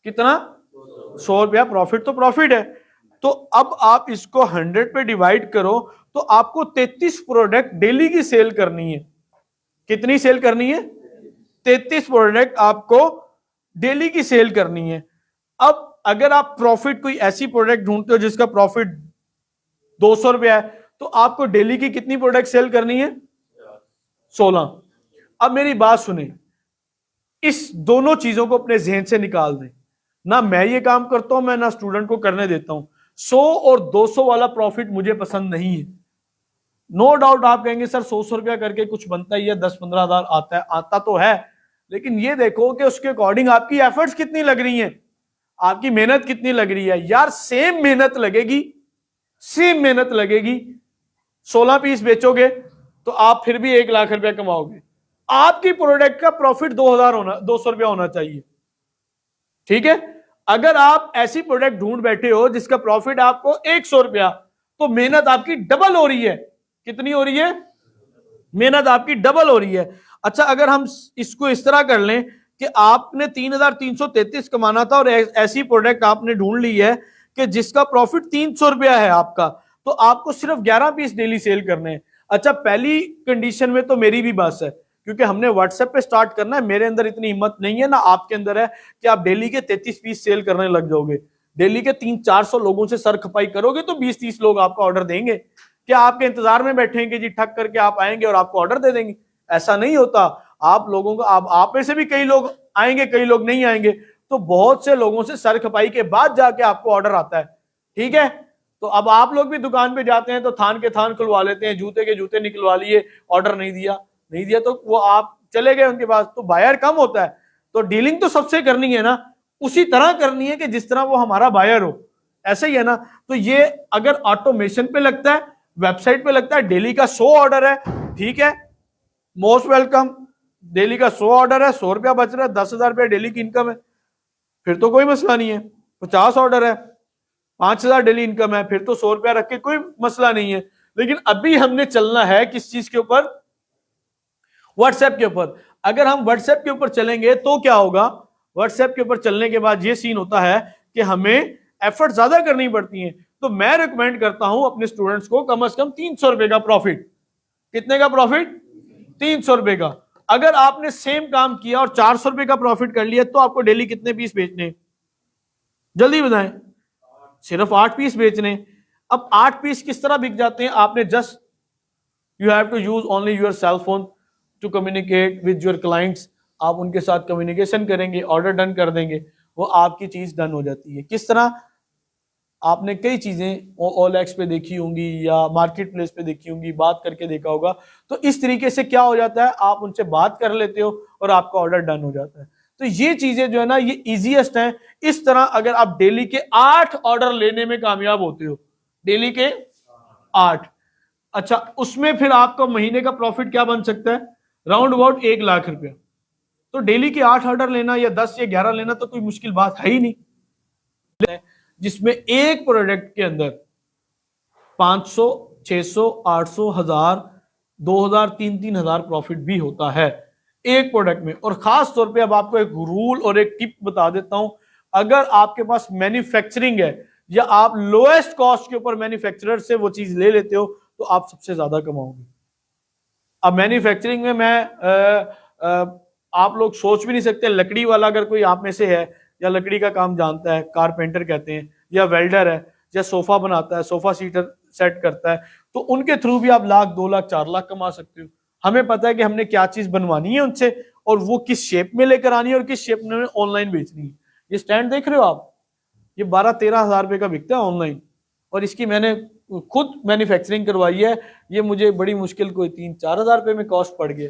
कितना? 100 रुपया प्रॉफिट, तो प्रॉफिट है। तो अब आप इसको 100 पे डिवाइड करो, तो आपको 33 प्रोडक्ट डेली की सेल करनी है। कितनी सेल करनी है? 33 प्रोडक्ट आपको डेली की सेल करनी है। अब अगर आप प्रॉफिट कोई ऐसी प्रोडक्ट ढूंढते हो जिसका प्रॉफिट 200 रुपया है, तो आपको डेली की कितनी प्रोडक्ट सेल करनी है? 16। अब मेरी बात सुने, इस दोनों चीजों को अपने जहन से निकाल दें। ना मैं ये काम करता हूं, मैं ना स्टूडेंट को करने देता हूं। 100 और 200 वाला प्रॉफिट मुझे पसंद नहीं है। नो डाउट आप कहेंगे सर 100 रुपया करके कुछ बनता ही है, 10-15 हजार आता है, आता तो है, लेकिन ये देखो कि उसके अकॉर्डिंग आपकी एफर्ट्स कितनी लग रही हैं, आपकी मेहनत कितनी लग रही है। यार सेम मेहनत लगेगी, सेम मेहनत लगेगी। 16 पीस बेचोगे तो आप फिर भी 1 लाख रुपया कमाओगे। आपकी प्रोडक्ट का प्रॉफिट 200 रुपया होना चाहिए, ठीक है। अगर आप ऐसी प्रोडक्ट ढूंढ बैठे हो जिसका प्रॉफिट आपको 100 रुपया, तो मेहनत आपकी डबल हो रही है। कितनी हो रही है? मेहनत आपकी डबल हो रही है। अच्छा, अगर हम इसको इस तरह कर लें कि आपने 3333 कमाना था और ऐसी प्रोडक्ट आपने ढूंढ ली है कि जिसका प्रॉफिट 300 रुपया है आपका, तो आपको सिर्फ 11 पीस डेली सेल करने हैं। अच्छा, पहली कंडीशन में तो मेरी भी बस है, क्योंकि हमने व्हाट्सएप पे स्टार्ट करना है। मेरे अंदर इतनी हिम्मत नहीं है, ना आपके अंदर है कि आप डेली के 33 पीस सेल करने लग जाओगे। डेली के 300-400 लोगों से सर खपाई करोगे तो 20-30 लोग आपका ऑर्डर देंगे। क्या आपके इंतजार में बैठेंगे जी, ठक करके आप आएंगे और आपको ऑर्डर दे देंगे? ऐसा नहीं होता। आप लोगों को, आप में से भी कई लोग आएंगे, कई लोग नहीं आएंगे, तो बहुत से लोगों से सर खपाई के बाद जाके आपको ऑर्डर आता है, ठीक है। तो अब आप लोग भी दुकान पे जाते हैं तो थान के थान खुलवा लेते हैं, जूते के जूते निकलवा लिए, ऑर्डर नहीं दिया तो वो आप चले गए उनके पास, तो बायर कम होता है। तो डीलिंग तो सबसे करनी है ना, उसी तरह करनी है कि जिस तरह वो हमारा बायर हो, ऐसे ही है ना। तो ये अगर ऑटोमेशन पे लगता है, वेबसाइट पे लगता है, डेली का 100 ऑर्डर है, ठीक है, मोस्ट वेलकम। डेली का 100 ऑर्डर है, 100 रुपया बच रहा है, 10,000 रुपया डेली की इनकम है, फिर तो कोई मसला नहीं है। 50 ऑर्डर है, 5,000 डेली इनकम है, फिर तो 100 रुपया रख के कोई मसला नहीं है। लेकिन अभी हमने चलना है किस चीज के ऊपर? व्हाट्सएप के ऊपर। अगर हम व्हाट्सएप के ऊपर चलेंगे तो क्या होगा? व्हाट्सएप के ऊपर चलने के बाद ये सीन होता है कि हमें एफर्ट ज्यादा करनी पड़ती है। तो मैं रिकमेंड करता हूं अपने स्टूडेंट्स को कम से कम 300 रुपए का प्रॉफिट। कितने का प्रॉफिट? 300 रुपए का। अगर आपने सेम काम किया और 400 रुपए का प्रॉफिट कर लिया, तो आपको डेली कितने पीस बेचने? जल्दी बताएं। सिर्फ 8 पीस बेचने। अब 8 पीस किस तरह बिक जाते हैं? आपने just you have to use only your cell phone to communicate with your clients. आप उनके साथ कम्युनिकेशन करेंगे, ऑर्डर डन कर देंगे, वो आपकी चीज डन हो जाती है। किस तरह? आपने कई चीजें OLX पे देखी होंगी या मार्केट प्लेस पे देखी होंगी, बात करके देखा होगा। तो इस तरीके से क्या हो जाता है, आप उनसे बात कर लेते हो और आपका ऑर्डर डन हो जाता है। तो ये चीजें जो है ना, ये इजीएस्ट हैं। इस तरह अगर आप डेली के 8 ऑर्डर लेने में कामयाब होते हो, डेली के 8, अच्छा, उसमें फिर आपका महीने का प्रॉफिट क्या बन सकता है? राउंड अबाउट 1 लाख रुपया। तो डेली के 8 ऑर्डर लेना या 10 या 11 लेना तो कोई मुश्किल बात है ही नहीं, जिसमें एक प्रोडक्ट के अंदर 500, 600, 800, 1000, 2000, 3,000 प्रॉफिट भी होता है एक प्रोडक्ट में। और खास तौर पे अब आपको एक रूल और एक टिप बता देता हूं। अगर आपके पास मैन्युफैक्चरिंग है या आप लोएस्ट कॉस्ट के ऊपर मैन्युफैक्चरर से वो चीज ले लेते हो, तो आप सबसे ज्यादा कमाओगे। अब मैन्युफैक्चरिंग में आप लोग सोच भी नहीं सकते। लकड़ी वाला अगर कोई आप में से है या लकड़ी का काम जानता है, कारपेंटर कहते हैं, या वेल्डर है, या सोफा बनाता है, सोफा सीटर सेट करता है, तो उनके थ्रू भी आप 1,00,000, 2,00,000, 4,00,000 कमा सकते हो। हमें पता है कि हमने क्या चीज बनवानी है उनसे और वो किस शेप में लेकर आनी है और किस शेप में ऑनलाइन बेचनी है। ये स्टैंड देख रहे हो आप, ये 12-13 हजार रुपए का बिकता है ऑनलाइन, और इसकी मैंने खुद मैन्युफैक्चरिंग करवाई है। ये मुझे बड़ी मुश्किल कोई 3-4 हजार रुपए में कॉस्ट पड़ गया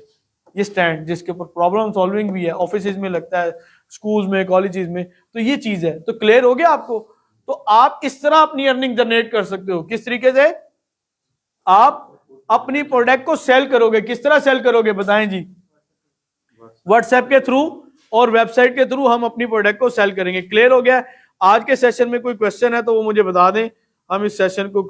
ये स्टैंड, जिसके ऊपर प्रॉब्लम सॉल्विंग भी है, ऑफिस में लगता है, स्कूल्स में, कॉलेजेस में। तो ये चीज है। तो क्लियर हो गया आपको? तो आप इस तरह अपनी अर्निंग जनरेट कर सकते हो। किस तरीके से आप अपनी प्रोडक्ट को सेल करोगे? किस तरह सेल करोगे बताएं जी? व्हाट्सएप के थ्रू और वेबसाइट के थ्रू हम अपनी प्रोडक्ट को सेल करेंगे। क्लियर हो गया? आज के सेशन में कोई क्वेश्चन है तो वो मुझे बता दें, हम इस सेशन को